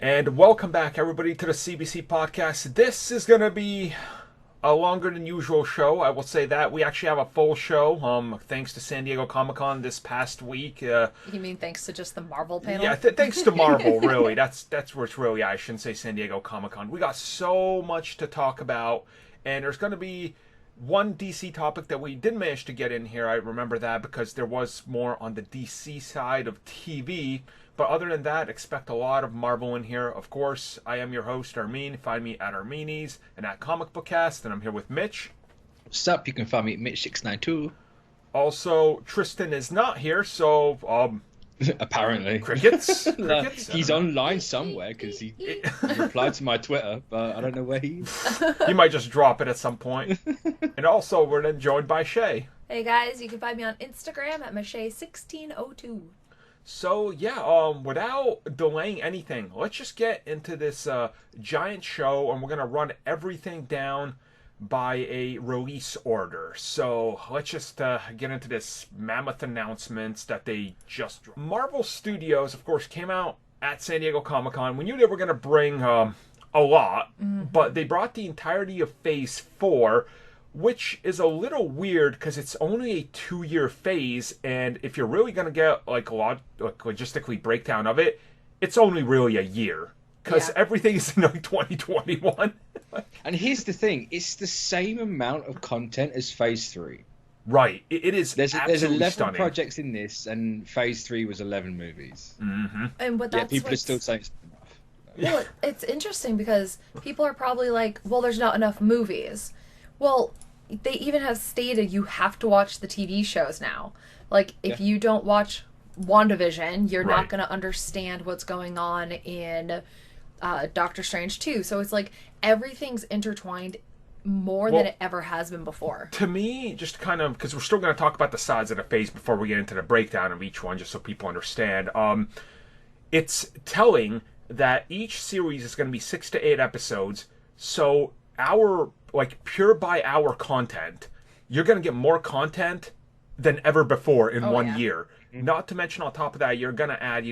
And welcome back, everybody, to the CBC podcast. This is going to be a longer than usual show. I will say that. We actually have a full show, thanks to San Diego Comic-Con this past week. You mean thanks to just the Marvel panel? Yeah, thanks to Marvel, really. That's where it's really, I shouldn't say San Diego Comic-Con. We got so much to talk about, and there's going to be one DC topic that we did manage to get in here. I remember that because there was more on the DC side of TV. But other than that, expect a lot of Marvel in here. Of course, I am your host, Armin. Find me at Arminies and at Comic Book Cast. And I'm here with Mitch. What's up? You can find me at Mitch692. Also, Tristan is not here, so apparently. Crickets. He's online somewhere because he replied to my Twitter, but I don't know where he is. He might just drop it at some point. And also, we're then joined by Shay. Hey guys, you can find me on Instagram at Mashay1602. So yeah, without delaying anything, let's just get into this giant show, and we're gonna run everything down by a release order. So let's just get into this mammoth announcements that they just dropped. Marvel Studios, of course, came out at San Diego Comic-Con. We knew they were gonna bring a lot, but they brought the entirety of Phase 4. Which is a little weird because it's only a 2-year phase, and if you're really going to get like a lot logistically breakdown of it, it's only really a year because everything is in like 2021. And here's the thing: it's the same amount of content as Phase 3. Right, it is. There's 11 stunning projects in this, and Phase 3 was 11 movies. Mm-hmm. And what that's people are still saying it's enough. Well, it's interesting because people are probably like, "Well, there's not enough movies." Well, they even have stated you have to watch the TV shows now. Like, if you don't watch WandaVision, you're not going to understand what's going on in Doctor Strange 2. So it's like everything's intertwined more than it ever has been before. To me, just kind of, because we're still going to talk about the sides of the phase before we get into the breakdown of each one, just so people understand. It's telling that each series is going to be 6 to 8 episodes. So our pure by hour content, you're going to get more content than ever before in one year. Not to mention, on top of that, you're going to add,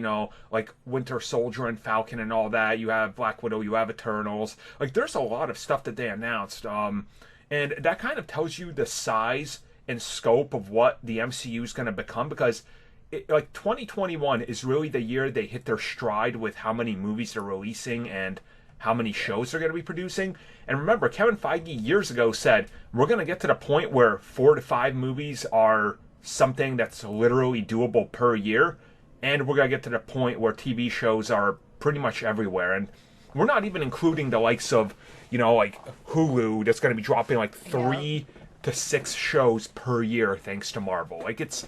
like Winter Soldier and Falcon and all that. You have Black Widow, you have Eternals. Like, there's a lot of stuff that they announced. And that kind of tells you the size and scope of what the MCU is going to become, because 2021 is really the year they hit their stride with how many movies they're releasing and how many shows they're going to be producing. And remember, Kevin Feige years ago said, we're going to get to the point where 4 to 5 movies are something that's literally doable per year. And we're going to get to the point where TV shows are pretty much everywhere. And we're not even including the likes of, like Hulu, that's going to be dropping like 3 to 6 shows per year thanks to Marvel. Like, it's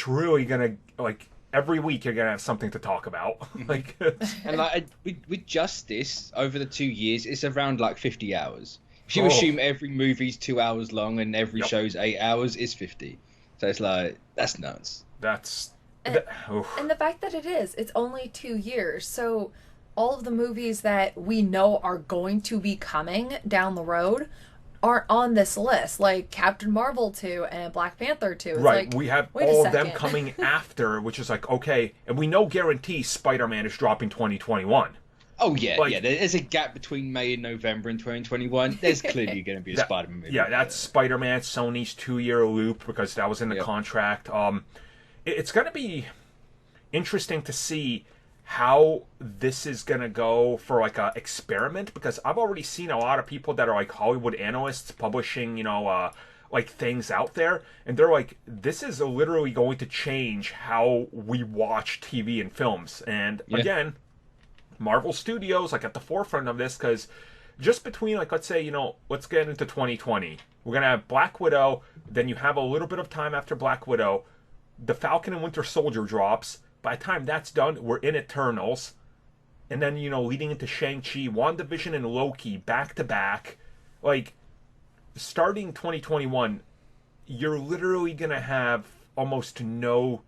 really going to, every week you're gonna have something to talk about. And with just this, over the 2 years, it's around 50 hours. If you assume every movie's 2 hours long and every show's 8 hours, it's 50. So it's that's nuts. And the fact that it's only 2 years. So all of the movies that we know are going to be coming down the road aren't on this list, like Captain Marvel 2 and Black Panther 2. It's right, we have all of them coming after, which is okay, and we know guarantee Spider-Man is dropping 2021. Oh, yeah, there's a gap between May and November in 2021. There's clearly going to be a Spider-Man movie. Yeah, that's Spider-Man, Sony's 2-year loop, because that was in the contract. It's going to be interesting to see how this is going to go for a experiment, because I've already seen a lot of people that are Hollywood analysts publishing, things out there, and they're this is literally going to change how we watch TV and films. And again, Marvel Studios at the forefront of this, because just between let's say, let's get into 2020, we're going to have Black Widow, then you have a little bit of time after Black Widow, the Falcon and Winter Soldier drops. By the time that's done, we're in Eternals. And then, leading into Shang-Chi, WandaVision and Loki back to back. Starting 2021, you're literally going to have almost no,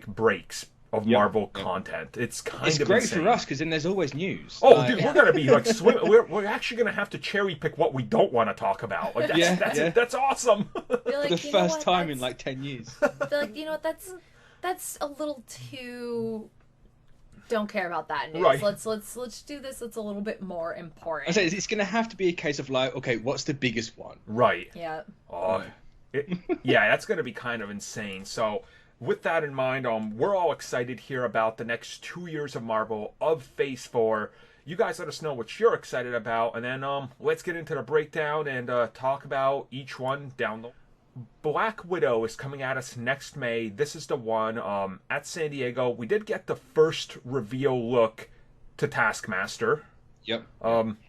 breaks of Marvel content. It's it's of great insane. for us, because then there's always news. Oh, dude, we're going to be we're actually going to have to cherry pick what we don't want to talk about. That's awesome. For the first time in 10 years. They're that's a little too don't care about that news. Right. Let's do this. It's a little bit more important. I say it's going to have to be a case of like, okay, what's the biggest one? Right. Yeah. Oh, yeah, that's going to be kind of insane. So, with that in mind, we're all excited here about the next 2 years of Marvel, of Phase 4. You guys let us know what you're excited about, and then let's get into the breakdown and talk about each one down the... Black Widow is coming at us next May. This is the one at San Diego. We did get the first reveal look to Taskmaster. Yep.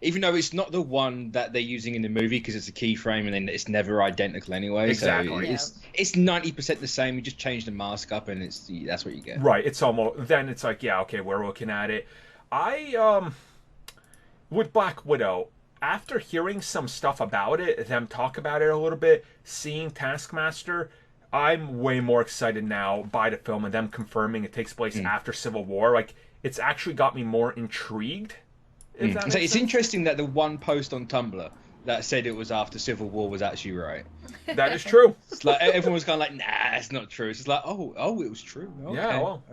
Even though it's not the one that they're using in the movie because it's a keyframe and then it's never identical anyway. Exactly. So it's 90% the same. You just change the mask up and that's what you get. Right. It's almost... Then it's like, yeah, okay, we're looking at it. With Black Widow, after hearing some stuff about it, them talk about it a little bit, seeing Taskmaster, I'm way more excited now by the film and them confirming it takes place after Civil War. Like, it's actually got me more intrigued. So it's interesting that the one post on Tumblr that said it was after Civil War was actually right. That is true. It's like everyone was kind of like, nah, it's not true. It's just like, oh, it was true. Okay. Yeah, well,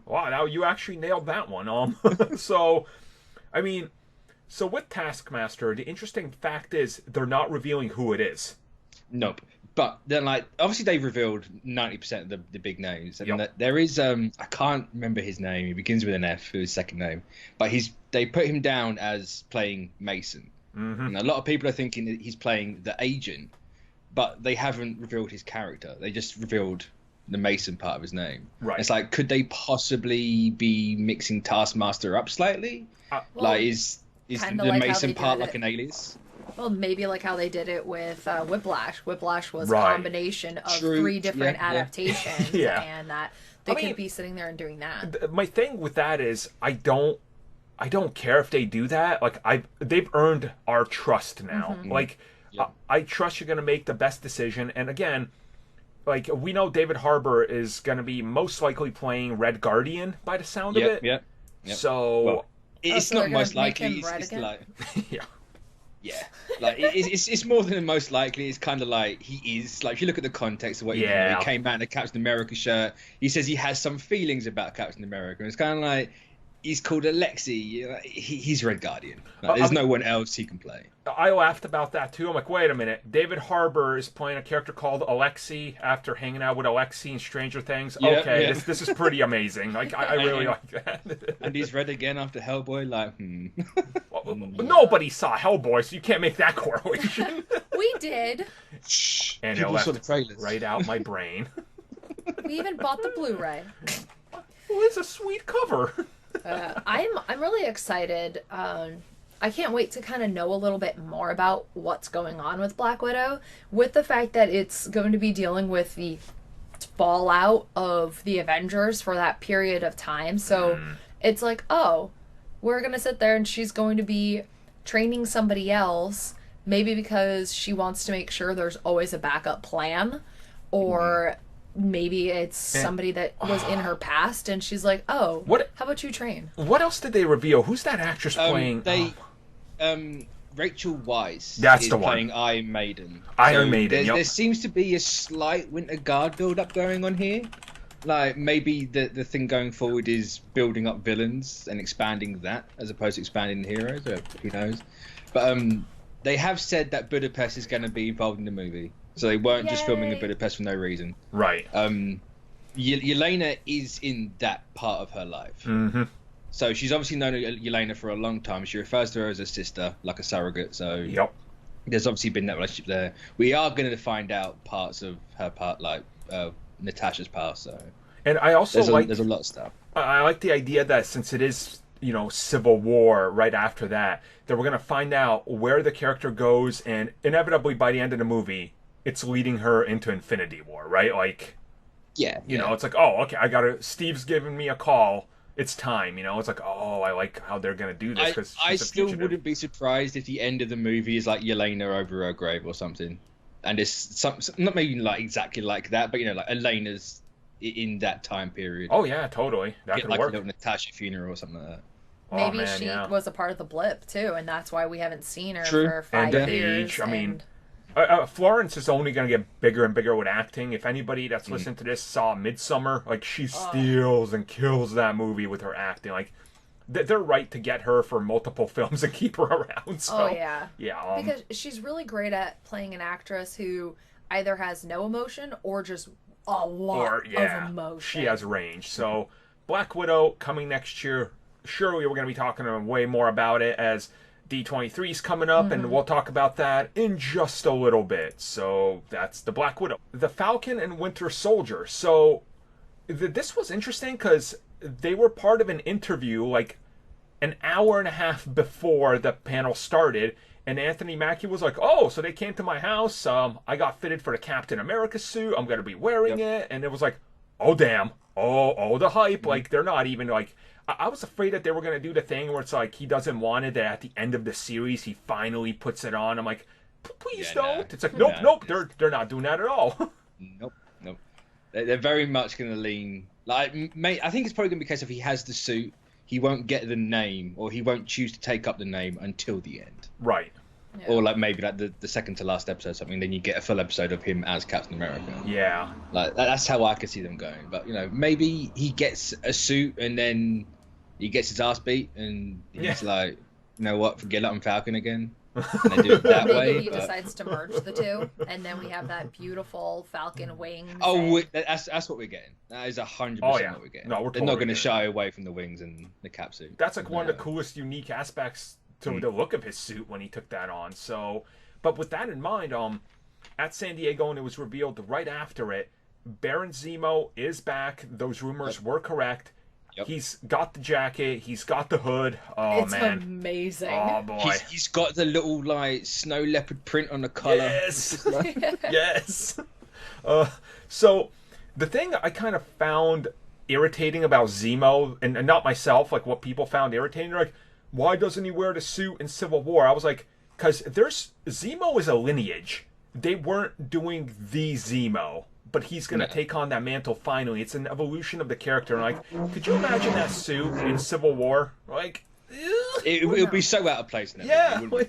wow, now you actually nailed that one. So, I mean, so with Taskmaster, the interesting fact is they're not revealing who it is. Nope. But then, like, obviously they've revealed 90% of the big names. And there is, I can't remember his name. He begins with an F, his second name. But they put him down as playing Mason. Mm-hmm. And a lot of people are thinking that he's playing the agent, but they haven't revealed his character. They just revealed the Mason part of his name. Right. It's like, could they possibly be mixing Taskmaster up slightly? Like, is the Mason part like an alias? Well, maybe like how they did it with Whiplash. Whiplash was a combination of 3 different adaptations, and that they could be sitting there and doing that. My thing with that is I don't care if they do that. Like they've earned our trust now. Mm-hmm. Like I trust you're going to make the best decision. And again, like we know David Harbour is going to be most likely playing Red Guardian by the sound of it. Yep. So well, it's not most likely. It's like Yeah, like it's more than most likely. It's kind of like he is. Like if you look at the context of what he came out in a Captain America shirt. He says he has some feelings about Captain America. And it's kind of like he's called Alexei. He's Red Guardian. Like, there's no one else he can play. I laughed about that too. I'm like, wait a minute. David Harbour is playing a character called Alexei after hanging out with Alexei in Stranger Things. Okay, this is pretty amazing. Like I really like that. And he's red again after Hellboy. Like, Well, nobody saw Hellboy, so you can't make that correlation. We did. And people saw the trailers right out my brain. We even bought the Blu-ray. Well, it's a sweet cover. I'm really excited. I can't wait to kind of know a little bit more about what's going on with Black Widow, with the fact that it's going to be dealing with the fallout of the Avengers for that period of time. So it's like, oh, we're going to sit there and she's going to be training somebody else, maybe because she wants to make sure there's always a backup plan, or maybe it's somebody that was in her past and she's like, oh, how about you train? What else did they reveal? Who's that actress playing? Rachel Weisz is playing Iron Maiden. Iron Maiden, There seems to be a slight Winter Guard build-up going on here. Like, maybe the thing going forward is building up villains and expanding that, as opposed to expanding the heroes, or who knows. But they have said that Budapest is going to be involved in the movie. So they weren't just filming in Budapest for no reason. Right. Yelena is in that part of her life. Mm-hmm. So she's obviously known Yelena for a long time. She refers to her as a sister, like a surrogate. So there's obviously been that relationship there. We are going to find out parts of her part, like Natasha's past. So, and I also there's a lot of stuff. I like the idea that since it is Civil War right after that we're going to find out where the character goes, and inevitably by the end of the movie, it's leading her into Infinity War, right? Like, it's like, oh, okay, Steve's giving me a call. It's time, It's like, oh, I like how they're going to do this. Because I still wouldn't be surprised if the end of the movie is like Yelena over her grave or something. And it's not maybe like exactly like that, but, like Elena's in that time period. Oh, yeah, totally. That could like work. a little Natasha funeral or something like that. Maybe she was a part of the blip, too, and that's why we haven't seen her for 5 years. I mean, Florence is only going to get bigger and bigger with acting. If anybody that's listened to this saw Midsummer, like, she steals and kills that movie with her acting. Like, they're right to get her for multiple films and keep her around. So, yeah. Because she's really great at playing an actress who either has no emotion or just a lot of emotion. She has range. So, Black Widow coming next year. Surely we're going to be talking way more about it as D23 is coming up, and we'll talk about that in just a little bit. So that's the Black Widow. The Falcon and Winter Soldier. So this was interesting because they were part of an interview like an hour and a half before the panel started, and Anthony Mackie was like, "Oh, so they came to my house. I got fitted for the Captain America suit. I'm going to be wearing it." And it was like, "Oh, damn. Oh, the hype." Like, they're not even like... I was afraid that they were going to do the thing where it's like he doesn't want it, that at the end of the series he finally puts it on. I'm like, please don't. It's like, nope, they're not doing that at all. Nope. They're very much going to lean... Like, I think it's probably going to be a case if he has the suit, he won't get the name, or he won't choose to take up the name until the end. Right. Yeah. Or like maybe like the second to last episode or something, then you get a full episode of him as Captain America. Yeah. Like, that's how I could see them going. But, maybe he gets a suit and then... he gets his ass beat, and he's like, you know what, forget it, I'm Falcon again. And they do it that way. Maybe he decides to merge the two, and then we have that beautiful Falcon wings. Oh, that's what we're getting. That is 100% what we're getting. No, they're not going to shy away from the wings and the cap suit. That's like one of the coolest, unique aspects to the look of his suit when he took that on. So, but with that in mind, at San Diego, and it was revealed right after it, Baron Zemo is back. Those rumors were correct. Yep. He's got the jacket. He's got the hood. Oh, it's man. It's amazing. Oh, boy. He's got the little, like, snow leopard print on the collar. Yes. Yes. So, the thing I kind of found irritating about Zemo, and not myself, like what people found irritating, they're like, why doesn't he wear the suit in Civil War? I was like, because Zemo is a lineage. They weren't doing the Zemo. But he's going to take on that mantle finally. It's an evolution of the character. And like, could you imagine that suit in Civil War? Like, it would be so out of place. Yeah. Where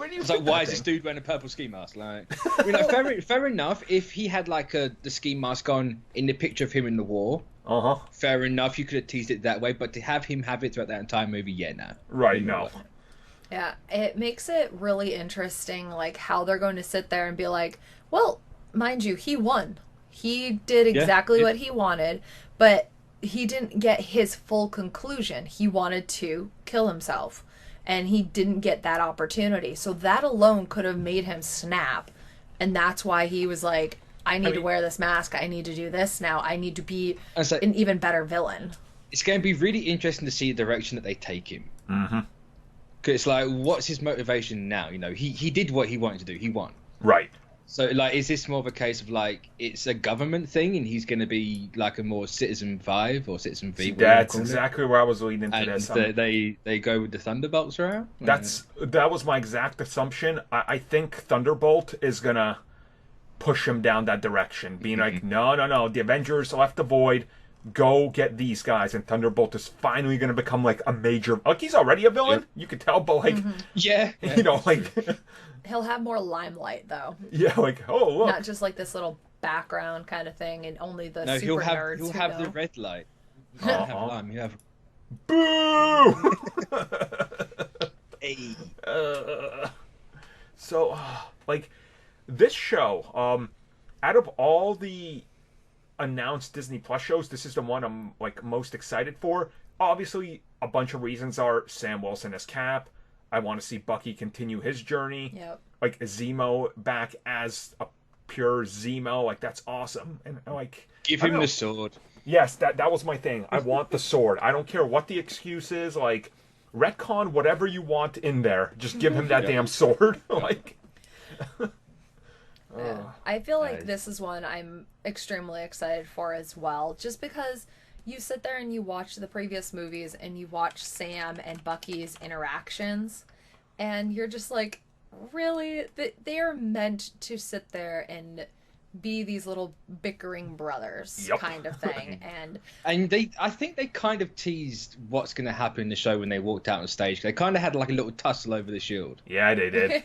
do you it's like, why is this dude wearing a purple ski mask? Like, fair enough. If he had like the ski mask on in the picture of him in the war, fair enough. You could have teased it that way. But to have him have it throughout that entire movie, right, no. Yeah, it makes it really interesting, like how they're going to sit there and be like, well. Mind you, he won. He did exactly what he wanted, but he didn't get his full conclusion. He wanted to kill himself, and he didn't get that opportunity. So that alone could have made him snap, and that's why he was like, I need to wear this mask. I need to do this now. I need to be an even better villain. It's going to be really interesting to see the direction that they take him. Mm-hmm. Because it's like, what's his motivation now? He did what he wanted to do. He won. Right. So, like, is this more of a case of, like, it's a government thing and he's going to be, like, a more Citizen 5 or Citizen V? That's exactly where I was leading into this. They go with the Thunderbolts route? That was my exact assumption. I think Thunderbolt is going to push him down that direction, being like, no, the Avengers left the void. Go get these guys. And Thunderbolt is finally going to become, like, a major... Like, he's already a villain. Yep. You could tell, but, like... Yeah. Like... He'll have more limelight, though. Yeah, like, oh, look. Not just like this little background kind of thing, and only the super nerds he'll have the red light. You don't have lime, you have... Boo! Hey. So, like, this show, out of all the announced Disney Plus shows, this is the one I'm, like, most excited for. Obviously, a bunch of reasons are Sam Wilson as Cap. I want to see Bucky continue his journey. Yep. Like, Zemo back as a pure Zemo. Like, that's awesome. And, like... Give him the sword. Yes, that was my thing. I want the sword. I don't care what the excuse is. Like, retcon whatever you want in there. Just give him that damn sword. Like... I feel like this is one I'm extremely excited for as well. Just because... you sit there and you watch the previous movies and you watch Sam and Bucky's interactions and you're just like, really? They are meant to sit there and be these little bickering brothers kind of thing. And I think they kind of teased what's going to happen in the show when they walked out on stage. They kind of had like a little tussle over the shield. Yeah, they did.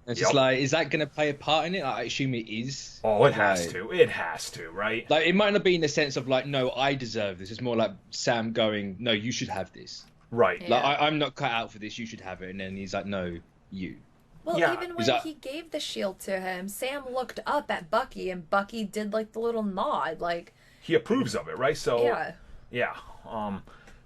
It's just like, is that going to play a part in it? I assume it is. Oh, it has to. It has to, right? Like, it might not be in the sense of like, no, I deserve this. It's more like Sam going, no, you should have this. Right. Yeah. Like, I'm not cut out for this. You should have it. And then he's like, no, you. Well, Yeah. even when he gave the shield to him, Sam looked up at Bucky, and Bucky did like the little nod, like He approves of it, right? So yeah.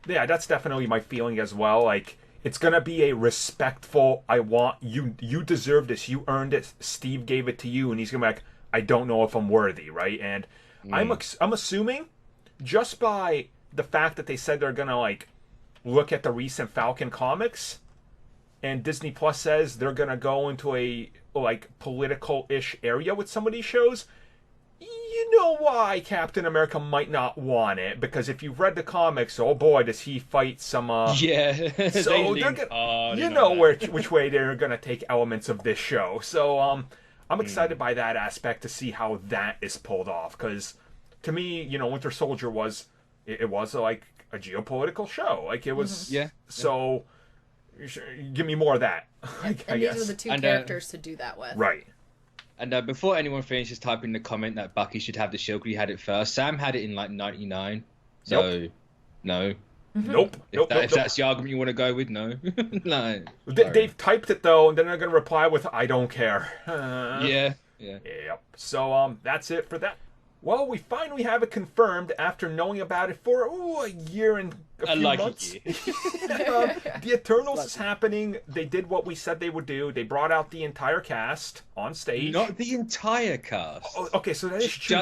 Yeah, that's definitely my feeling as well. Like, it's gonna be a respectful, I want you deserve this, you earned it, Steve gave it to you, and he's gonna be like, I don't know if I'm worthy, right? And I'm assuming, just by the fact that they said they're gonna like look at the recent Falcon comics, and Disney Plus says they're gonna go into a like political-ish area with some of these shows, you know why Captain America might not want it, because if you've read the comics, oh boy, does he fight some yeah. so they're gonna, you know which way they're gonna take elements of this show. So I'm excited by that aspect to see how that is pulled off, because to me, you know, Winter Soldier was it was like a geopolitical show, like it was so give me more of that. I And guess. these were the two characters to do that with. Right. And before anyone finishes typing the comment that Bucky should have the shield because he had it first, Sam had it in like 99. So, no. Nope. If that's the argument you want to go with, no. No. They've typed it though, and then they're going to reply with, I don't care. Yeah. Yep. So, that's it for that. Well, we finally have it confirmed after knowing about it for a year and a few months. The Eternals is happening. They did what we said they would do. They brought out the entire cast on stage. Not the entire cast. Oh, okay, so that is true.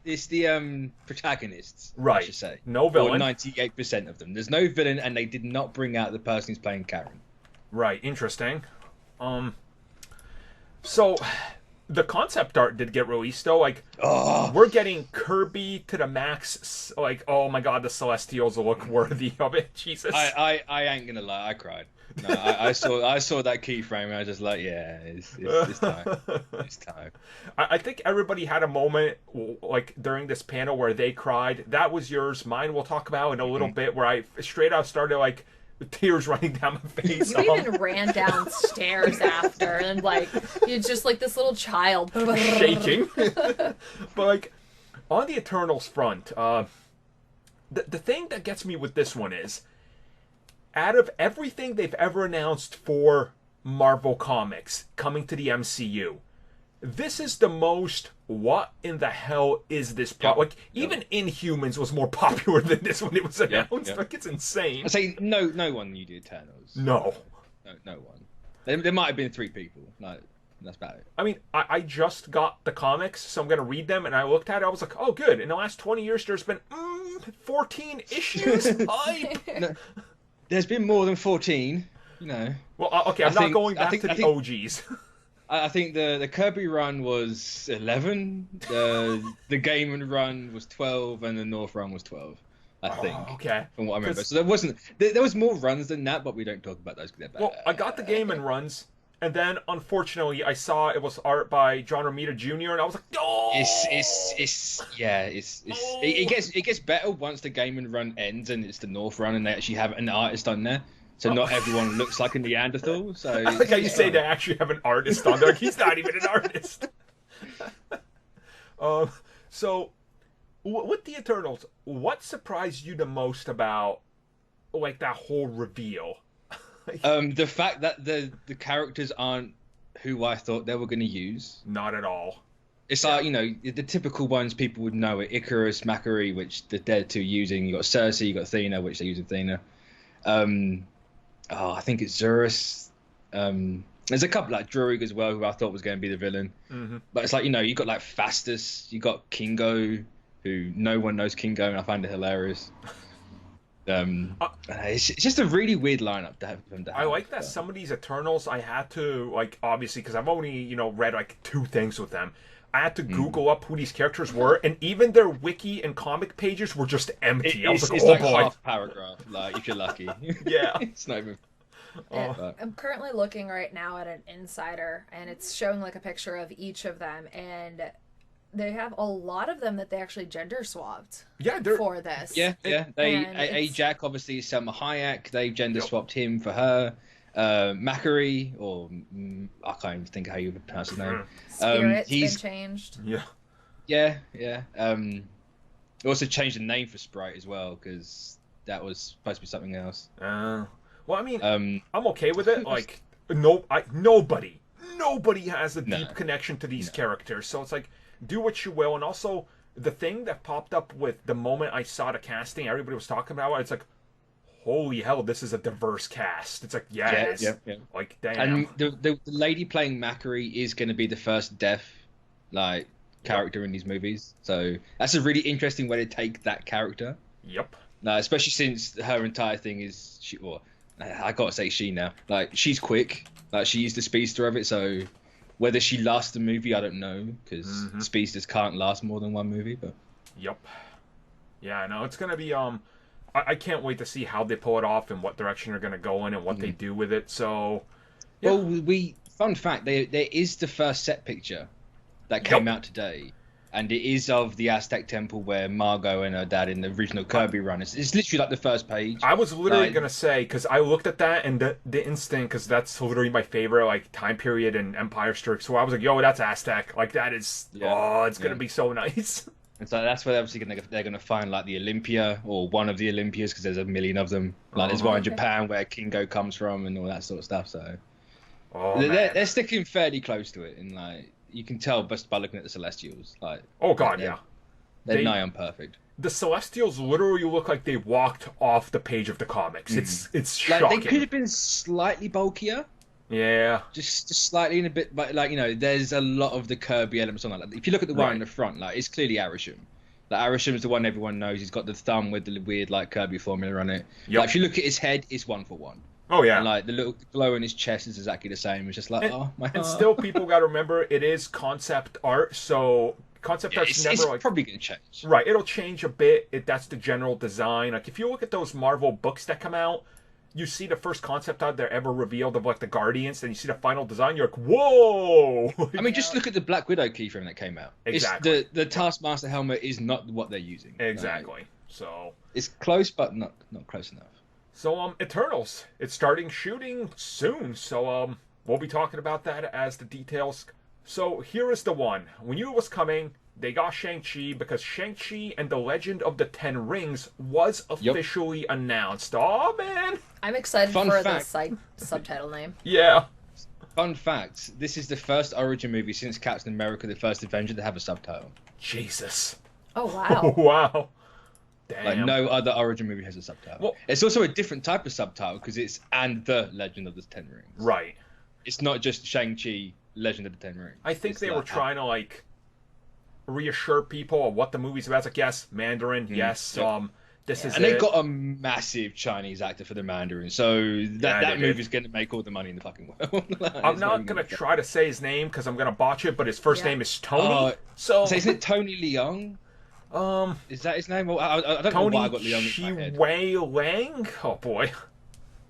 It's the protagonists, right? I should say. No villain. 98% of them. There's no villain, and they did not bring out the person who's playing Karen. Right. Interesting. So the concept art did get released though. Like, we're getting Kirby to the max. Like, oh my god, the Celestials will look worthy of it. Jesus. I ain't gonna lie, I cried. No, I saw that keyframe and I was just like, yeah, it's time. It's time. I think everybody had a moment like during this panel where they cried. That was yours. Mine we'll talk about in a little bit, where I straight out started like tears running down my face. You even ran downstairs after, and like you're just like this little child shaking. But like on the Eternals front, the thing that gets me with this one is, out of everything they've ever announced for Marvel Comics coming to the MCU, this is the most what in the hell is this like even Inhumans was more popular than this when it was announced. Like, it's insane. I say no one knew the Eternals. No one. There might have been 3 people. No, that's about it. I mean, I just got the comics, so I'm gonna read them, and I looked at it, I was like, oh good, in the last 20 years there's been 14 issues. No, there's been more than 14, you know. Well, okay, I'm not going back to the OGs. I think the Kirby run was 11, the Gaiman run was 12, and the North run was 12. I think. Okay. From what I remember, so there was more runs than that, but we don't talk about those because they're bad. Well, I got the Gaiman runs, and then unfortunately I saw it was art by John Romita Jr. and I was like, oh. It gets better once the Gaiman run ends and it's the North run and they actually have an artist on there. So not everyone looks like a Neanderthal. So I like how you say they actually have an artist on there. Like, he's not even an artist. So, with the Eternals, what surprised you the most about, like, that whole reveal? The fact that the characters aren't who I thought they were going to use. Not at all. It's like, you know, the typical ones people would know it. Icarus, Macquarie, which they're two using. You got Cersei, you got Athena, which they're using Athena. I think it's Zurus. There's a couple like Druig as well, who I thought was going to be the villain. Mm-hmm. But it's like, you know, you got like Fastus, you got Kingo, who no one knows Kingo, and I find it hilarious. It's just a really weird lineup to have them. I like that some of these Eternals I had to, like, obviously, because I've only, you know, read like 2 things with them. I had to Google up who these characters were, and even their wiki and comic pages were just empty. I was like, it's like half paragraph, like, if you're lucky. Yeah. It's not even... I'm currently looking right now at an Insider, and it's showing like a picture of each of them, and they have a lot of them that they actually gender swapped for this. Yeah. They Ajak obviously is Selma Hayek. They gender swapped him for her. Macquarie, or I can't even think how you would pronounce his name. Spirit's He's been changed. yeah. They also changed the name for Sprite as well because that was supposed to be something else. Well, I mean, I'm okay with it. Like, nobody has a deep connection to these characters, so it's like, do what you will. And also, the thing that popped up with the moment I saw the casting, everybody was talking about it. It's like, holy hell, this is a diverse cast. It's like, yes, like damn. And the lady playing Macquarie is going to be the first deaf character in these movies, so that's a really interesting way to take that character. Yep. Especially since her entire thing is she. Well, I gotta say she now. Like, she's quick. Like, she is the speedster of it. So whether she lasts the movie, I don't know, because speedsters can't last more than one movie. But yep. Yeah, no, it's gonna be I can't wait to see how they pull it off and what direction they're gonna go in and what they do with it. So, yeah. Well, fun fact, there is the first set picture that came out today. And it is of the Aztec temple where Margot and her dad in the original Kirby run. It's literally like the first page. I was literally going to say, because I looked at that and the instant, because that's literally my favorite time period in Empire Strikes. So I was like, yo, that's Aztec. Like, that is, it's going to be so nice. And so that's where obviously they're going to find the Olympia or one of the Olympias, because there's a million of them. There's one in Japan where Kingo comes from and all that sort of stuff. So they're sticking fairly close to it, and you can tell just by looking at the Celestials. Oh god, they're nigh on perfect. The Celestials literally look like they walked off the page of the comics. It's shocking. They could have been slightly bulkier. Yeah. Just slightly in a bit, but there's a lot of the Kirby elements on that. If you look at the one in the front, it's clearly Arishem. Arishem is the one everyone knows. He's got the thumb with the weird Kirby formula on it. Yep. If you look at his head, it's 1-for-1. Oh yeah, and the little glow in his chest is exactly the same. It's just oh my heart. And still, people got to remember it is concept art, so concept art's never it's probably going to change. Right, it'll change a bit. That's the general design. If you look at those Marvel books that come out, you see the first concept art they're ever revealed of the Guardians, and you see the final design. You're like, whoa! I mean, just look at the Black Widow keyframe that came out. Exactly. The Taskmaster helmet is not what they're using. Exactly. So it's close, but not close enough. So, Eternals, it's starting shooting soon, so, we'll be talking about that as the details. So, here is the one. We knew it was coming. They got Shang-Chi because Shang-Chi and the Legend of the Ten Rings was officially announced. Oh, man! I'm excited for the subtitle name. Yeah. Fun fact, this is the first origin movie since Captain America, the First Avenger, to have a subtitle. Jesus. Oh, wow. Wow. Damn. No other origin movie has a subtitle. Well, it's also a different type of subtitle because it's "and the Legend of the Ten Rings." Right. It's not just Shang-Chi, Legend of the Ten Rings. I think they were trying to reassure people of what the movie's about. It's like, yes, Mandarin, yes, this is and they got a massive Chinese actor for the Mandarin, so that movie's going to make all the money in the fucking world. I'm not going to try to say his name because I'm going to botch it, but his first name is Tony. So isn't it Tony Leung? Is that his name? Well, I don't know why I got Leung in my head. Wei Lang? Oh boy,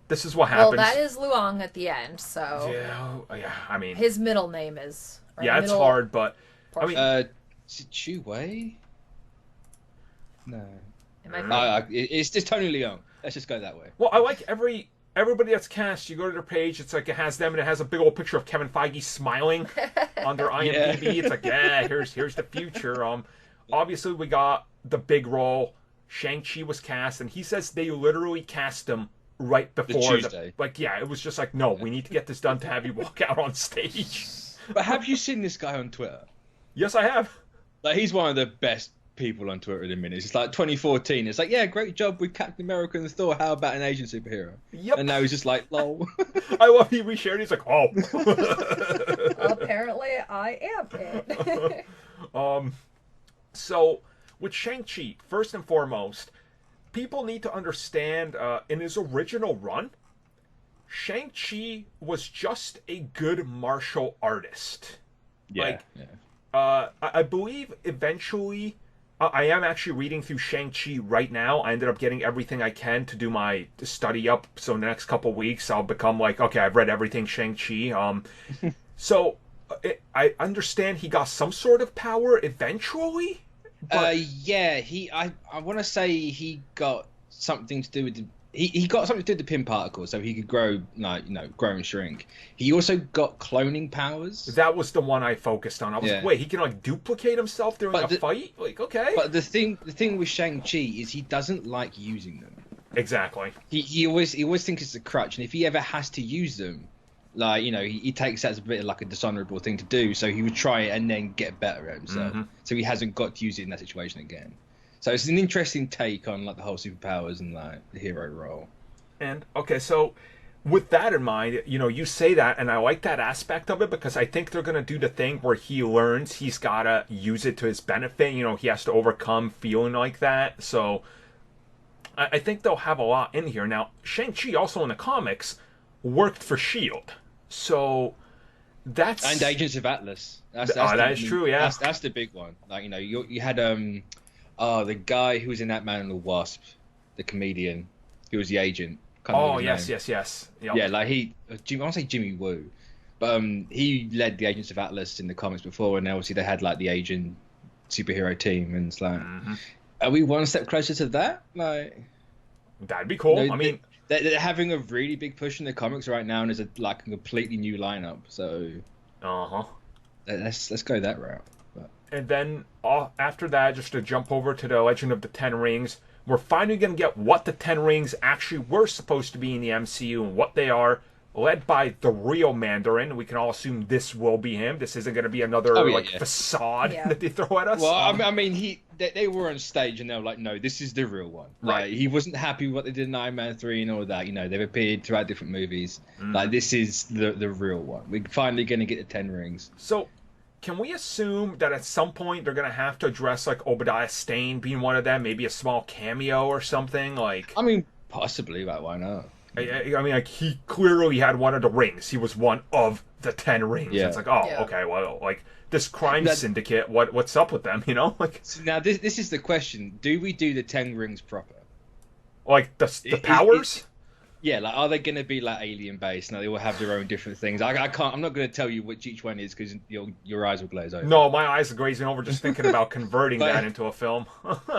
this is what happens. Well, that is Luong at the end, so yeah. I mean, his middle name is. It's hard, but I mean, is it Chu Wei? No, it's just Tony Leung. Let's just go that way. Well, I like everybody that's cast. You go to their page, it's like it has them, and it has a big old picture of Kevin Feige smiling on their IMDb. Yeah. It's like, here's the future. Obviously, we got the big role. Shang-Chi was cast, and he says they literally cast him right before Tuesday. It was just like, no, we need to get this done to have you walk out on stage. But have you seen this guy on Twitter? Yes, I have. He's one of the best people on Twitter at the minute. It's 2014. It's great job with Captain America and Thor. How about an Asian superhero? Yep. And now he's just lol. I love he reshared. He's like, oh. Apparently, I am it. So, with Shang-Chi, first and foremost, people need to understand, in his original run, Shang-Chi was just a good martial artist. I believe eventually, I am actually reading through Shang-Chi right now. I ended up getting everything I can to do my study up, so in the next couple weeks, I'll become okay, I've read everything Shang-Chi. So... I understand he got some sort of power eventually. But... I want to say he got something to do with he got something to do with the pin particle, so he could grow, like, grow and shrink. He also got cloning powers. That was the one I focused on. I was like, wait, he can like duplicate himself during a fight? Like, okay. But the thing with Shang-Chi is he doesn't like using them. Exactly. He always thinks it's a crutch, and if he ever has to use them, like, he takes that as a bit of like a dishonorable thing to do. So he would try it and then get better at himself. So he hasn't got to use it in that situation again. So it's an interesting take on like the whole superpowers and like the hero role. And okay, so with that in mind, you say that, and I like that aspect of it because I think they're gonna do the thing where he learns he's gotta use it to his benefit. He has to overcome feeling like that. So I think they'll have a lot in here. Now, Shang-Chi also in the comics worked for Shield, so that's and Agents of Atlas. That is true. Yeah, that's the big one. Like, you had the guy who was in Ant-Man and the Wasp, the comedian, who was the agent. Yes. Yep. Yeah, like I want to say Jimmy Woo, but he led the Agents of Atlas in the comics before, and obviously they had like the agent superhero team, and it's like, are we one step closer to that? Like, that'd be cool. I mean, they're having a really big push in the comics right now, and there's a completely new lineup. So, let's go that route. And then after that, just to jump over to the Legend of the Ten Rings, we're finally going to get what the Ten Rings actually were supposed to be in the MCU and what they are, led by the real Mandarin. We can all assume this will be him. This isn't going to be another facade that they throw at us. Well, I mean, they were on stage and they were like, no, this is the real one. Right. Like, he wasn't happy with what they did in Iron Man 3 and all that. They've appeared throughout different movies. Like, this is the real one. We're finally going to get the Ten Rings. So, can we assume that at some point they're going to have to address, like, Obadiah Stane being one of them? Maybe a small cameo or something? Like, I mean, possibly, but why not? I mean, like, he clearly had one of the rings. He was one of the 10 rings. Yeah. It's like, okay, well, like, this crime syndicate, what's up with them, Like, so now, this is the question. Do we do the 10 rings proper? Like, the powers? Yeah, like, are they going to be like alien based? Now they will have their own different things. I'm not going to tell you which each one is because your eyes will glaze over. No, my eyes are glazing over just thinking about converting that into a film.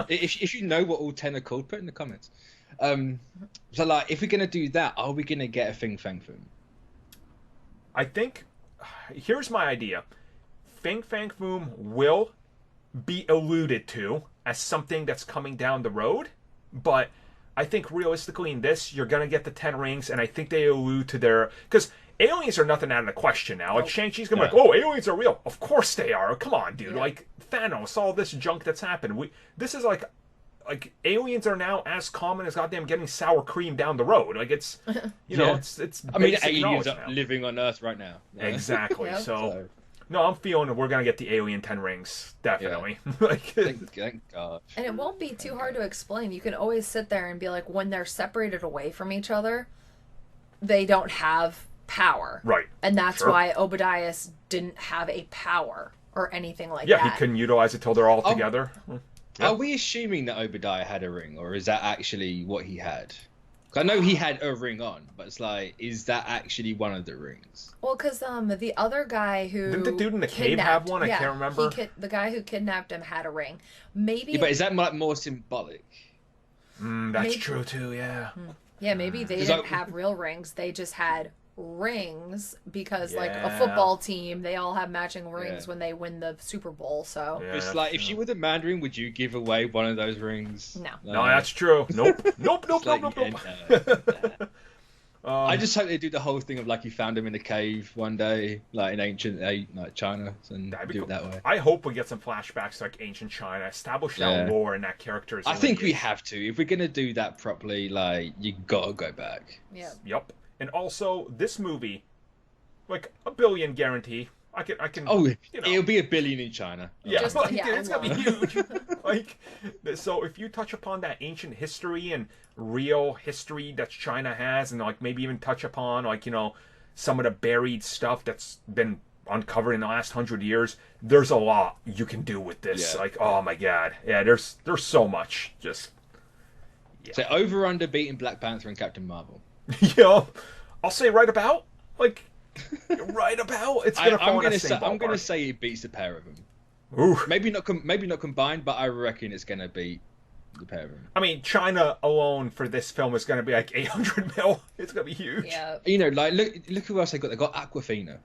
if you know what all 10 are called, put in the comments. So like, if we're going to do that, are we going to get a Fing Fang Foom? I think here's my idea. Fing Fang Foom will be alluded to as something that's coming down the road, but I think realistically in this, you're going to get the 10 rings, and I think they allude to their... Because aliens are nothing out of the question now. Like, Shang-Chi's going to be like, oh, aliens are real. Of course they are. Come on, dude. Yeah. Like, Thanos, all this junk that's happened. This is like aliens are now as common as goddamn getting sour cream down the road. Like, it's, it's I mean, aliens are living on Earth right now. Yeah. Exactly. So... No, I'm feeling that we're going to get the alien 10 rings, definitely. Yeah. Thank God. And it won't be too hard to explain. You can always sit there and be like, when they're separated away from each other, they don't have power. Right. And that's why Obadiah didn't have a power or anything like that. Yeah, he couldn't utilize it till they're all together. Are we assuming that Obadiah had a ring, or is that actually what he had? I know he had a ring on, but it's like, is that actually one of the rings? Well, because the other guy who didn't the dude in the cave have one? I can't remember. The guy who kidnapped him had a ring. Maybe. Yeah, but is that like more symbolic? That's true too. Yeah. Yeah, maybe they didn't have real rings. They just had rings because, like a football team, they all have matching rings when they win the Super Bowl. So it's like, if she were the Mandarin, would you give away one of those rings? No. No, that's true. Nope. I just hope they do the whole thing of like, you found him in a cave one day, like in ancient like China, and do it that way. I hope we get some flashbacks to like ancient China, establish that lore and that character. I think we have to. If we're gonna do that properly, like, you gotta go back. Yeah. Yep. And also, this movie, like, $1 billion guarantee. I can. Oh, it'll be $1 billion in China. Yeah, it's gonna be huge. Like, so if you touch upon that ancient history and real history that China has, and like maybe even touch upon like some of the buried stuff that's been uncovered in the last 100 years, there's a lot you can do with this. Like, oh my god, there's so much. Just so over under beating Black Panther and Captain Marvel. I'll say right about. Like, right about. It's gonna fall in the same ballpark. I'm gonna say it beats the pair of them. Oof. Maybe not combined, but I reckon it's gonna beat the pair of them. I mean, China alone for this film is going to be like 800 mil. It's going to be huge. Yeah. You know, like look who else they got. They got Aquafina.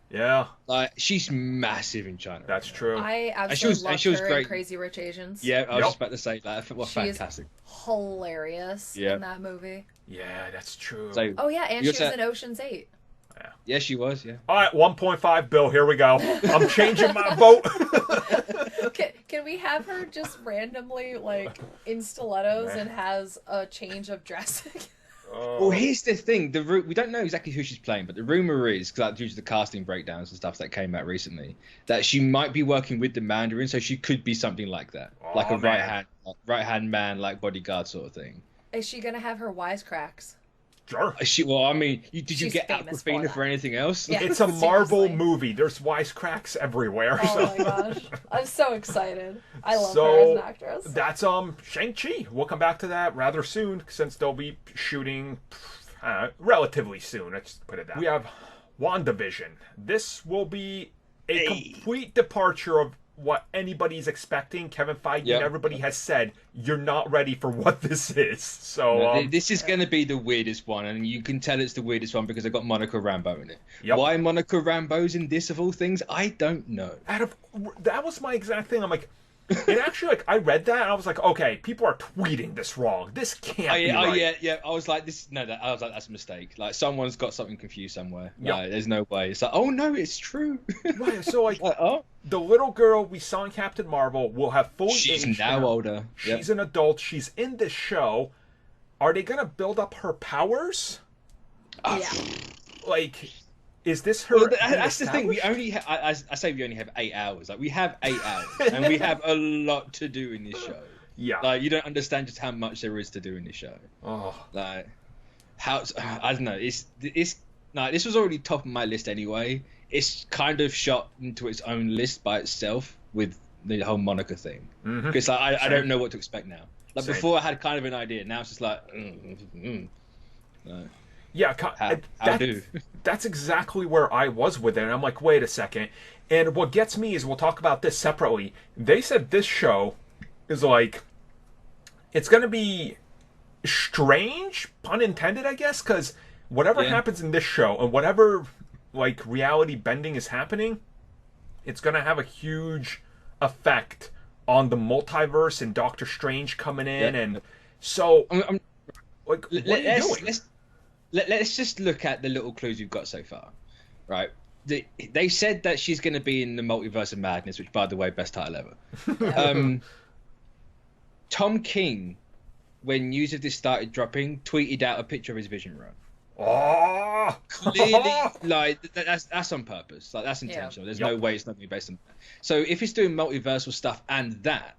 Yeah. Like she's massive in China. That's true. I absolutely loved she was her great. in Crazy Rich Asians. Yeah, I was Yep. just about to say that. Well, fantastic. Hilarious Yeah. in that movie. Yeah, that's true. So, Oh yeah, and You're she was sa- in Ocean's 8. yeah, she was. Yeah. All right, 1.5 Bill. Here we go. I'm changing my vote. Can we have her just randomly like in stilettos and has a change of dressing? Well, here's the thing: we don't know exactly who she's playing, but the rumor is, due to the casting breakdowns and stuff that came out recently, that she might be working with the Mandarin, so she could be something like that, like a right hand man, like bodyguard sort of thing. Is she gonna have her wisecracks? Sure. Well, I mean, did you She's get famous Aquafina for for that. anything else? Yeah. It's a Marvel Seriously. movie. There's wisecracks everywhere. Oh so. my gosh, I'm so excited. I love her as So an actress. that's Shang-Chi. We'll come back to that rather soon since they'll be shooting relatively soon. Let's put it that way. We have WandaVision. This will be a complete departure of what anybody's expecting. Kevin Feige and everybody has said you're not ready for what this is. So No, this is going to be the weirdest one, and you can tell it's the weirdest one because I got Monica Rambeau in it. Yep. Why Monica Rambeau's in this of all things, I don't know. that was my exact thing. I'm like, and actually, like, I read that and I was like, okay, people are tweeting this wrong. This can't be right. Yeah. I was like, I was like, that's a mistake. Like, someone's got something confused somewhere. Yep. Like, there's no way. It's like, oh no, it's true. Right, so like, oh, the little girl we saw in Captain Marvel will have fully she's aged now older. She's an adult. She's in this show. Are they gonna build up her powers? Yeah. Like, is this her? Well, that's the thing. We established? only I say we only have 8 hours. Like, we have 8 hours, and we have a lot to do in this show. Yeah. Like, you don't understand just how much there is to do in this show. Oh. Like, I don't know. This was already top of my list anyway. It's kind of shot into its own list by itself with the whole Monica thing. Because I don't know what to expect now. Like, Same. before I had kind of an idea. Now it's just like, Yeah, how do? That's exactly where I was with it. And I'm like, wait a second. And what gets me is, we'll talk about this separately. They said this show is like, it's going to be strange, pun intended, I guess, because whatever happens in this show and whatever like reality bending is happening, it's going to have a huge effect on the multiverse and Doctor Strange coming in. And so, like, what are you doing? Let's just look at the little clues we've got so far, right? They said that she's going to be in the Multiverse of Madness, which, by the way, best title ever. Tom King, when news of this started dropping, tweeted out a picture of his Vision run. Oh, Clearly, like, that's on purpose. Like, that's intentional. There's no way it's not going to be based on that. So if it's doing multiversal stuff and that,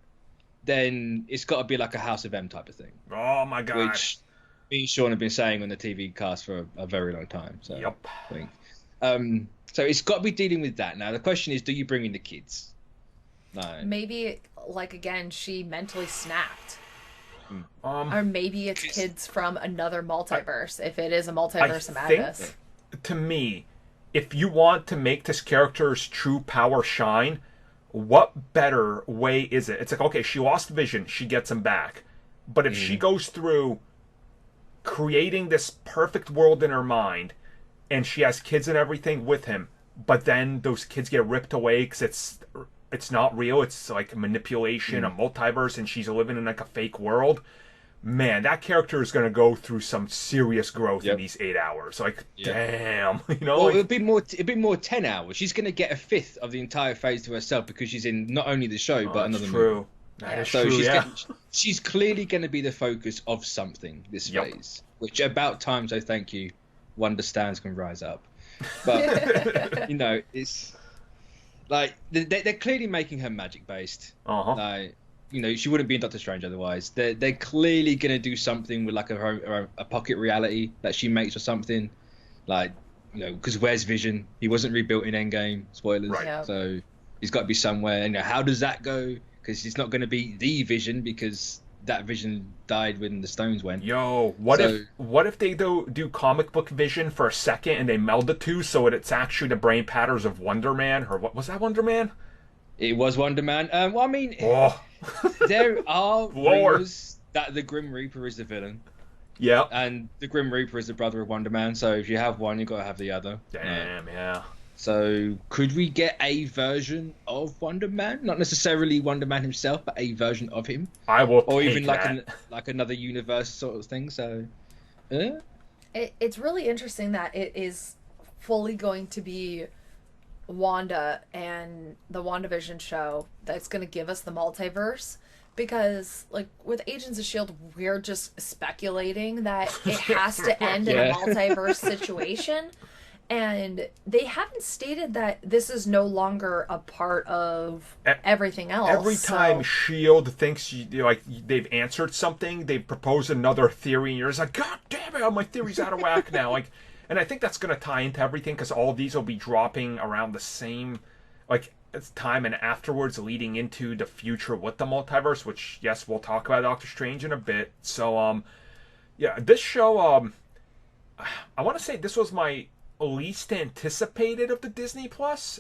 then it's got to be like a House of M type of thing. Oh my god! Which me and Sean have been saying on the TV cast for a very long time. So I think. So it's got to be dealing with that. Now the question is, do you bring in the kids? No. Maybe, like, again, she mentally snapped. Or maybe it's kids from another multiverse, if it is a multiverse of madness. To me, if you want to make this character's true power shine, what better way is it? It's like, okay, she lost Vision, she gets him back. But if she goes through creating this perfect world in her mind, and she has kids and everything with him, but then those kids get ripped away because it's not real, it's like manipulation, a multiverse, and she's living in like a fake world. Man, that character is going to go through some serious growth in these 8 hours. Like, damn, you know. Well, like, it'd be more 10 hours. She's going to get a fifth of the entire phase to herself because she's in not only the show but another movie. That is so true. She's clearly going to be the focus of something this phase. Which, about time, so thank you. Wonder Stands can rise up, but you know, it's like they're clearly making her magic based. Like, you know, she wouldn't be in Doctor Strange otherwise. They're clearly gonna do something with like a pocket reality that she makes or something. Like, you know, because where's Vision? He wasn't rebuilt in Endgame. Spoilers. Right. Yep. So he's got to be somewhere. And, you know, how does that go? Because it's not going to be the Vision because that Vision died when the stones went. Yo, what if they do comic book Vision for a second and they meld the two so it's actually the brain patterns of Wonder Man, or what was that, Wonder Man? It was Wonder Man. Well, I mean, Oh. there are Lord. rumors that the Grim Reaper is the villain, Yeah. and the Grim Reaper is the brother of Wonder Man. So if you have one, you got to have the other. Damn, yeah. So could we get a version of Wonder Man? Not necessarily Wonder Man himself, but a version of him, I will or take even that. like another universe sort of thing. So, It's really interesting that it is fully going to be Wanda and the WandaVision show that's going to give us the multiverse, because like with Agents of S.H.I.E.L.D. we're just speculating that it has to end in a Yeah. multiverse situation, and they haven't stated that this is no longer a part of everything else. Every time so- Shield thinks like they've answered something, they propose another theory, and you're just like, God damn it, my theory's out of whack now. Like, and I think that's going to tie into everything, because all of these will be dropping around the same like time and afterwards, leading into the future with the multiverse. Which, yes, we'll talk about Doctor Strange in a bit. So, yeah, this show, I want to say this was my least anticipated of the Disney Plus.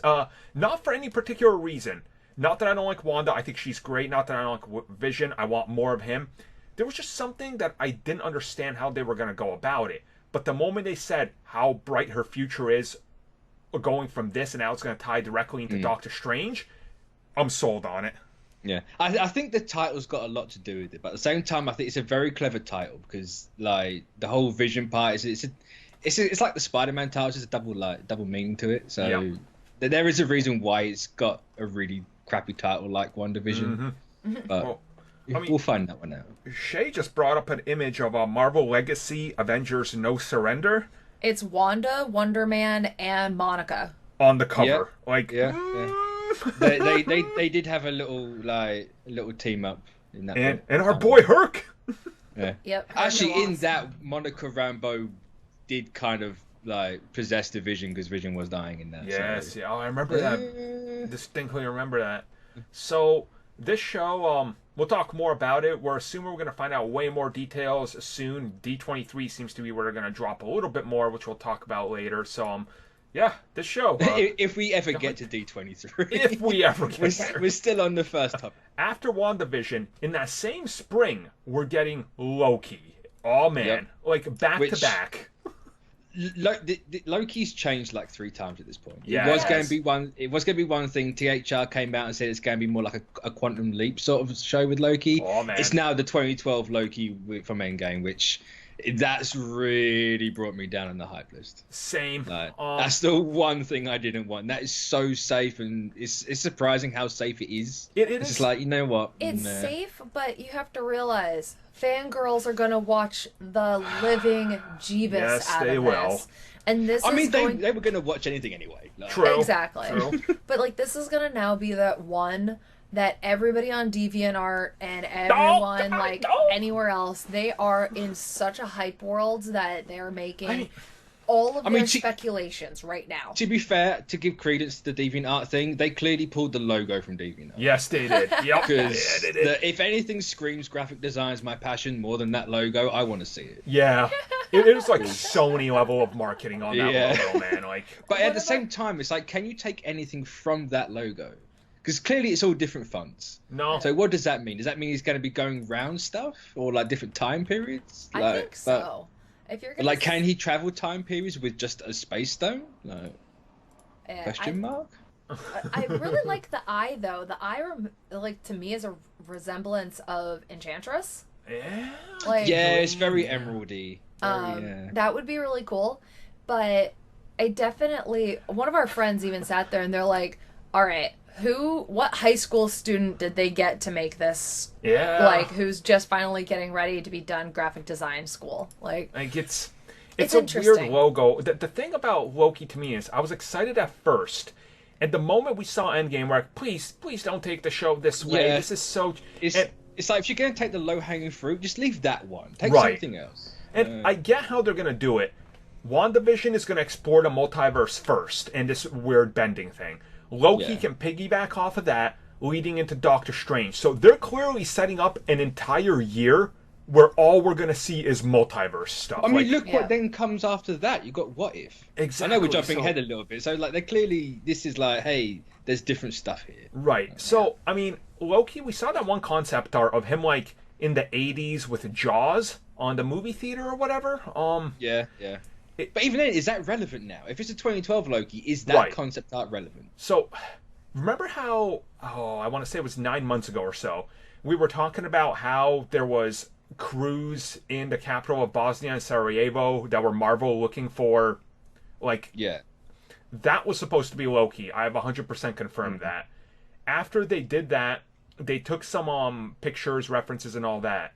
Not for any particular reason. Not that I don't like Wanda. I think she's great. Not that I don't like Vision. I want more of him. There was just something that I didn't understand how they were going to go about it. But the moment they said how bright her future is, going from this and now it's going to tie directly into Doctor Strange, I'm sold on it. yeah, I think the title's got a lot to do with it, but at the same time, I think it's a very clever title because like the whole Vision part it's like the Spider-Man title, it's just a double meaning to it. So Yeah. there is a reason why it's got a really crappy title like WandaVision. But Well, I mean- we'll find that one out. Shay just brought up an image of Marvel Legacy Avengers No Surrender It's Wanda, Wonder Man, and Monica. on the cover. Like, Yeah, they did have a little team up in that. and our boy Herc. Yeah. Yep. Actually, in lost. that, Monica Rambeau did kind of like possess the Vision because Vision was dying in that. Yes, so. yeah, I remember that. Distinctly remember that. So this show, we'll talk more about it. We're assuming we're going to find out way more details soon. D23 seems to be where they're going to drop a little bit more, which we'll talk about later. So, yeah, this show. If we ever get to D23, if we ever get there. we're still on the first topic. After WandaVision, in that same spring, we're getting Loki. Oh man, Yep. like back to back. Loki's changed like 3 times at this point. Yeah. It was Yes. going to be one. It was going to be one thing. THR came out and said it's going to be more like a Quantum Leap sort of show with Loki. Oh, man. It's now the 2012 Loki from Endgame, which that's really brought me down on the hype list. Same. Like, that's the one thing I didn't want. That is so safe, and it's surprising how safe it is. It It's is. just like, you know what? It's Nah. safe, but you have to realize fangirls are going to watch the living Jeebus Yes, out they of will. this. And this I is mean, going... they were going to watch anything anyway. Like, True. Exactly. True. But like this is gonna now be that one that everybody on DeviantArt and everyone like no. anywhere else, they are in such a hype world that they're making I mean- all of I mean, their to- speculations right now. To be fair, to give credence to the DeviantArt thing, they clearly pulled the logo from DeviantArt. Yes, they did. Yep. Because Yeah, they did. if anything screams graphic design is my passion more than that logo, I want to see it. Yeah. It is like Sony level of marketing on that Yeah. logo, man. Like, But at the same time, it's like, can you take anything from that logo? Because clearly it's all different fonts. no. So what does that mean? Does that mean he's going to be going round stuff? Or like different time periods? I think so. If you're But, gonna like, can he travel time periods with just a space stone? Like, Yeah, question mark? I really like the eye though. The eye, like to me, is a resemblance of Enchantress. Yeah. Like, Yeah, it's very emeraldy. Yeah. That would be really cool. But I definitely, one of our friends even sat there and they're like, all right, what high school student did they get to make this? Yeah. Like, who's just finally getting ready to be done graphic design school? Like it's It's a interesting. weird logo. The thing about Loki to me is I was excited at first. And the moment we saw Endgame, we're like, please don't take the show this way. Yeah. This is so... It's like, if you're going to take the low-hanging fruit, just leave that one. Take Right. something else. And I get how they're going to do it. WandaVision is going to explore the multiverse first and this weird bending thing. Loki Yeah. can piggyback off of that, leading into Doctor Strange. So they're clearly setting up an entire year where all we're going to see is multiverse stuff. I mean, Like, look Yeah. what then comes after that. You got What If. I know we're Exactly, jumping so- ahead a little bit. So, like, they're clearly, this is like, hey, there's different stuff here. Right. So, I mean, Loki, we saw that one concept art of him, like, in the 80s with Jaws on the movie theater or whatever. Yeah. But even then, is that relevant now? If it's a 2012 Loki, is that concept art relevant? So, remember how, I want to say it was 9 months ago or so, we were talking about how there was crews in the capital of Bosnia and Sarajevo that were Marvel looking for, like... Yeah. That was supposed to be Loki. I have 100% confirmed that. After they did that, they took some pictures, references, and all that.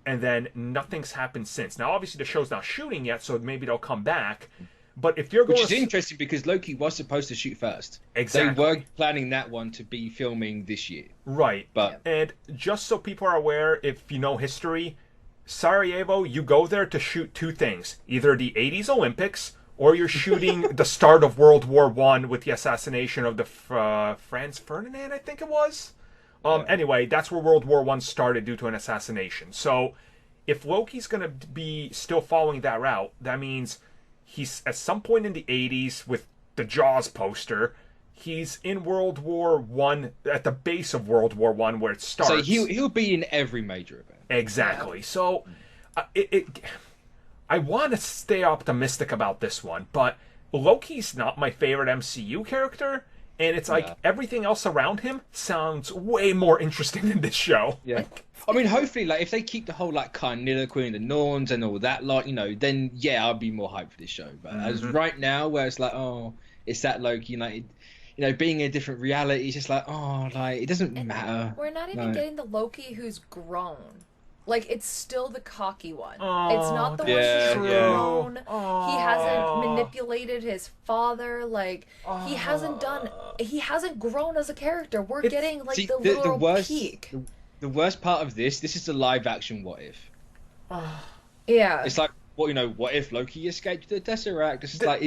And then nothing's happened since. Now, obviously, the show's not shooting yet, so maybe they'll come back. But if you're going... Which is interesting, because Loki was supposed to shoot first. Exactly. They were planning that one to be filming this year. Right. And just so people are aware, if you know history, Sarajevo, you go there to shoot two things. Either the 80s Olympics... or you're shooting the start of World War I with the assassination of the Franz Ferdinand, I think it was. Anyway, that's where World War I started due to an assassination. So, if Loki's going to be still following that route, that means he's at some point in the 80s with the Jaws poster. He's in World War I, at the base of World War I where it starts. So he'll be in every major event. Exactly. So, I want to stay optimistic about this one, but Loki's not my favorite MCU character, and it's like everything else around him sounds way more interesting than this show. Yeah. I mean, hopefully, like, if they keep the whole, like, Carniloquin and the Norns and all that, like, you know, then, yeah, I'll be more hyped for this show. But as right now, where it's like, oh, it's that Loki, like, you know, being in a different reality, it's just like, oh, like, it doesn't matter. We're not even getting the Loki who's grown. Like, it's still the cocky one. It's not the one who's grown. He hasn't manipulated his father. Like, he hasn't grown as a character. We're getting, like, the worst peak. The worst part of this is the live action What If. Yeah. It's like, well, you know, what if Loki escaped the Tesseract?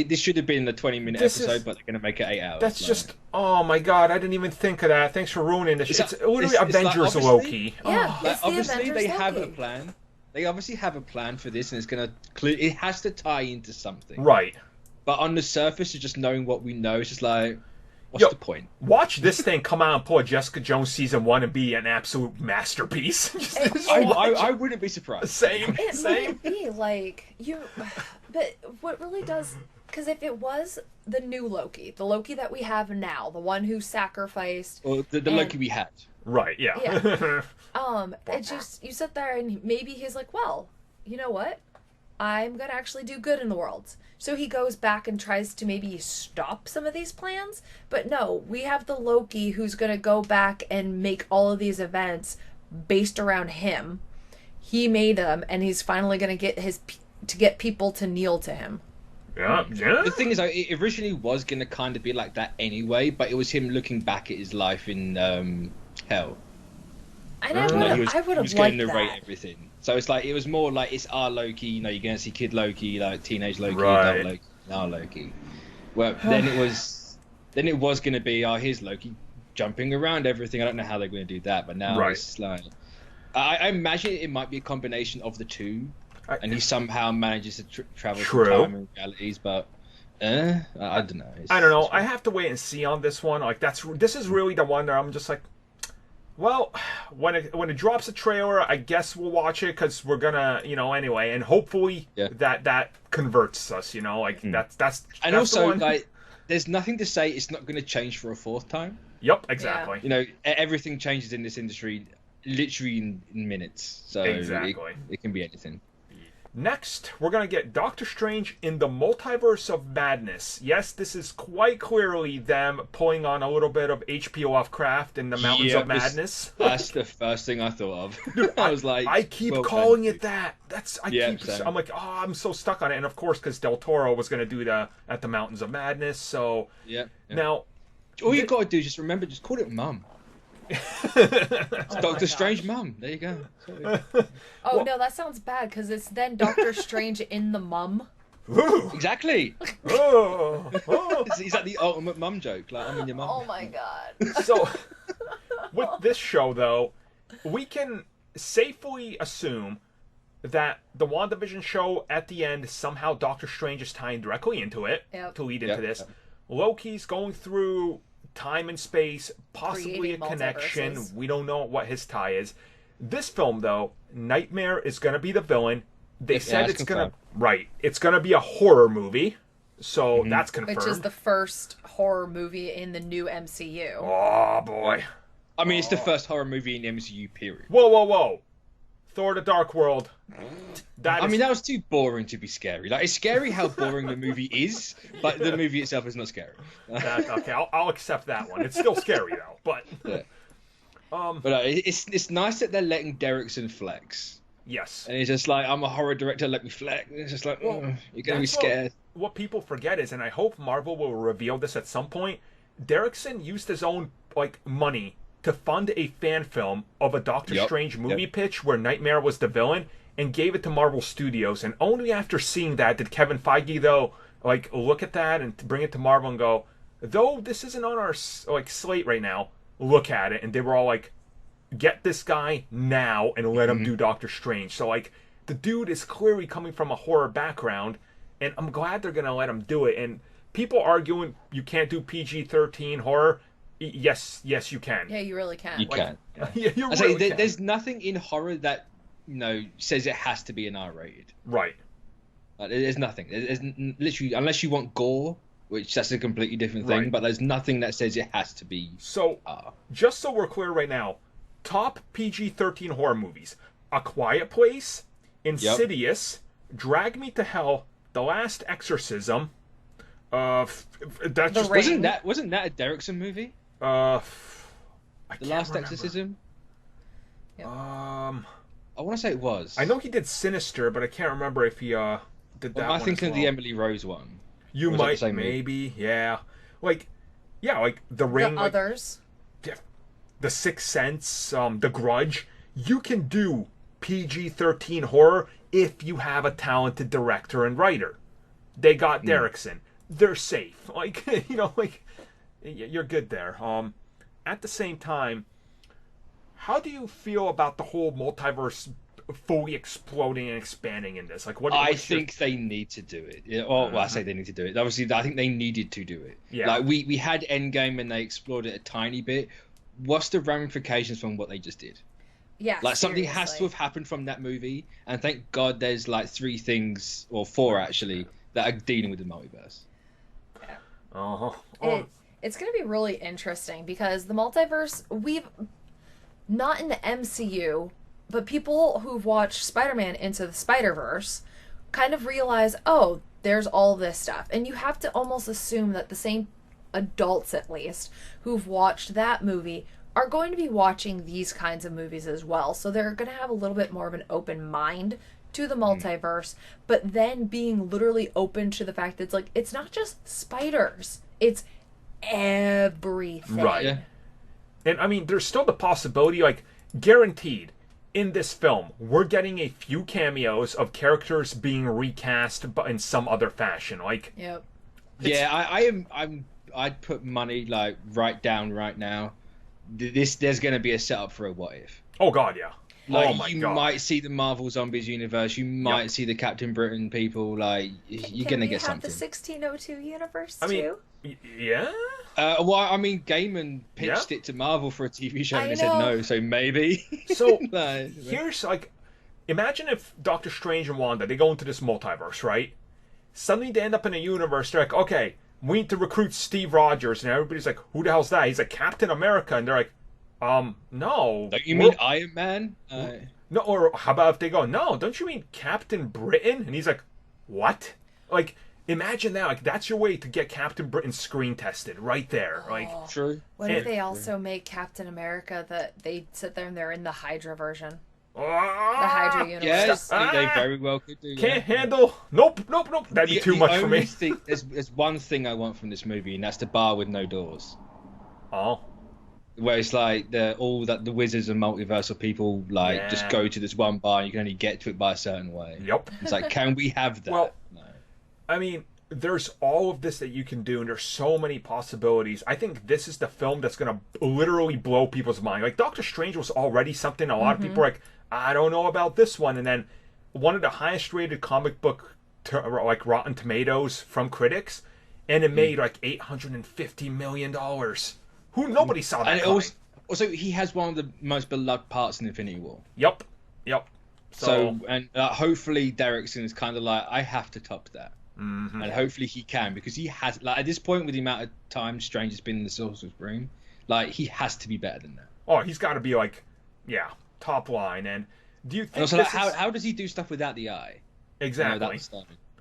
This should have been the 20-minute episode, but they're going to make it 8 hours. That's just, oh my god, I didn't even think of that. Thanks for ruining this. It's literally Avengers Loki. Yeah, like, obviously Avengers they Loki. have a plan. They obviously have a plan for this, and it's going to it has to tie into something. Right. But on the surface, just knowing what we know, it's just like, what's the point? Watch this thing come out and pull a Jessica Jones season 1 and be an absolute masterpiece. I wouldn't be surprised. Same. It might be like but what really does, because if it was the new Loki, the Loki that we have now, the one who sacrificed, or the Loki we had, right? Yeah. It's just, you sit there and maybe he's like, well, you know what? I'm gonna actually do good in the world. So he goes back and tries to maybe stop some of these plans. But no, we have the Loki who's gonna go back and make all of these events based around him. He made them, and he's finally gonna get people to kneel to him. Yeah. The thing is, it originally was gonna kind of be like that anyway, but it was him looking back at his life in hell. And I would have liked that. Narrate everything. So it's like, it was more like, it's our Loki, you know, you're going to see Kid Loki, like teenage Loki, adult Loki, our Loki. Well, then it was going to be, here's Loki jumping around everything. I don't know how they're going to do that, but now it's like, I imagine it might be a combination of the two, and he somehow manages to travel through time and realities, but I don't know. I don't know. I have to wait and see on this one. Like, this is really the one that I'm just like, well, when it drops a trailer, I guess we'll watch it, because we're gonna, you know, anyway, and hopefully that converts us, you know, like that's and also, like, there's nothing to say it's not going to change for a fourth time. Yep, exactly. You know, everything changes in this industry literally in minutes, so exactly. It can be anything. Next, we're going to get Doctor Strange in the Multiverse of Madness. Yes, this is quite clearly them pulling on a little bit of H.P. Lovecraft in the Mountains of Madness. That's the first thing I thought of. Dude, I was like, I keep calling it that. I'm like, I'm so stuck on it. And of course, because Del Toro was going to do at the Mountains of Madness. So now, all you got to do is just call it Mum. Doctor Strange Mum. There you go. No, that sounds bad, because it's then Doctor Strange in the mum. Exactly. He's like the ultimate mum joke. Like, I'm in your mum. Oh my god. So, with this show, though, we can safely assume that the WandaVision show at the end, somehow Doctor Strange is tying directly into it to lead into this. Loki's going through time and space, possibly a Creating connection. multiverses. We don't know what his tie is. This film, though, Nightmare is going to be the villain. They said it's going to... Right. It's going to be a horror movie. So that's confirmed. Which is the first horror movie in the new MCU. Oh, boy. I mean, it's the first horror movie in the MCU, period. Whoa. Thor the Dark World. I mean, that was too boring to be scary. Like, it's scary how boring the movie is, but the movie itself is not scary. Okay, I'll accept that one. It's still scary, though. But but it's nice that they're letting Derrickson flex. yes. And he's just like, I'm a horror director, let me flex. And it's just like, you're going to be scared. What people forget is, and I hope Marvel will reveal this at some point, Derrickson used his own money to fund a fan film of a Doctor Strange movie pitch where Nightmare was the villain, and gave it to Marvel Studios. And only after seeing that did Kevin Feige, though, look at that and bring it to Marvel and go, though this isn't on our slate right now, look at it. And they were all like, get this guy now and let him do Doctor Strange. So the dude is clearly coming from a horror background, and I'm glad they're gonna let him do it. And people arguing you can't do PG-13 horror. Yes, you can. Yeah, you really can. You can. Yeah, you really can. There's nothing in horror that says it has to be an R-rated. Right. There's nothing. There's literally, unless you want gore, which that's a completely different thing. Right. But there's nothing that says it has to be. So, just so we're clear right now, top PG-13 horror movies: A Quiet Place, Insidious, Drag Me to Hell, The Last Exorcism. That's just wasn't that a Derrickson movie? The Last Exorcism. Yep. I want to say it was. I know he did Sinister, but I can't remember if he did that. I think of the Emily Rose one. You might, maybe, yeah. The Ring, The Others, The Sixth Sense, The Grudge. You can do PG-13 horror if you have a talented director and writer. They got Derrickson. They're safe. You're good there. At the same time, how do you feel about the whole multiverse fully exploding and expanding in this? I think they need to do it. Well, I say they need to do it. Obviously, I think they needed to do it. Yeah. We had Endgame and they explored it a tiny bit. What's the ramifications from what they just did? yeah. Something has to have happened from that movie, and thank God there's 3 things, or 4 actually, that are dealing with the multiverse. It's going to be really interesting because the multiverse, we've not in the MCU, but people who've watched Spider-Man Into the Spider-Verse kind of realize, oh, there's all this stuff. And you have to almost assume that the same adults, at least, who've watched that movie are going to be watching these kinds of movies as well. So they're going to have a little bit more of an open mind to the multiverse, but then being literally open to the fact that it's not just spiders, it's everything. Right. Yeah. And I mean, there's still the possibility, guaranteed, in this film, we're getting a few cameos of characters being recast, but in some other fashion. Yep. Yeah, I'd put money right down right now. There's going to be a setup for a what if. Oh God, yeah. Oh my you God. might see the Marvel Zombies universe. You might see the Captain Britain people. You're going to get something. Can we have the 1602 universe I mean, too? Yeah. Gaiman pitched it to Marvel for a TV show and they said no, so maybe. So here's imagine if Doctor Strange and Wanda, they go into this multiverse, right? Suddenly they end up in a universe. They're like, okay, we need to recruit Steve Rogers, and everybody's like, who the hell's that? He's like Captain America, and they're like, no. Don't you mean Iron Man? No, or how about if they go, no, don't you mean Captain Britain? And he's like, what? Imagine that. That's your way to get Captain Britain screen tested right there. True. What if they also make Captain America that they sit there and they're in the Hydra version? The Hydra universe. Yes, they very well could do. Can't handle. Nope. That'd be too much for me. There's one thing I want from this movie, and that's the bar with no doors. Oh. Where it's the wizards and multiversal people just go to this one bar and you can only get to it by a certain way. Yep. It's can we have that? Well, no. I mean, there's all of this that you can do, and there's so many possibilities. I think this is the film that's going to literally blow people's mind. Doctor Strange was already something a lot of people are I don't know about this one. And then one of the highest rated comic book, Rotten Tomatoes from critics. and it made like $850 million. Nobody saw that. And also, he has one of the most beloved parts in Infinity War. Yep. So and hopefully Derrickson is kind of like, I have to top that. Mm-hmm. And hopefully he can, because he has, like, at this point, with the amount of time Strange has been in the Sorcerer's Supreme, like, he has to be better than that. Oh, he's got to be like, top line. And do you think? And also, like, how does he do stuff without the eye? Exactly.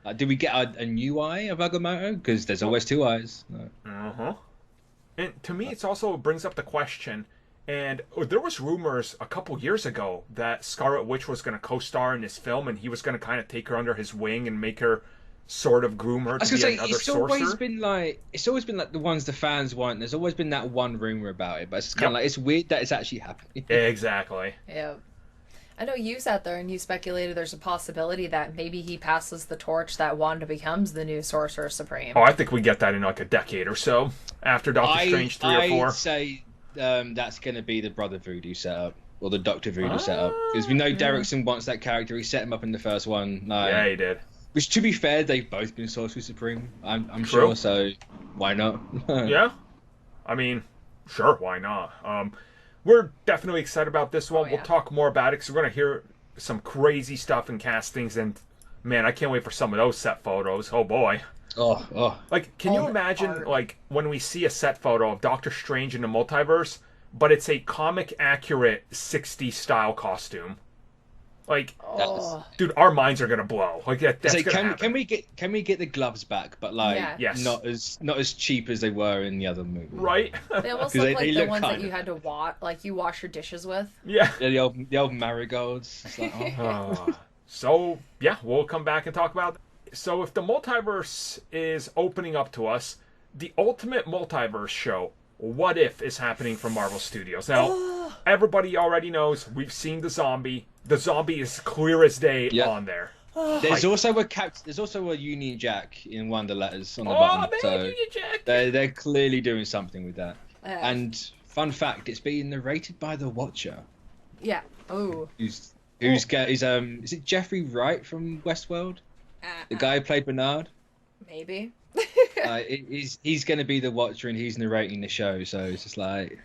Like, did we get a new eye of Agamotto? Because there's always two eyes. No. And to me, it also brings up the question. And there was rumors a couple years ago that Scarlet Witch was going to co-star in this film, and he was going to kind of take her under his wing and make her sort of groom her to be another sorcerer. It's always been like the ones the fans want. There's always been that one rumor about it, but it's kind of like, it's weird that it's actually happening. Exactly. Yeah. I know you sat there and you speculated there's a possibility that maybe he passes the torch, that Wanda becomes the new Sorcerer Supreme. Oh, I think we get that in like a decade or so after Doctor Strange 3 or 4. I'd say that's going to be the Brother Voodoo setup, or the Doctor Voodoo setup, because we know Derrickson wants that character. He set him up in the first one. Yeah, he did. Which, to be fair, they've both been Sorcerer Supreme, I'm sure, so why not? Yeah. I mean, sure, why not? We're definitely excited about this one. We'll talk more about it, because we're going to hear some crazy stuff in castings, and man, I can't wait for some of those set photos. Oh, boy. Oh. Like, can you imagine, like, when we see a set photo of Doctor Strange in the multiverse, but it's a comic-accurate 60s style costume? Like, dude, our minds are gonna blow. Like, that's gonna happen. Can we get the gloves back, but like, yes, not as cheap as they were in the other movie, right? They almost look like the ones that you had to wash, like you wash your dishes with. Yeah, the old marigolds. It's like, So yeah, we'll come back and talk about. So if the multiverse is opening up to us, the ultimate multiverse show, What If, is happening from Marvel Studios. Now, everybody already knows, we've seen the zombie. The zombie is clear as day on there. There's also a Union Jack in one of the letters on the bottom. So Union Jack. They're clearly doing something with that. And fun fact, it's being narrated by the Watcher. Yeah. Oh. Is it Jeffrey Wright from Westworld? The guy who played Bernard? Maybe. He's going to be the Watcher, and he's narrating the show, so it's just like...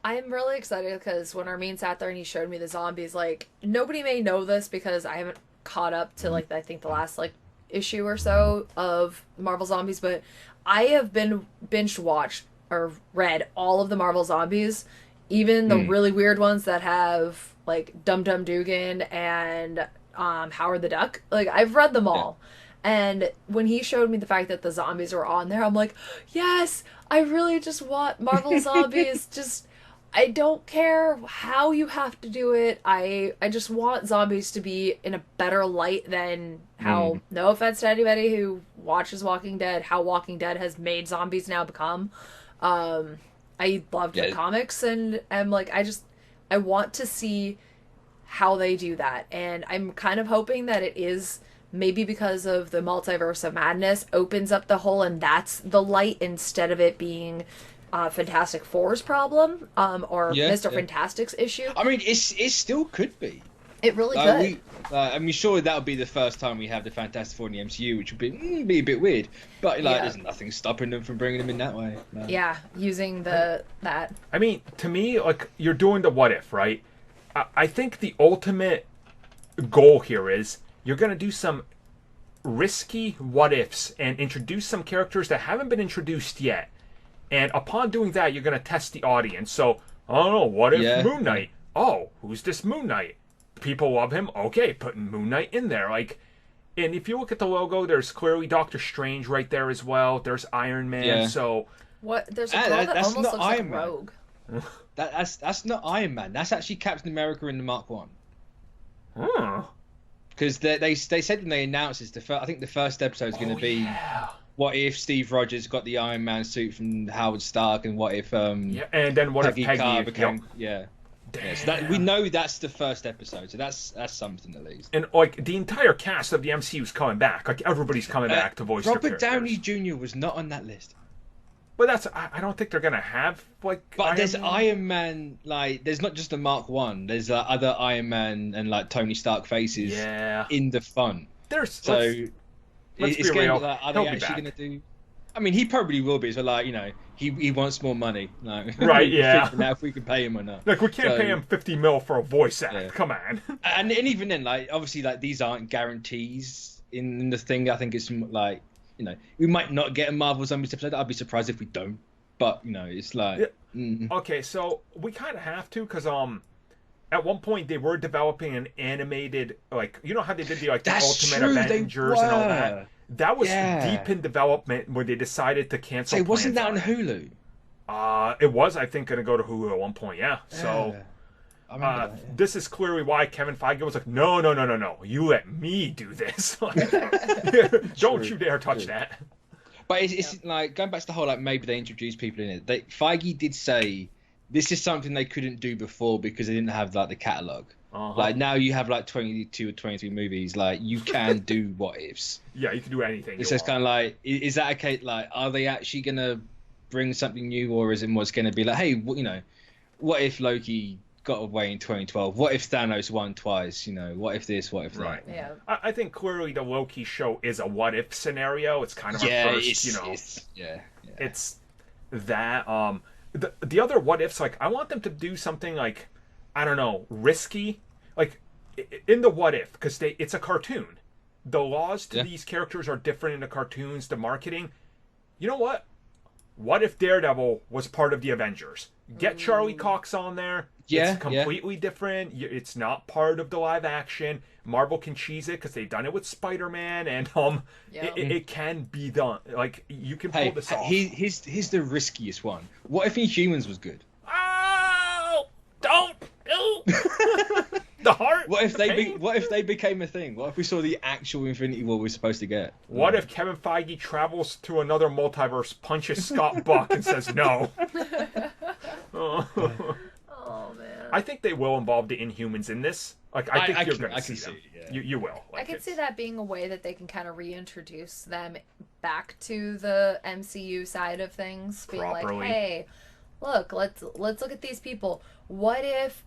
I'm really excited, because when Armin sat there and he showed me the zombies, like, nobody may know this because I haven't caught up to, like, I think the last, like, issue or so of Marvel Zombies, but I have been binge-watched or read all of the Marvel Zombies, even the really weird ones that have, like, Dum Dum Dugan and Howard the Duck. Like, I've read them all. And when he showed me the fact that the zombies were on there, I'm like, yes, I really just want Marvel Zombies. Just, I don't care how you have to do it. I just want zombies to be in a better light than how, no offense to anybody who watches Walking Dead, how Walking Dead has made zombies now become. I loved the comics, and I'm like, I want to see how they do that. And I'm kind of hoping that it is... maybe because of the Multiverse of Madness opens up the hole, and that's the light, instead of it being Fantastic Four's problem or Mr. Fantastic's issue. I mean, it still could be. It really could. I mean, sure, that would be the first time we have the Fantastic Four in the MCU, which would be a bit weird. But there's nothing stopping them from bringing them in that way. No. Yeah, using that. I mean, to me, like, you're doing the What If, right? I think the ultimate goal here is, you're going to do some risky what-ifs and introduce some characters that haven't been introduced yet. And upon doing that, you're going to test the audience. So, I don't know, what if Moon Knight? Oh, who's this Moon Knight? People love him. Okay, putting Moon Knight in there. Like, and if you look at the logo, there's clearly Doctor Strange right there as well. There's Iron Man. Yeah. So, what? There's a girl that almost looks like Rogue. That's not Iron Man. That's actually Captain America in the Mark 1. Huh. Because they said when they announced this, I think the first episode is going to be, what if Steve Rogers got the Iron Man suit from Howard Stark, and what if and then what Peggy if Peggy Carr became Damn. So we know that's the first episode, so that's something at least. And like the entire cast of the MCU is coming back, like everybody's coming back to voice their Robert characters. Downey Jr. was not on that list. But I don't think they're gonna have like. But there's Iron Man, like there's not just the Mark 1. There's other Iron Man and like Tony Stark faces. In the fun. Let's it's be real. Are He'll they be actually back. gonna do? I mean, he probably will be. So like, he wants more money. Like, Right? Yeah. Now if we can pay him or not. Like we can't pay him 50 mil for a voice act. Yeah. Come on. And even then, like obviously, like these aren't guarantees in the thing. I think it's like, we might not get a Marvel Zombies episode. I'd be surprised if we don't. But it's like. Yeah. Okay, so we kind of have to because at one point they were developing an animated, like, you know how they did the Ultimate Avengers and all that. That was deep in development where they decided to cancel. So wasn't that on Hulu? It was, I think, going to go to Hulu at one point. Yeah. So I remember that, yeah. This is clearly why Kevin Feige was like, no, you let me do this. Don't you dare touch that. But it's like going back to the whole like maybe they introduced people in it. Feige did say this is something they couldn't do before because they didn't have like the catalog. Like now you have like 22 or 23 movies. Like you can do what ifs. Yeah, you can do anything. It's just kind of like, is that okay? Like, are they actually gonna bring something new, or is it what's gonna be like, hey, what if Loki got away in 2012? What if Thanos won twice? What if this? What if that? Right. Yeah. I think clearly the Loki show is a what if scenario. It's kind of our first, it's that. The other what ifs, like I want them to do something like, I don't know, risky, like in the what if, because it's a cartoon. The laws to these characters are different in the cartoons. The marketing. You know what? What if Daredevil was part of the Avengers? Get Charlie Cox on there. Yeah, it's completely different. It's not part of the live action. Marvel can cheese it because they've done it with Spider-Man, and it can be done. Like you can pull this off. Here's the riskiest one. What if Inhumans was good? Oh, don't do the heart. What if they became a thing? What if we saw the actual Infinity War we're supposed to get? What if Kevin Feige travels to another multiverse, punches Scott Buck, and says no? Oh man. I think they will involve the Inhumans in this. Like I think you're going to see them. You will. Like, I can see that being a way that they can kind of reintroduce them back to the MCU side of things, being properly. Like, hey, look, let's look at these people. What if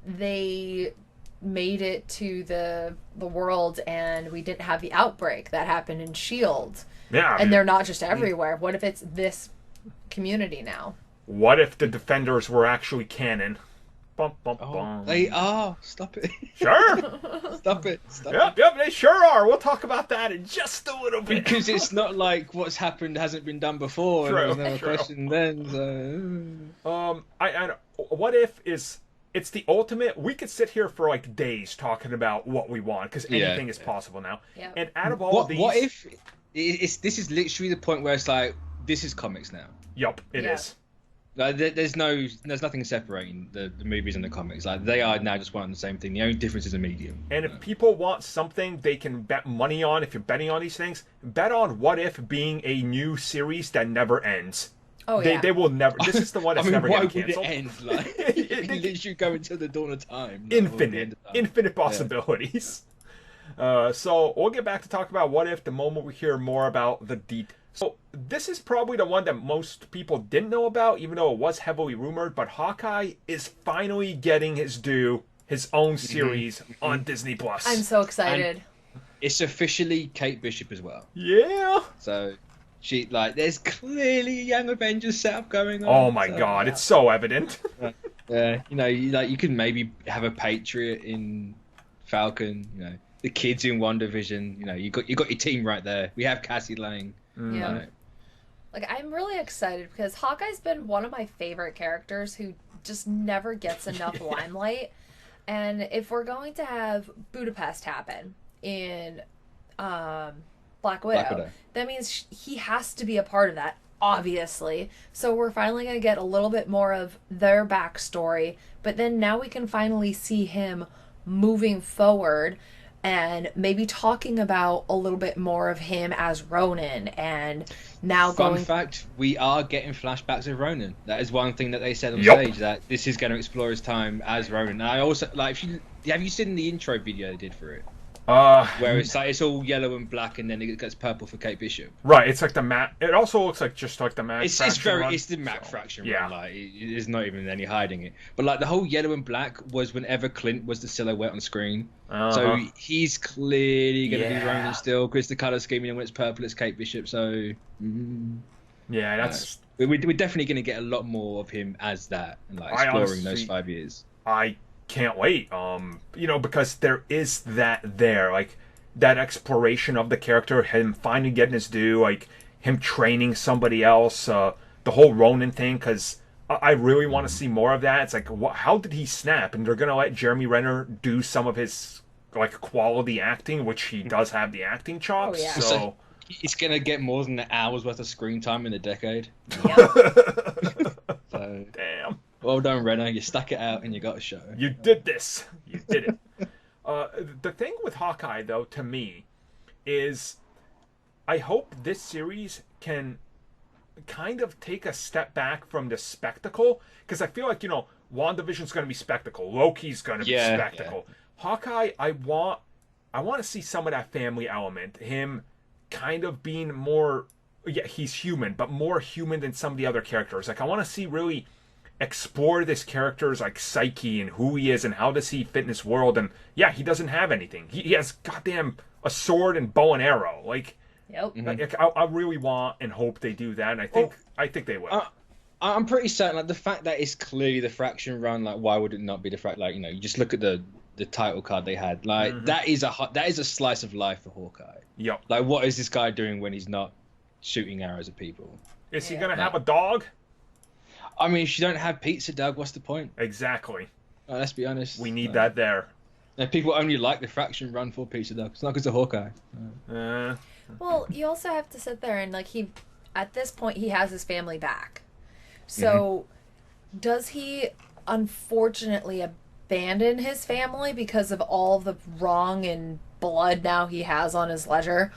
they made it to the world and we didn't have the outbreak that happened in S.H.I.E.L.D. Yeah. And they're not just everywhere. What if it's this community now? What if the Defenders were actually canon? Bum, bum, bum. They are. Stop it. Sure. Stop it. Yep, they sure are. We'll talk about that in just a little bit. Because it's not like what's happened hasn't been done before. True, and there's no question then. So. I what if it's the ultimate. We could sit here for like days talking about what we want because anything is possible now. Yep. And out of all of these, what if this is literally the point where it's like this is comics now. Yup, it is. Like, there's nothing separating the movies and the comics. Like they are now just one and the same thing. The only difference is a medium. And if people want something they can bet money on, if you're betting on these things, bet on What If being a new series that never ends. Oh They will never. This is the one that's never getting canceled. Why would it end? Like it literally go until the dawn of time. Infinite possibilities. So we'll get back to talk about What If the moment we hear more about the details. So this is probably the one that most people didn't know about, even though it was heavily rumored. But Hawkeye is finally getting his due, his own series on Disney Plus. I'm so excited. And it's officially Kate Bishop as well. Yeah. So she there's clearly a Young Avengers setup going on. Oh my God, it's so evident. Yeah, you can maybe have a Patriot in Falcon. The kids in WandaVision. You got your team right there. We have Cassie Lang. Yeah. Like I'm really excited because Hawkeye's been one of my favorite characters who just never gets enough limelight. And if we're going to have Budapest happen in Black Widow, that means he has to be a part of that, obviously. So we're finally going to get a little bit more of their backstory, but then now we can finally see him moving forward and maybe talking about a little bit more of him as Ronin, and now Fun fact, we are getting flashbacks of Ronin. That is one thing that they said on Yep. stage, that this is going to explore his time as Ronin. And I also, have you seen the intro video they did for it? Where it's like it's all yellow and black, and then it gets purple for Kate Bishop. Right, it's like the matte. It also looks like just like the matte. It's the matte fraction run. Like it's not even any hiding it. But like the whole yellow and black was whenever Clint was the silhouette on screen. So he's clearly going to be Ronan still. Because the color scheme, when it's purple, it's Kate Bishop. So yeah, that's we're definitely going to get a lot more of him as that, and like exploring those 5 years. I can't wait. Because there is that there, like that exploration of the character, him finally getting his due, like him training somebody else, the whole Ronin thing. Because I really want to see more of that. It's like, how did he snap? And they're gonna let Jeremy Renner do some of his like quality acting, which he does have the acting chops. So he's gonna get more than an hour's worth of screen time in a decade. So damn. Well done, Renner. You stuck it out and you got a show. You did this. You did it. The thing with Hawkeye, though, to me, is I hope this series can kind of take a step back from the spectacle. Because I feel like, WandaVision's going to be spectacle. Loki's going to be spectacle. Yeah. Hawkeye, I want to see some of that family element. Him kind of being more... Yeah, he's human, but more human than some of the other characters. Like, I want to see really... explore this character's like psyche and who he is and how does he fit in this world. And yeah, he doesn't have anything. He has goddamn a sword and bow and arrow. Like, I really want and hope they do that. And I think they will. I'm pretty certain. Like the fact that it's clearly the Fraction run. Like, why would it not be the Fraction? Like, you just look at the title card they had. Like that is a slice of life for Hawkeye. Yep. Like, what is this guy doing when he's not shooting arrows at people? Is he gonna have a dog? I mean, if you don't have pizza, Doug, what's the point? Exactly. Let's be honest. We need that there. And people only like the Fraction run for pizza, Doug. It's not because of Hawkeye. Well, you also have to sit there and, like, at this point, he has his family back. So, does he unfortunately abandon his family because of all the wrong and blood now he has on his ledger?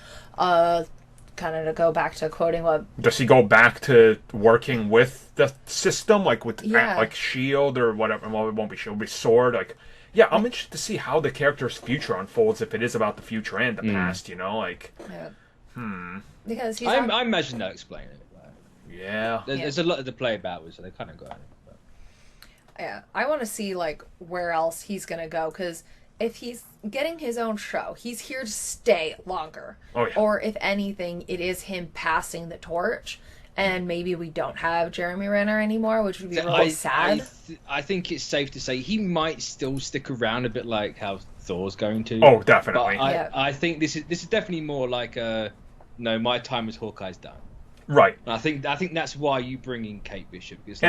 Kind of to go back to quoting what... Does he go back to working with the system, like with like S.H.I.E.L.D. or whatever? Well, it won't be S.H.I.E.L.D., it'll be S.W.O.R.D. Like, yeah, I'm interested to see how the character's future unfolds if it is about the future and the past, like... Yeah. Because he's I imagine they'll explain it. Yeah. There's a lot to play about with, so they kind of got it. But... Yeah, I want to see, like, where else he's going to go, because... if he's getting his own show, he's here to stay longer. Oh, yeah. Or if anything, it is him passing the torch, and maybe we don't have Jeremy Renner anymore, which would be really sad. I think it's safe to say he might still stick around a bit like how Thor's going to. Oh, definitely. But I think this is definitely more like my time as Hawkeye's done. Right. And I think that's why you bring in Kate Bishop, because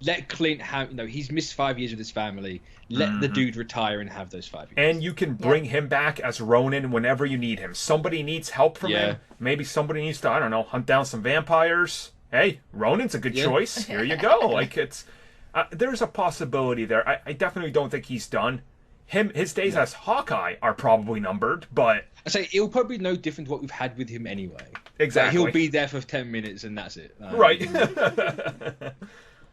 let Clint have he's missed 5 years with his family. Let the dude retire and have those 5 years. And you can bring him back as Ronin whenever you need him. Somebody needs help from him. Maybe somebody needs to, I don't know, hunt down some vampires. Hey, Ronin's a good choice. Here you go. Like it's there's a possibility there. I definitely don't think he's done. His days as Hawkeye are probably numbered, but I say it'll probably be no different to what we've had with him anyway. Exactly. He'll be there for 10 minutes and that's it. Right.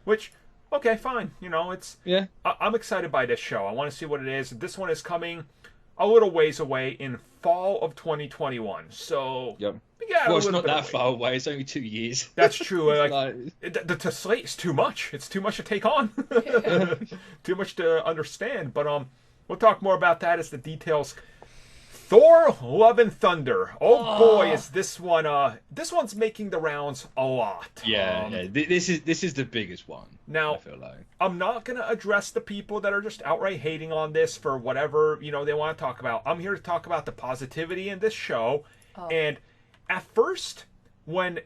Which, okay, fine. It's I'm excited by this show. I want to see what it is. This one is coming a little ways away in fall of 2021. So well, it's not that far away. It's only 2 years. That's true. The slate is too much. It's too much to take on. Too much to understand. But we'll talk more about that as the details. Thor: Love and Thunder. Oh boy, is this one. This one's making the rounds a lot. This is the biggest one. Now, I feel like I'm not gonna address the people that are just outright hating on this for whatever they want to talk about. I'm here to talk about the positivity in this show. And at first, when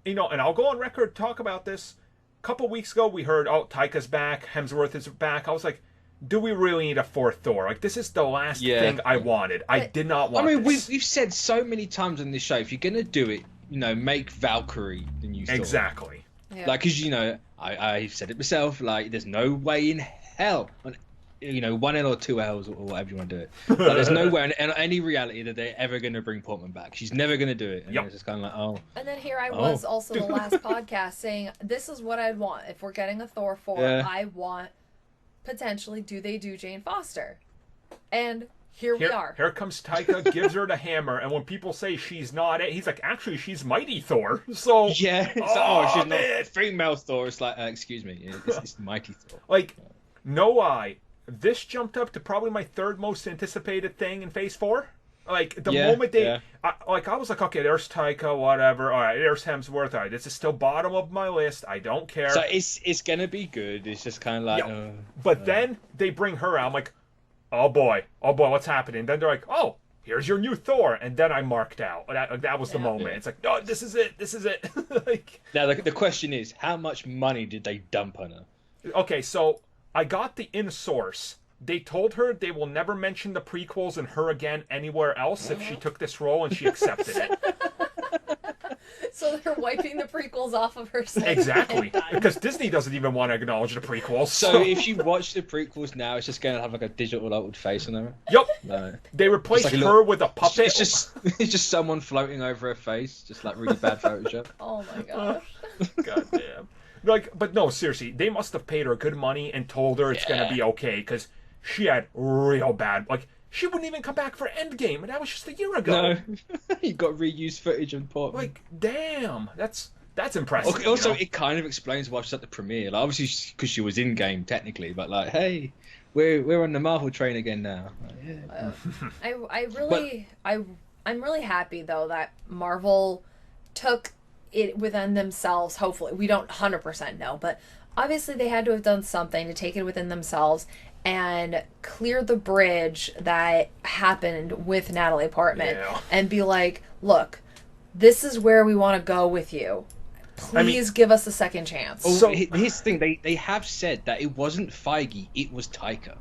and I'll go on record to talk about this. A couple weeks ago, we heard, Taika's back, Hemsworth is back. I was like, do we really need a fourth Thor? Like, this is the last thing I wanted. I did not want this. We've said so many times on this show, if you're going to do it, make Valkyrie the new Thor. Exactly. Yeah. Like, because, I've said it myself, like, there's no way in hell, on, 1 L or 2 L's or whatever you want to do it. Like, there's no way in any reality that they're ever going to bring Portman back. She's never going to do it. And it's just kind of like, And then here I was also the last podcast saying, this is what I'd want. If we're getting a Thor 4, I want... potentially, do they do Jane Foster? And Here we are. Here comes Taika, gives her the hammer, and when people say she's not it, he's like, actually, she's Mighty Thor. So yeah, she's not female Thor. It's like, excuse me, it's Mighty Thor. Like, no lie, this jumped up to probably my third most anticipated thing in Phase 4. Like, the moment they... I was like, okay, there's Taika, whatever. All right, there's Hemsworth. All right, this is still bottom of my list. I don't care. So it's going to be good. It's just kind of like... But then they bring her out. I'm like, oh boy, what's happening? Then they're like, oh, here's your new Thor. And then I marked out. That was the moment. Yeah. It's like, no, this is it. Like, now, the question is, how much money did they dump on her? Okay, so I got the in-source. They told her they will never mention the prequels and her again anywhere else if she took this role, and she accepted it. So they're wiping the prequels off of her. Exactly, because Disney doesn't even want to acknowledge the prequels. So if you watch the prequels now, it's just going to have like a digital altered face on her. Yep. No. They replaced her with a puppet. It's just someone floating over her face, just like really bad Photoshop. Oh my gosh. God damn. Like, but no, seriously, they must have paid her good money and told her it's going to be okay, because she had real bad... Like, she wouldn't even come back for Endgame, and that was just a year ago. No, you got reused footage and Portman. Like, damn, that's impressive. Okay, also, it kind of explains why she's at the premiere. Like, obviously, because she was in game technically, but like, hey, we're on the Marvel train again now. Like, I'm really happy though that Marvel took it within themselves. Hopefully, we don't 100% know, but obviously they had to have done something to take it within themselves and clear the bridge that happened with Natalie Portman and be like, look, this is where we want to go with you. Please give us a second chance. So here's the thing, they have said that it wasn't Feige, it was Taika.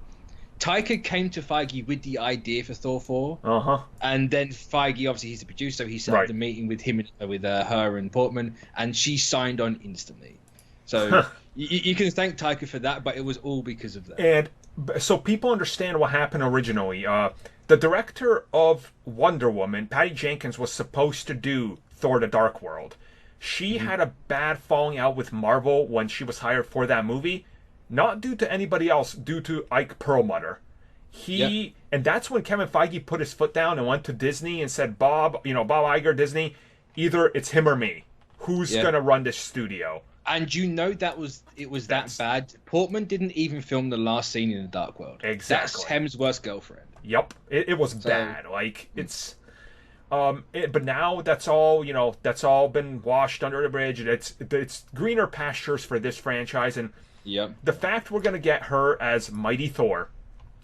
Taika came to Feige with the idea for Thor 4, and then Feige, obviously he's the producer, so he set up the meeting with him, with her and Portman, and she signed on instantly. So you can thank Taika for that, but it was all because of that. And so people understand what happened originally. The director of Wonder Woman, Patty Jenkins, was supposed to do Thor: The Dark World. She had a bad falling out with Marvel when she was hired for that movie. Not due to anybody else, due to Ike Perlmutter. And that's when Kevin Feige put his foot down and went to Disney and said, Bob Iger, Disney, either it's him or me. Who's going to run this studio? And you know that that bad. Portman didn't even film the last scene in The Dark World. Exactly. That's Hemsworth's girlfriend. Yep. It was bad. Like, it's... but now that's all been washed under the bridge. And it's greener pastures for this franchise. And the fact we're going to get her as Mighty Thor,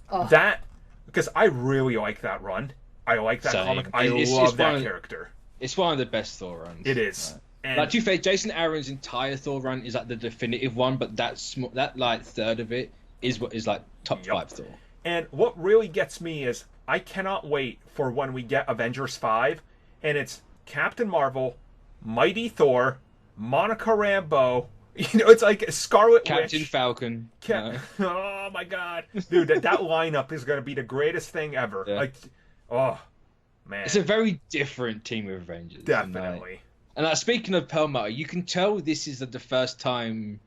because I really like that run. I like that comic. I love that character. It's one of the best Thor runs. It is. And like, to be fair, Jason Aaron's entire Thor run is like the definitive one, but that like third of it is what is like top 5 Thor. And what really gets me is I cannot wait for when we get Avengers 5, and it's Captain Marvel, Mighty Thor, Monica Rambeau. It's like Scarlet Witch, Captain Falcon. Oh my god, dude, that lineup is going to be the greatest thing ever. Like, oh man, it's a very different team of Avengers. Definitely. And speaking of Perlmutter, you can tell this is the first time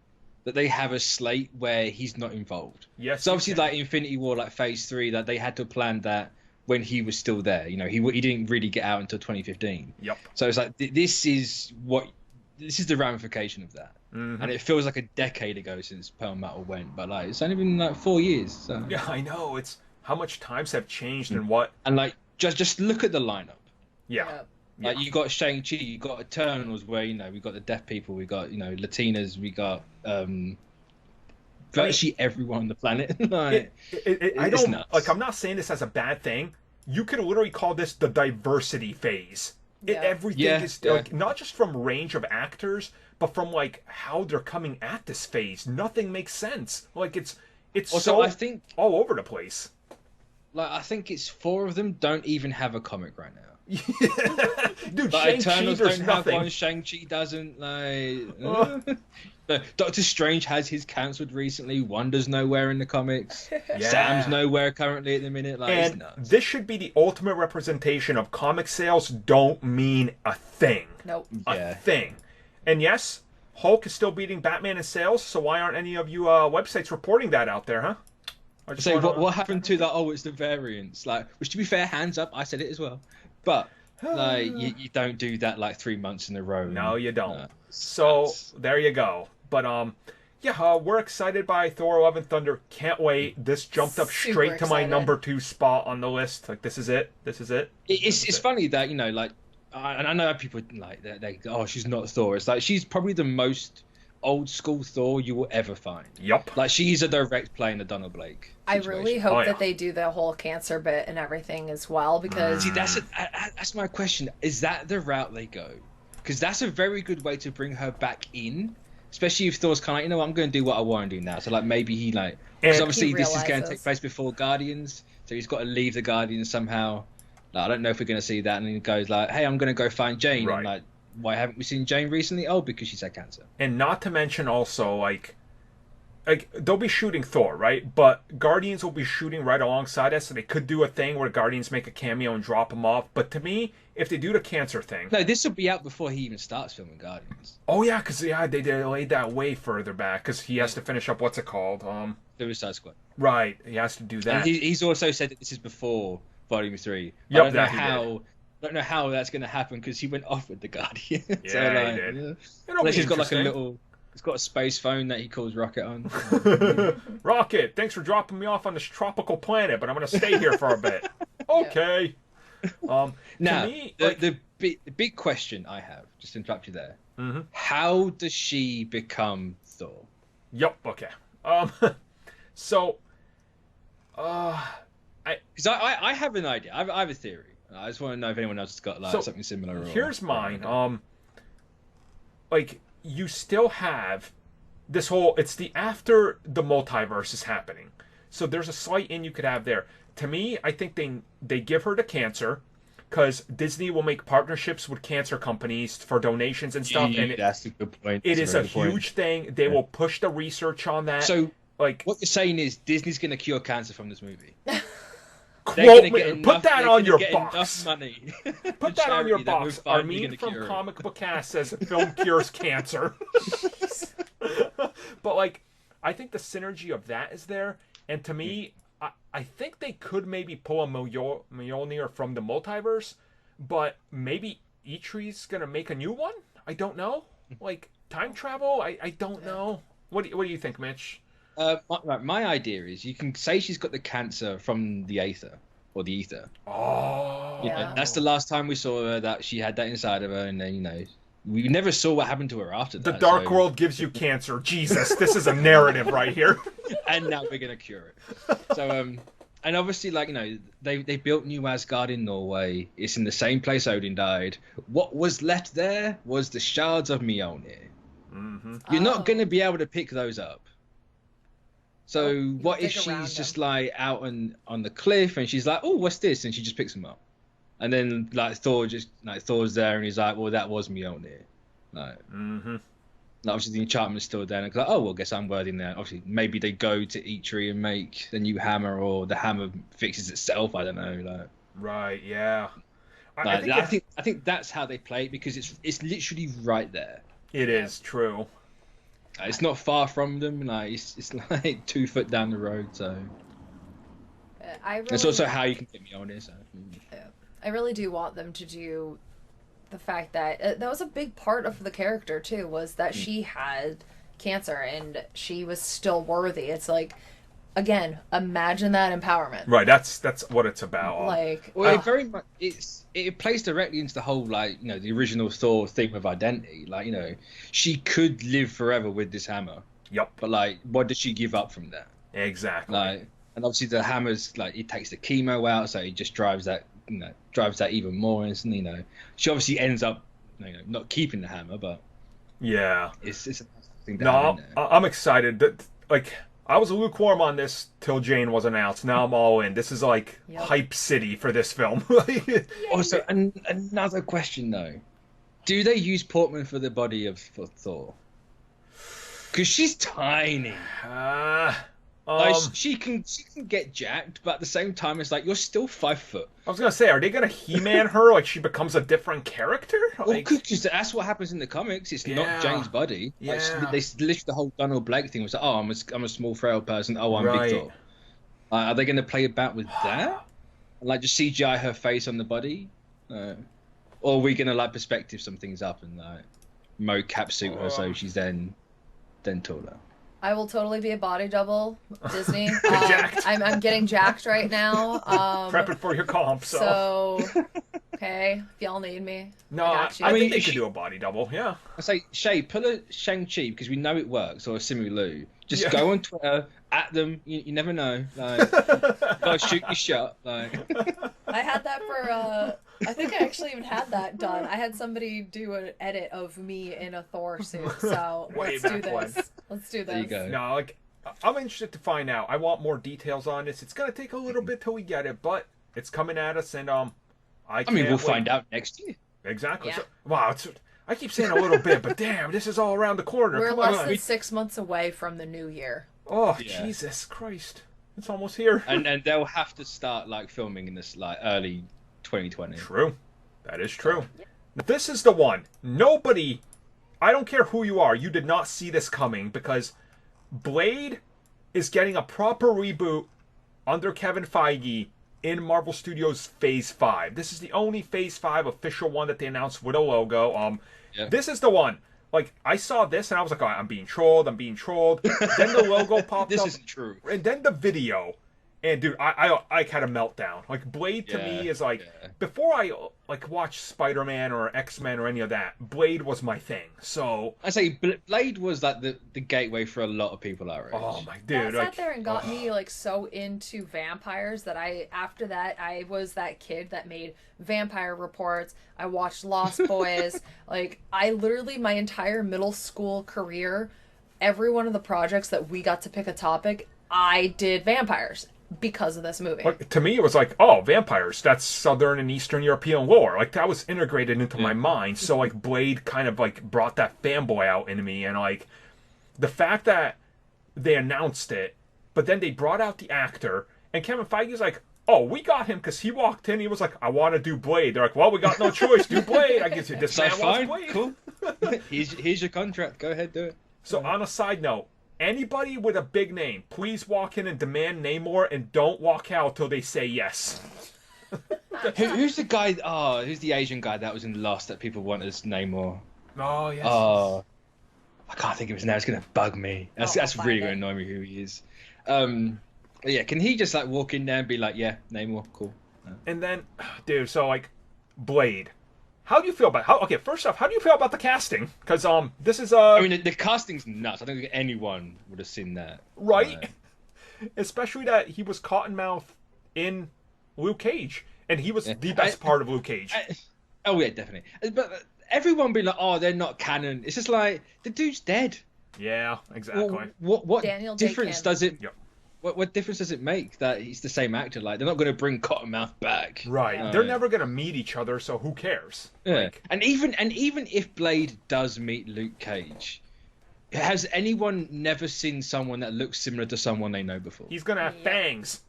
that they have a slate where he's not involved. Yes. So obviously, like Infinity War, like Phase 3, that they had to plan that when he was still there. He didn't really get out until 2015. Yep. So it's like this is the ramification of that, and it feels like a decade ago since Perlmutter went, but like it's only been like 4 years. So. Yeah, I know. It's how much times have changed and what. And like just look at the lineup. Yeah. Like you got Shang-Chi, you got Eternals, where we got the deaf people, we got Latinas, we got virtually everyone on the planet. Like, I don't nuts. Like. I'm not saying this as a bad thing. You could literally call this the diversity phase. Everything is like not just from range of actors, but from like how they're coming at this phase. Nothing makes sense. Like it's also, so I think all over the place. Like I think it's 4 of them don't even have a comic right now. Dude, like Eternals don't nothing. have one. Shang-Chi doesn't. Like, Doctor Strange has his cancelled recently. Wanda's nowhere in the comics. Sam's nowhere currently at the minute. Like, and it's nuts. This should be the ultimate representation of comic sales don't mean a thing. Nope. A thing. And yes, Hulk is still beating Batman in sales. So why aren't any of you websites reporting that out there, huh? I just So wanna- what happened to that? Oh, it's the variants. Like, which to be fair, hands up, I said it as well. But like, you don't do that like 3 months in a row. No, you don't. No, So that's- there you go. But yeah, we're excited by Thor: Love and Thunder. Can't wait. This jumped up Super straight to my excited. number 2 spot on the list. Like, this is it. This is it. It's funny that like, and I know people like they oh, she's not Thor. It's like she's probably the most old school Thor you will ever find. Yup. Like, she's a direct play in a Donald Blake I situation. really hope Oh, yeah. that they do the whole cancer bit and everything as well, because See, that's my question. Is that the route they go? Because that's a very good way to bring her back in, especially if Thor's kind of like, you know what, I'm going to do what I want to do now. So like, maybe he like, because And- obviously He this is going to realizes. take place before Guardians, so he's got to leave the Guardians somehow. Like, I don't know if we're going to see that, and then he goes like, hey, I'm going to go find Jane. Right. And like, why haven't we seen Jane recently? Oh, because she's had cancer. And not to mention also, like they'll be shooting Thor, right? But Guardians will be shooting right alongside us, so they could do a thing where Guardians make a cameo and drop him off. But to me, if they do the cancer thing, No, this will be out before he even starts filming Guardians. oh yeah, because they delayed that way further back because he has to finish up what's it called? Suicide Squad. Right, he has to do that. And he's also said that this is before Volume 3. Yep, I don't know that he how. Don't know how that's going to happen because he went off with the Guardian. Yeah, he did. Yeah. It'll Unless be he's got like a interesting. little. He's got a space phone that he calls Rocket on. Rocket, thanks for dropping me off on this tropical planet, but I'm gonna stay here for a bit. Okay. To Now, me, the big question I have, just to interrupt you there. Mhm. How does she become Thor? Yep. Okay. So, Because I have an idea. I have a theory. I just want to know if anyone else has got like So, something similar. Or, here's mine. or- Like you still have this whole. It's the after the multiverse is happening. So there's a slight in you could have there. To me, I think they give her the cancer because Disney will make partnerships with cancer companies for donations and stuff, and that's a good point. it That's is a very good point. huge thing. They will push the research on that. So like, what you're saying is Disney's going to cure cancer from this movie. quote gonna me, get put enough- that they're on gonna your get box. enough money. Put that on your Charity that we're box. finally Armin gonna from cure it. Comic Book Cast says film cures cancer. But like, I think the synergy of that is there, and to me, I think they could maybe pull a Mjolnir from the multiverse, but maybe Eitri's gonna make a new one. I don't know. Like time travel, I don't know. What do you think, Mitch? My idea is you can say she's got the cancer from the Aether or the Ether. Oh, You know, Yeah. that's the last time we saw her, that she had that inside of her, and then we never saw what happened to her after the that. Dark so- World gives you cancer. Jesus, this is a narrative right here. and now we're gonna cure it. So and obviously, like, they built New Asgard in Norway. It's in the same place Odin died. What was left there was the shards of Mjolnir. Mm-hmm. You're not Oh. gonna be able to pick those up. So you what can if dig around she's just them. like out on the cliff and she's like, oh, what's this? And she just picks them up. And then like Thor's there and he's like, well, that was Mjolnir. Like, Mm-hmm. obviously the enchantment's still there. And it's like, oh, well, guess I'm worthy now. Obviously, maybe they go to Eitri and make the new hammer, or the hammer fixes itself. I don't know. Like, Right. Yeah. I think that's how they play it, because it's literally right there. It is true. It's not far from them. Like it's like 2 foot down the road. So it's also how you can get me on it. So. I really do want them to do the fact that that was a big part of the character too, was that she had cancer and she was still worthy. It's like, again, imagine that empowerment. Right. That's what it's about. Like, Well, it very much it plays directly into the whole, like, the original Thor theme of identity. Like, she could live forever with this hammer, Yep. but like, what does she give up from that? Exactly. Like, and obviously the hammer's like, it takes the chemo out, so it just drives that even more. And she obviously ends up not keeping the hammer, but Yeah. it's a thing to No, have in there. I'm excited. That like I was lukewarm on this till Jane was announced. Now I'm all in. This is like Yep. hype city for this film. Also, another question though: do they use Portman for the body for Thor? Because she's tiny. Like, she can get jacked, but at the same time, it's like, you're still 5 foot. I was gonna say, are they gonna He-Man her like she becomes a different character? Well, Like, because that's what happens in the comics. It's Yeah. not Jane's body. Like, Yeah. they literally, the whole Donald Blake thing was like, oh, I'm a small frail person. Oh, I'm Right. Big Thor. Are they going to play about with that? Like just CGI her face on the body? Or are we going to like perspective some things up and like mocap suit her so she's then taller? I will totally be a body double, Disney. Jacked. I'm getting jacked right now. Prepping for your comp, so okay, if y'all need me. No, I mean, think they could do a body double, yeah. I say, Shay, pull a Shang-Chi because we know it works, or a Simu Liu. Just go on Twitter, at them. You never know. Like, gotta shoot your shot. Like, I had that for. I think I actually even had that done. I had somebody do an edit of me in a Thor suit. So let's do this. Let's do this. There you go. No, like, I'm interested to find out. I want more details on this. It's gonna take a little bit till we get it, but it's coming at us, and I mean, we'll find out next year. Exactly. Yeah. So, wow, I keep saying a little bit, but damn, this is all around the corner. We're Come less on. than 6 months away from the new year. Oh, Yeah. Jesus Christ. It's almost here. And they'll have to start like filming in this like early 2020. True. That is true. This is the one. Nobody, I don't care who you are, you did not see this coming because Blade is getting a proper reboot under Kevin Feige in Marvel Studios Phase 5. This is the only Phase 5 official one that they announced with a logo. This is the one. Like, I saw this and I was like, oh, I'm being trolled. Then the logo popped This up. isn't true. And then the video. And dude, I had a meltdown. Like Blade to me is like before I like watch Spider-Man or X-Men or any of that, Blade was my thing. So I say Blade was like the gateway for a lot of people our age. oh my dude, That sat there and got me like so into vampires that after that I was that kid that made vampire reports. I watched Lost Boys. Like I literally my entire middle school career, every one of the projects that we got to pick a topic, I did vampires. Because of this movie. Like, to me, it was like, oh, vampires. That's Southern and Eastern European lore. Like, that was integrated into my mind. So, like, Blade kind of, like, brought that fanboy out in me. And, like, the fact that they announced it, but then they brought out the actor, and Kevin Feige's like, oh, we got him because he walked in. He was like, I want to do Blade. They're like, well, we got no choice. Do Blade. I guess this man wants Blade. Cool. Here's your contract. Go ahead, do it. So, on a side note, anybody with a big name, please walk in and demand Namor and don't walk out till they say yes. Who's the guy? Oh, who's the Asian guy that was in Lost that people want as Namor? Oh, yes. Oh, I can't think of his name. It's gonna bug me. That's really gonna it. annoy me who he is. Yeah, can he just like walk in there and be like, yeah, Namor, cool. And then, dude, so like, Blade. How do you feel about okay? First off, how do you feel about the casting? Because this is I mean, the casting's nuts. I don't think anyone would have seen that. Right. Especially that he was Cottonmouth in Luke Cage, and he was the best part of Luke Cage. Oh yeah, definitely. But everyone be like, oh, they're not canon. It's just like the dude's dead. Yeah, exactly. Well, what Daniel difference Day-Kim. does it? Yep. What difference does it make that he's the same actor? Like they're not going to bring Cottonmouth back, Right. They're never gonna meet each other, so who cares? Yeah. Like, And even if Blade does meet Luke Cage, has anyone never seen someone that looks similar to someone they know before? he's gonna have fangs.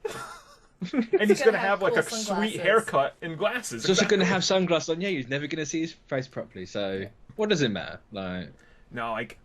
And he's gonna have like cool a sweet sunglasses. haircut and glasses. He's also going to have sunglasses on. Yeah, he's never going to see his face properly. So what does it matter? Like, No, like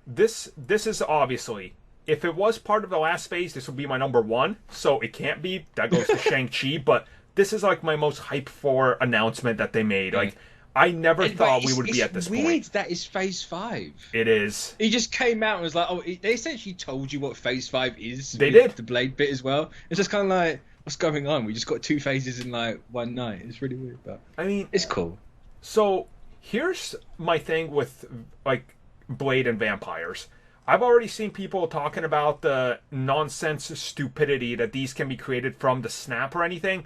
this is obviously, if it was part of the last phase, this would be my number one. So it can't be. That goes to Shang-Chi. But this is like my most hype for announcement that they made. Like I never thought we would be at this weird point. That is Phase 5. It is. He just came out and was like, "Oh, they essentially told you what Phase 5 is." They with did. the Blade bit as well. It's just kind of like, what's going on? We just got 2 phases in like one night. It's really weird, but I mean, it's cool. so here's my thing with like Blade and vampires. I've already seen people talking about the nonsense stupidity that these can be created from the snap or anything.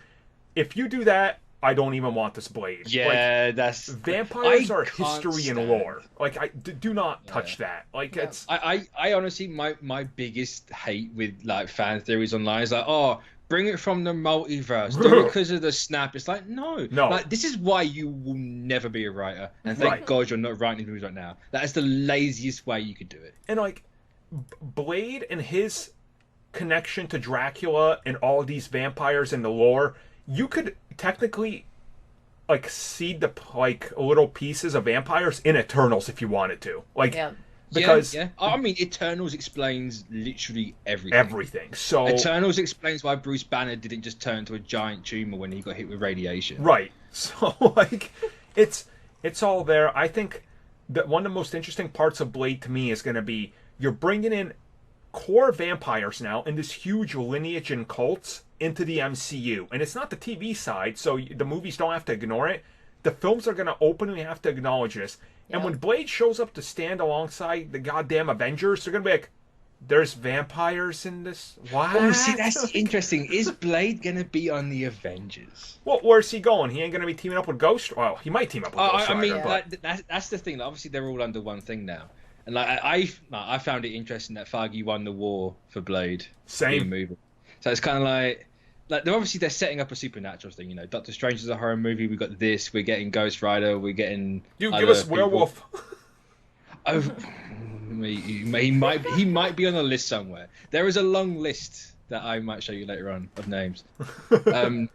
If you do that, I don't even want this Blade. Yeah, that's Vampires are can't history and stand- lore. Like, do not touch that. Like, it's I honestly, my biggest hate with like fan theories online is like, oh, bring it from the multiverse, do it because of the snap. It's like, no, like this is why you will never be a writer, and thank God you're not writing movies right now. That is the laziest way you could do it. And like, Blade and his connection to Dracula and all these vampires in the lore, you could technically like seed the like little pieces of vampires in Eternals if you wanted to. Like, Because I mean, Eternals explains literally everything. Everything. So Eternals explains why Bruce Banner didn't just turn into a giant tumor when he got hit with radiation. Right. So like, it's all there. I think that one of the most interesting parts of Blade to me is going to be you're bringing in core vampires now in this huge lineage and cults into the MCU, and it's not the TV side, so the movies don't have to ignore it. The films are going to openly have to acknowledge this. And when Blade shows up to stand alongside the goddamn Avengers, they're going to be like, there's vampires in this? What? Oh, see, that's interesting. Is Blade going to be on the Avengers? Well, where's he going? He ain't going to be teaming up with Ghost? Well, he might team up with Ghost Rider. I mean, but... that's the thing. Obviously, they're all under one thing now. And like, I found it interesting that Feige won the war for Blade. Same. Movie. So it's kind of like they're setting up a supernatural thing. You know, Doctor Strange is a horror movie. We got this. We're getting Ghost Rider. We're getting. Give us werewolf. Oh, he might be on a list somewhere. There is a long list that I might show you later on of names. And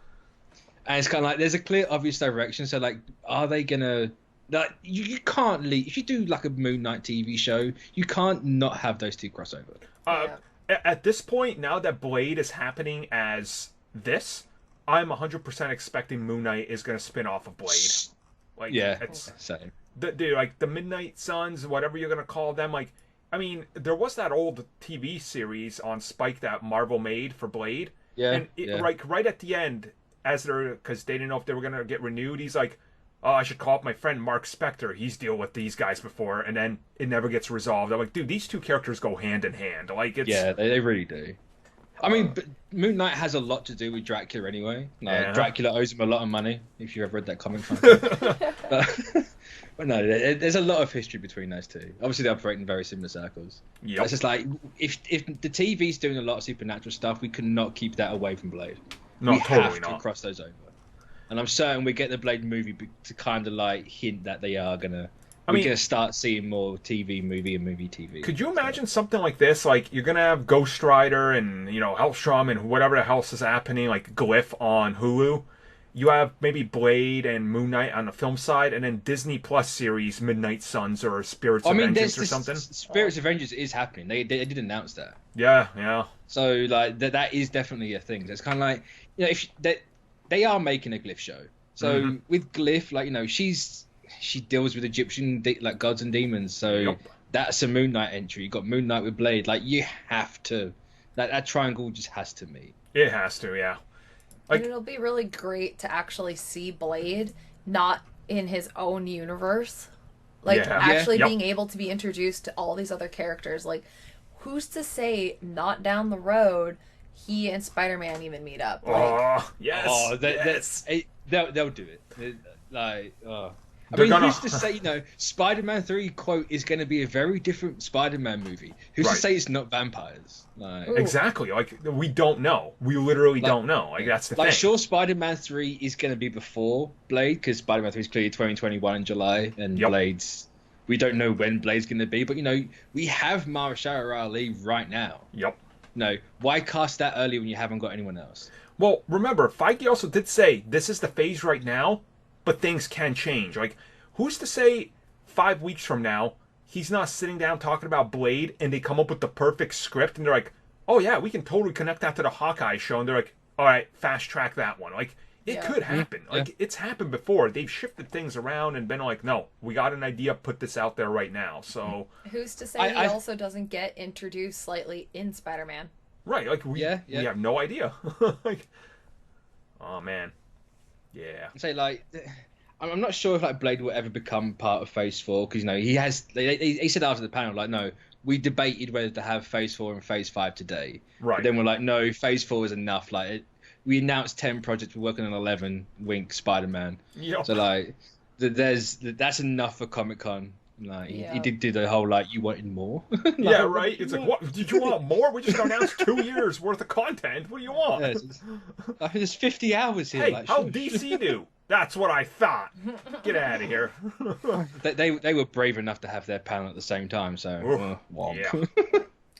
it's kind of like there's a clear, obvious direction. So like, are they gonna? Like, you can't leave. If you do like a Moon Knight TV show, you can't not have those two crossover. At this point, now that Blade is happening as this, I'm 100% expecting Moon Knight is going to spin off of Blade. Like, it's same. Like the Midnight Suns, whatever you're going to call them. Like, I mean, there was that old TV series on Spike that Marvel made for Blade. Yeah. And right at the end, because they didn't know if they were going to get renewed, he's like, oh, I should call up my friend Mark Spector. He's dealt with these guys before, and then it never gets resolved. I'm like, dude, these two characters go hand in hand. Like, it's they really do. I mean, but Moon Knight has a lot to do with Dracula anyway. Dracula owes him a lot of money. If you ever read that comic, but no, there's a lot of history between those two. Obviously, they operate in very similar circles. Yeah, it's just like if the TV's doing a lot of supernatural stuff, we cannot keep that away from Blade. No, we totally have not. to cross those over. And I'm certain we get the Blade movie to kind of like hint that they are gonna. We're gonna start seeing more TV movie and movie TV. Could you imagine something like this? Like you're gonna have Ghost Rider and Hellstrom and whatever the hell is happening, like Glyph on Hulu. You have maybe Blade and Moon Knight on the film side, and then Disney Plus series Midnight Suns or Spirits of Vengeance or something. Spirits of Vengeance is happening. They did announce that. Yeah. So like that is definitely a thing. So it's kind of like if they are making a Glyph show. So with Glyph, like she deals with Egyptian like gods and demons. So that's a Moon Knight entry. You got Moon Knight with Blade. Like you have to. That triangle just has to meet. It has to, yeah. Like, and it'll be really great to actually see Blade not in his own universe. Like, being able to be introduced to all these other characters. Like, who's to say not down the road he and Spider-Man even meet up? Like, yes. They'll do it. Who's to say, Spider-Man 3, quote, is going to be a very different Spider-Man movie? Who's to say it's not vampires? Exactly. Like, we don't know. We literally don't know. Like, that's the thing. Sure, Spider-Man 3 is going to be before Blade, because Spider-Man 3 is clearly 2021 in July, and Blade's... We don't know when Blade's going to be, but, we have Mahershala Ali right now. Yep. Why cast that early when you haven't got anyone else? Well, remember, Feige also did say this is the phase right now, but things can change. Like, who's to say 5 weeks from now he's not sitting down talking about Blade and they come up with the perfect script and they're like, oh yeah, we can totally connect that to the Hawkeye show, and they're like, all right, fast track that one. Like, it could happen. Like, it's happened before. They've shifted things around and been like, no, we got an idea, put this out there right now. So who's to say he also doesn't get introduced slightly in Spider-Man? Right, like we have no idea. Like, oh man. Yeah. Say like, I'm not sure if like Blade will ever become part of Phase 4 because he has. He said after the panel like, no, we debated whether to have Phase 4 and Phase 5 today. Right. But then we're like, no, Phase 4 is enough. Like we announced 10 projects, we're working on 11. Wink, Spider-Man. Yep. So like, that's enough for Comic-Con. Like he did do the whole like you wanted more. Like, yeah, right. It's like, what did you want more? We just announced 2 years worth of content. What do you want? Yeah, there's 50 hours here. Hey, like, how DC do? That's what I thought. Get out of here. they were brave enough to have their panel at the same time. So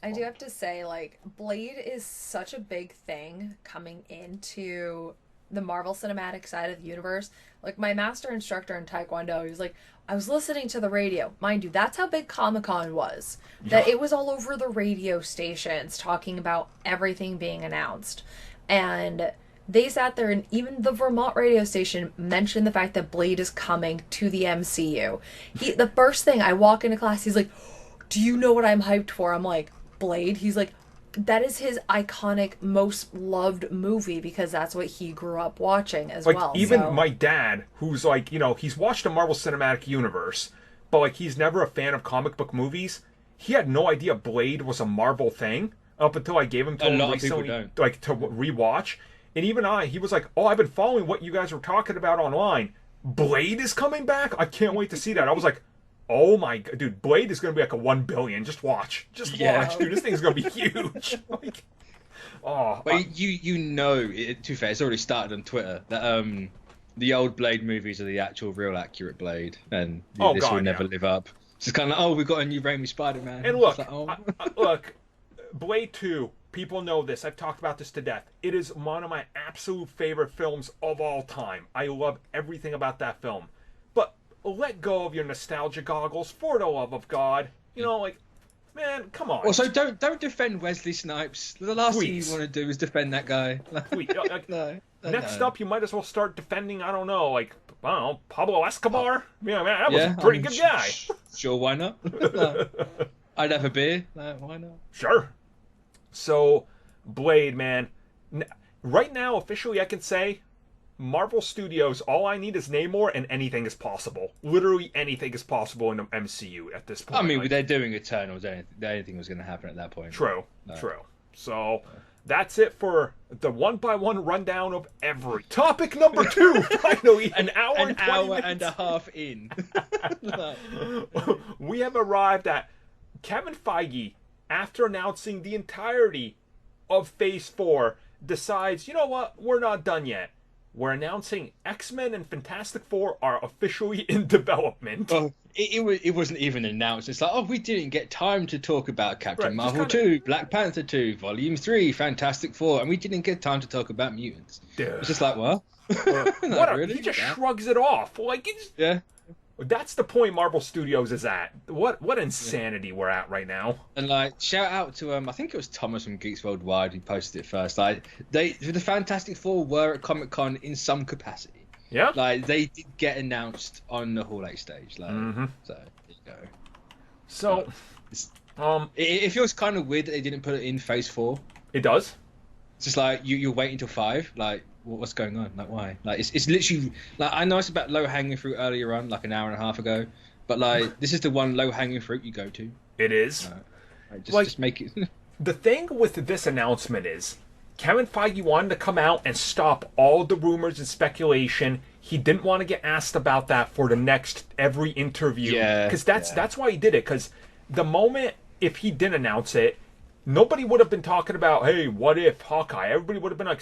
I do have to say, like, Blade is such a big thing coming into the Marvel Cinematic side of the universe. Like, my master instructor in Taekwondo, he was like, I was listening to the radio. Mind you, that's how big Comic-Con was. That it was all over the radio stations talking about everything being announced. And they sat there, and even the Vermont radio station mentioned the fact that Blade is coming to the MCU. The first thing I walk into class, he's like, do you know what I'm hyped for? I'm like, Blade? He's like, that is his iconic, most loved movie because that's what he grew up watching as like, well. Even my dad, who's like, he's watched the Marvel Cinematic Universe, but like he's never a fan of comic book movies. He had no idea Blade was a Marvel thing up until I gave him to him recently, like to rewatch. And even he was like, "Oh, I've been following what you guys were talking about online. Blade is coming back. I can't wait to see that." I was like, "Oh my god, dude, Blade is going to be like a 1 billion. Just watch, watch, dude. This thing's going to be huge." Like, but you know, to be fair, it's already started on Twitter that the old Blade movies are the actual, real, accurate Blade, and this will never live up. It's kind of like, we've got a new Raimi Spider-Man. And look, like, look, Blade 2. People know this. I've talked about this to death. It is one of my absolute favorite films of all time. I love everything about that film. But let go of your nostalgia goggles, for the love of God. Man, come on. Also, don't defend Wesley Snipes. The last thing you want to do is defend that guy. No. Next up, you might as well start defending, Pablo Escobar. Yeah, man, that was a pretty good guy. Sure, why not? No. I'd have a beer. No, why not? Sure. So, Blade, man. Right now, officially, I can say, Marvel Studios, all I need is Namor, and anything is possible. Literally anything is possible in the MCU at this point. I mean, they're doing Eternals. Anything was going to happen at that point. True. So, that's it for the one-by-one rundown of every. Topic number 2, finally, an hour and a half in. We have arrived at Kevin Feige, after announcing the entirety of Phase 4, decides, you know what, we're not done yet. We're announcing X-Men and Fantastic Four are officially in development. Well, it wasn't even announced. It's like, we didn't get time to talk about Captain Marvel 2, Black Panther 2, Volume 3, Fantastic Four, and we didn't get time to talk about mutants. Dude. It's just like, what? Really? He just shrugs it off. Like, yeah. That's the point Marvel Studios is at. What insanity we're at right now. And like, shout out to I think it was Thomas from Geeks Worldwide who posted it first. Like, the Fantastic Four were at Comic-Con in some capacity. Yeah. Like, they did get announced on the Hall 8 stage. Like, so there you go. So, it feels kind of weird that they didn't put it in Phase 4. It does. It's just like you're waiting till 5. Like, what's going on? Like, why? Like, it's literally like, I know it's about low hanging fruit earlier on, like an hour and a half ago, but like this is the one low hanging fruit you go to. It is. Just make it. The thing with this announcement is, Kevin Feige wanted to come out and stop all the rumors and speculation. He didn't want to get asked about that for the next every interview. Yeah. Because that's why he did it. Because the moment, if he didn't announce it, nobody would have been talking about, hey, what if Hawkeye? Everybody would have been like,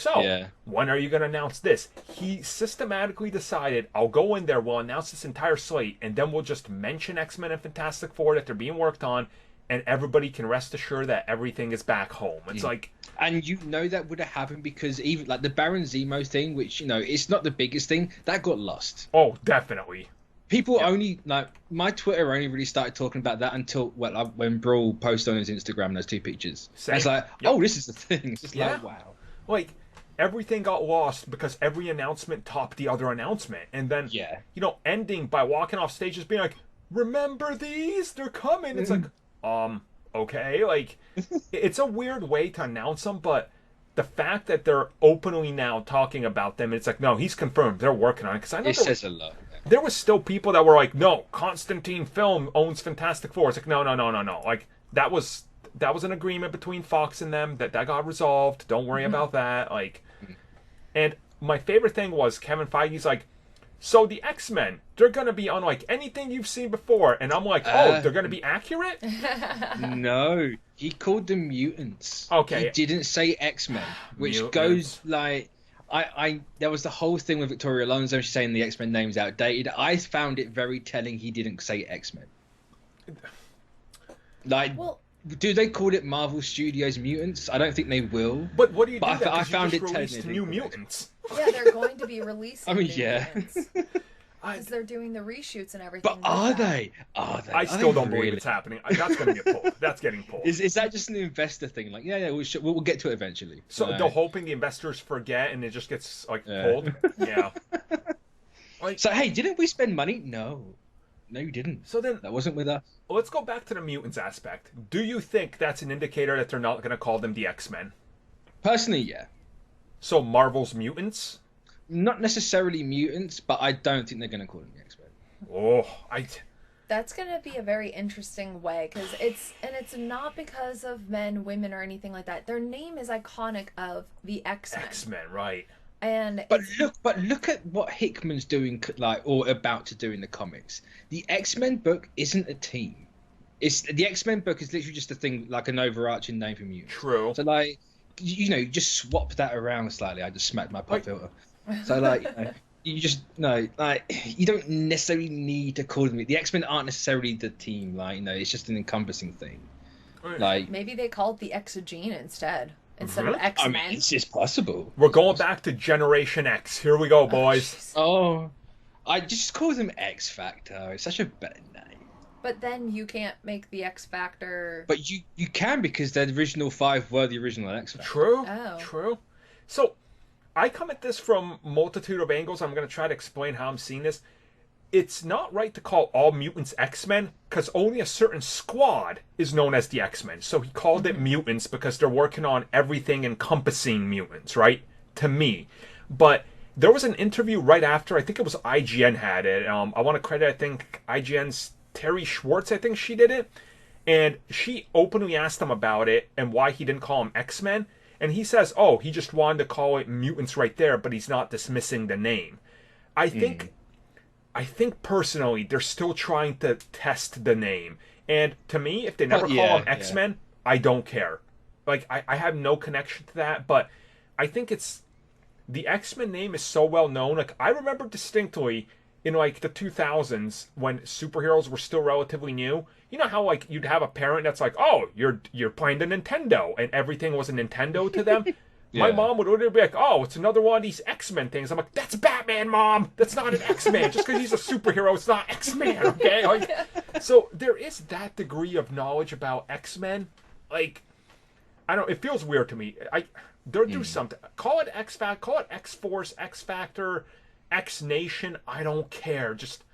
when are you going to announce this? He systematically decided, I'll go in there, we'll announce this entire slate, and then we'll just mention X-Men and Fantastic Four that they're being worked on, and everybody can rest assured that everything is back home. It's like... And that would have happened because even like the Baron Zemo thing, which, it's not the biggest thing, that got lost. Oh, definitely. People only, like, my Twitter only really started talking about that until, when Brawl posted on his Instagram those 2 pictures. It's like, this is the thing. It's just like, wow. Like, everything got lost because every announcement topped the other announcement. And then, ending by walking off stage just being like, remember these? They're coming. It's like, okay. Like, it's a weird way to announce them, but the fact that they're openly now talking about them, it's like, no, he's confirmed. They're working on it. Because I know it says a lot. There was still people that were like, no, Constantine Film owns Fantastic Four. It's like, no. Like, that was an agreement between Fox and them that got resolved. Don't worry about that. Like, and my favorite thing was Kevin Feige's like, so the X-Men, they're going to be unlike anything you've seen before. And I'm like, they're going to be accurate? No, he called them mutants. Okay. He didn't say X-Men, which goes like... there was the whole thing with Victoria Alonso. She's saying the X-Men name's outdated. I found it very telling he didn't say X-Men. Like, do they call it Marvel Studios Mutants? I don't think they will. But what do you do? I found it telling New Mutants. Yeah, they're going to be releasing. I mean, yeah. Because they're doing the reshoots and everything. But are they? Are they? I still don't believe it's happening. That's going to get pulled. That's getting pulled. Is that just an investor thing? Like, yeah, we'll get to it eventually. So they're hoping the investors forget and it just gets like pulled. Yeah. So hey, didn't we spend money? No, you didn't. So then that wasn't with us. Let's go back to the mutants aspect. Do you think that's an indicator that they're not going to call them the X-Men? Personally, yeah. So Marvel's mutants? Not necessarily mutants, but I don't think they're going to call them the X-Men. Oh, That's going to be a very interesting way, because it's not because of men, women, or anything like that. Their name is iconic of the X-Men. X-Men, right. But look at what Hickman's doing, like, or about to do in the comics. The X-Men book isn't a team. The X-Men book is literally just a thing, like an overarching name for mutants. True. So like, you just swap that around slightly. I just smacked my pop filter. So like, you just you don't necessarily need to call them. The X-Men aren't necessarily the team. Like, it's just an encompassing thing. Right. Like, maybe they call it the Exogene instead of X-Men. I mean, it's just possible. We're going back to Generation X. Here we go, boys. I just call them X Factor. It's such a better name. But then you can't make the X Factor. But you can, because the original 5 were the original X Factor. True. Oh. True. So I come at this from multitude of angles. I'm going to try to explain how I'm seeing this. It's not right to call all mutants X-Men, because only a certain squad is known as the X-Men. So he called it mutants because they're working on everything encompassing mutants, right? To me. But there was an interview right after, I think it was IGN had it. I want to credit, I think, IGN's Terry Schwartz, I think she did it. And she openly asked him about it and why he didn't call them X-Men. And he says, he just wanted to call it mutants right there, but he's not dismissing the name. I think personally, they're still trying to test the name. And to me, if they never call them X-Men, I don't care. Like, I have no connection to that, but I think the X-Men name is so well known. Like, I remember distinctly in, like, the 2000s when superheroes were still relatively new. You know how, like, you'd have a parent that's like, you're playing the Nintendo, and everything was a Nintendo to them? Yeah. My mom would literally be like, it's another one of these X-Men things. I'm like, that's Batman, Mom! That's not an X-Man. Just because he's a superhero, it's not X-Man, okay? Like, so there is that degree of knowledge about X-Men. Like, I don't, it feels weird to me. They'll do something. Call it X-Factor, call it X-Force, X-Factor, X-Nation. I don't care. Just,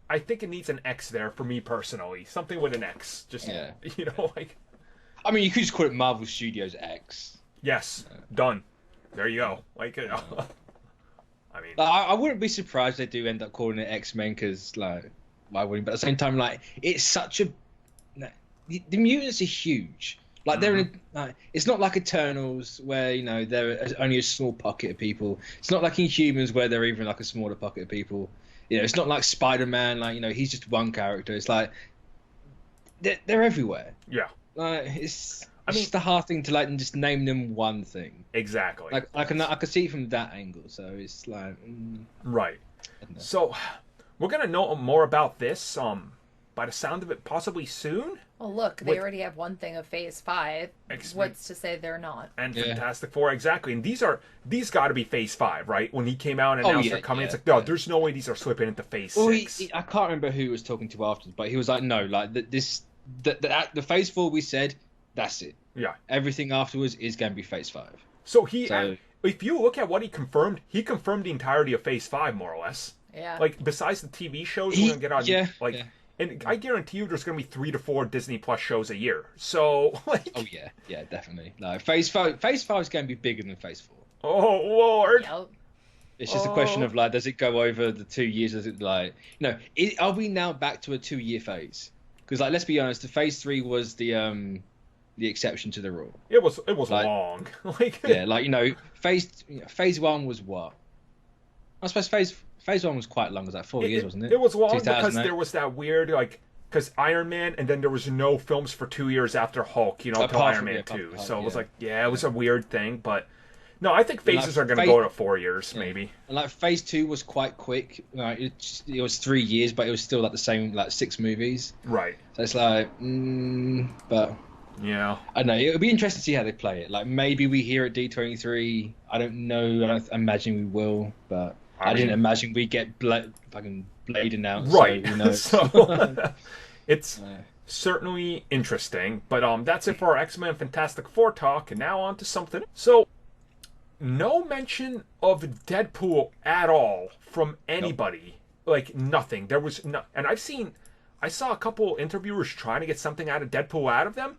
I think it needs an X there for me personally. Something with an X. Just, like. I mean, you could just call it Marvel Studios X. Yes, done. There you go. Like, I mean, I wouldn't be surprised if they do end up calling it X-Men, because, like, why wouldn't? But at the same time, like, it's such a the mutants are huge. Like, they're in it's not like Eternals where they're only a small pocket of people. It's not like Inhumans where they're even like a smaller pocket of people. It's not like Spider-Man. Like, he's just one character. It's like they're everywhere. Yeah. Like, it's just a hard thing to like just name them one thing. Exactly. Like, I can see it from that angle. So it's like right. So we're gonna know more about this by the sound of it possibly soon. Well, look, they already have one thing of Phase 5. What's to say they're not? And Fantastic Four, exactly. And these got to be Phase 5, right? When he came out and announced they're coming, it's like, no, there's no way these are slipping into Phase 6. I can't remember who he was talking to afterwards, but he was like, no, like the Phase 4 we said, that's it. Yeah. Everything afterwards is going to be Phase 5. So if you look at what he confirmed the entirety of Phase 5, more or less. Yeah. Like, besides the TV shows we're going to get on, and I guarantee you there's going to be 3 to 4 Disney Plus shows a year. So, like... Oh, yeah, definitely. No, Phase 5 is going to be bigger than Phase 4. Oh, Lord! Yep. It's just a question of, like, does it go over the 2 years? Does it, like... are we now back to a 2-year phase? Because, like, let's be honest, the Phase 3 was the exception to the rule. It was like, long. Phase 1 was what? I suppose Phase 1 was quite long. It was like 4 years, wasn't it? It was long because there was that weird, like, because Iron Man, and then there was no films for 2 years after Hulk, until Iron Man 2. So it was like, it was a weird thing, but no, I think phases are going to go to 4 years, maybe. And like Phase 2 was quite quick. Like, it was 3 years, but it was still like the same, like 6 movies. Right. So it's like, but yeah, I don't know. It'll be interesting to see how they play it. Like, maybe we hear at D23. I don't know. I don't imagine we will, but I didn't imagine we get fucking Blade announced. Right. So who knows? So, it's certainly interesting. But that's it for our X-Men Fantastic Four talk. And now on to something. So, no mention of Deadpool at all from anybody. Nope. Like, nothing. There was no... And I saw a couple interviewers trying to get something out of Deadpool out of them.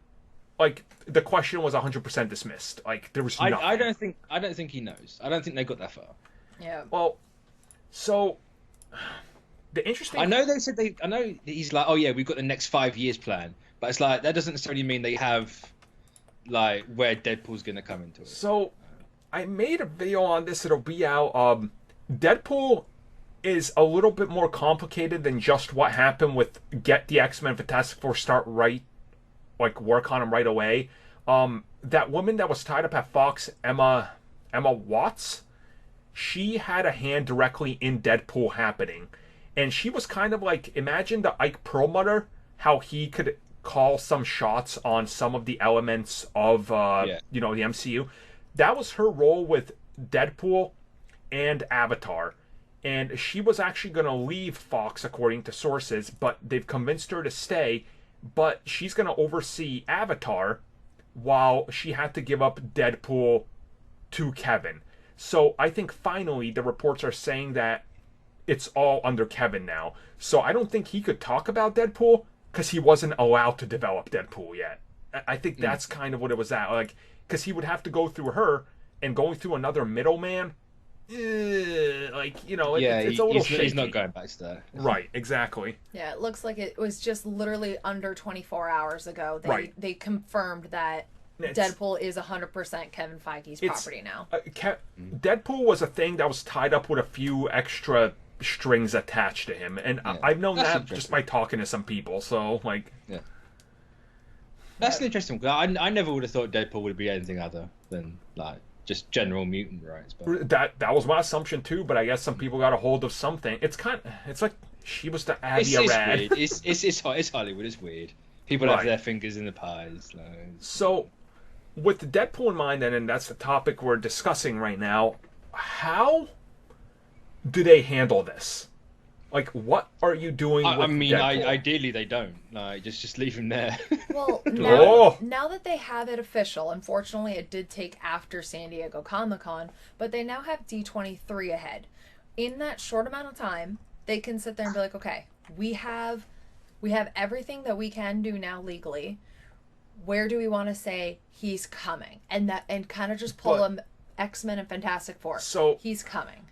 Like, the question was 100% dismissed. Like, there was nothing. I don't think he knows. I don't think they got that far. Yeah. Well, so the interesting. I know they said I know he's like, oh yeah, we've got the next 5 years plan, but it's like that doesn't necessarily mean they have like where Deadpool's gonna come into it. So, I made a video on this. It'll be out. Deadpool is a little bit more complicated than just what happened with get the X-Men Fantastic Four start right. Like work on him right away. That woman that was tied up at Fox, Emma Watts, she had a hand directly in Deadpool happening, and she was kind of like, imagine the Ike Perlmutter, how he could call some shots on some of the elements of the MCU. That was her role with Deadpool and Avatar. And she was actually going to leave Fox, according to sources, but they've convinced her to stay. But she's going to oversee Avatar while she had to give up Deadpool to Kevin. So I think finally the reports are saying that it's all under Kevin now. So I don't think he could talk about Deadpool because he wasn't allowed to develop Deadpool yet. I think that's kind of what it was at. Like, because he would have to go through her, and going through another middleman, like, you know, it's a little shaky. He's not going back to that. Right, exactly. Yeah, it looks like it was just literally under 24 hours ago. They confirmed that Deadpool is 100% Kevin Feige's property now. Deadpool was a thing that was tied up with a few extra strings attached to him, and I've known that just by talking to some people. So, like, that's an interesting one. I never would have thought Deadpool would be anything other than like just general mutant rights. But that was my assumption too. But I guess some people got a hold of something. It's like she was the Abby Arad. It's Hollywood. It's weird. People have their fingers in the pies. Like. So, with Deadpool in mind, and that's the topic we're discussing right now, how do they handle this? Like, what are you doing with Deadpool? Ideally they don't. Like, just leave him there. Well, now that they have it official, unfortunately it did take after San Diego Comic-Con, but they now have D23 ahead. In that short amount of time, they can sit there and be like, okay, we have everything that we can do now legally. Where do we want to say he's coming? And kind of just pull him X-Men and Fantastic Four. So he's coming.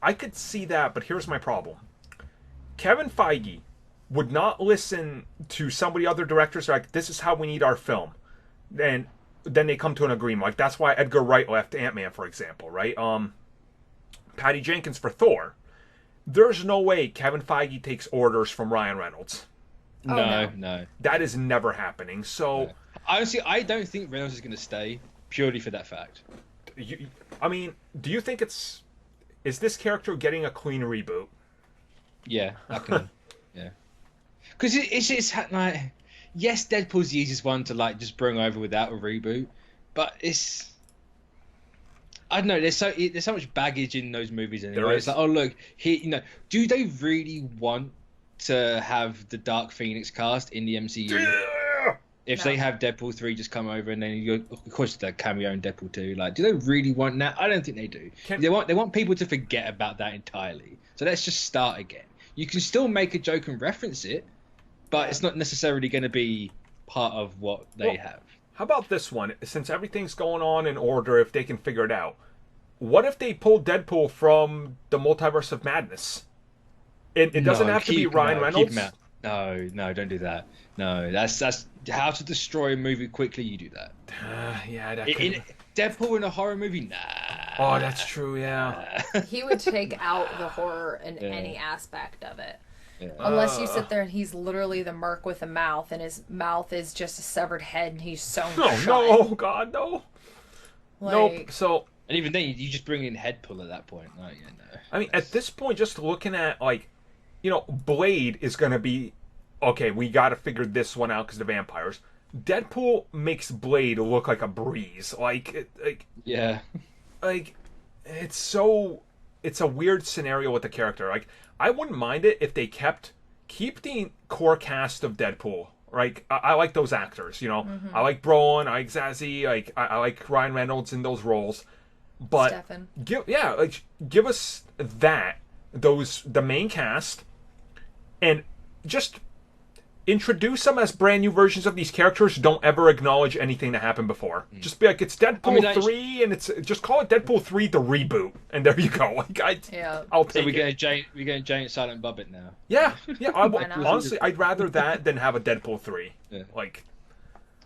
I could see that, but here's my problem. Kevin Feige would not listen to somebody, other directors, like, this is how we need our film. And then they come to an agreement. Like, that's why Edgar Wright left Ant-Man, for example, right? Patty Jenkins for Thor. There's no way Kevin Feige takes orders from Ryan Reynolds. No. That is never happening. So, honestly, I don't think Reynolds is going to stay purely for that fact. Do you think is this character getting a clean reboot? Yeah, I can. Yeah, because it's like, yes, Deadpool's the easiest one to like just bring over without a reboot, but I don't know. There's so much baggage in those movies anyway. It's like, oh look, here, do they really want to have the Dark Phoenix cast in the MCU? Yeah! If they have Deadpool 3 just come over and then you go, of course, the cameo in Deadpool 2. Like, do they really want that? I don't think they do. They want people to forget about that entirely. So let's just start again. You can still make a joke and reference it, but it's not necessarily going to be part of what they have. How about this one? Since everything's going on in order, if they can figure it out, what if they pull Deadpool from the Multiverse of Madness? It doesn't have to be Ryan Reynolds. No, don't do that. No, that's how to destroy a movie quickly. You do that. Deadpool in a horror movie? Nah. Oh, that's true. Yeah. He would take out the horror in any aspect of it. Yeah. Unless you sit there and he's literally the merc with a mouth, and his mouth is just a severed head, and he's sewn shut. No, God, no. Nope. So. And even then, you just bring in Headpool at that point. Oh, yeah, no. I mean, at this point, just looking at Blade is going to be, okay, we got to figure this one out because the vampires. Deadpool makes Blade look like a breeze. It's so it's a weird scenario with the character. Like, I wouldn't mind it if they keep the core cast of Deadpool. Like, I like those actors, you know. Mm-hmm. I like Brolin, I like Zazie, like I like Ryan Reynolds in those roles. But Stefan. give us the main cast, and just introduce them as brand new versions of these characters. Don't ever acknowledge anything that happened before. Just be like, it's Deadpool 3, and just call it Deadpool 3 the reboot, and there you go. Like, I'll take so we're it. Getting giant silent Bobbit now. Yeah. Honestly, I'd rather that than have a Deadpool 3. Yeah. Like,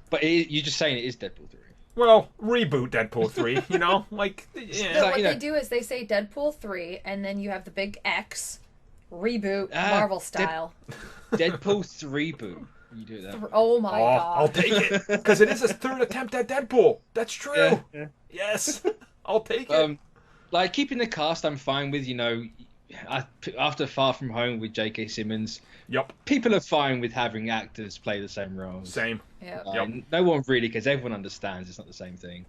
but you're just saying it is Deadpool 3. well, reboot Deadpool 3, you know? Like, yeah. No, what they do is they say Deadpool 3, and then you have the big X, reboot, Marvel style. Deadpool 3 boot. You do that. Oh my god. I'll take it. Because it is his third attempt at Deadpool. That's true. Yeah. Yes. I'll take it. Like, keeping the cast, I'm fine with, you know, after Far From Home with J.K. Simmons. Yep. People are fine with having actors play the same roles. Same. Yeah. No one really, because everyone understands it's not the same thing.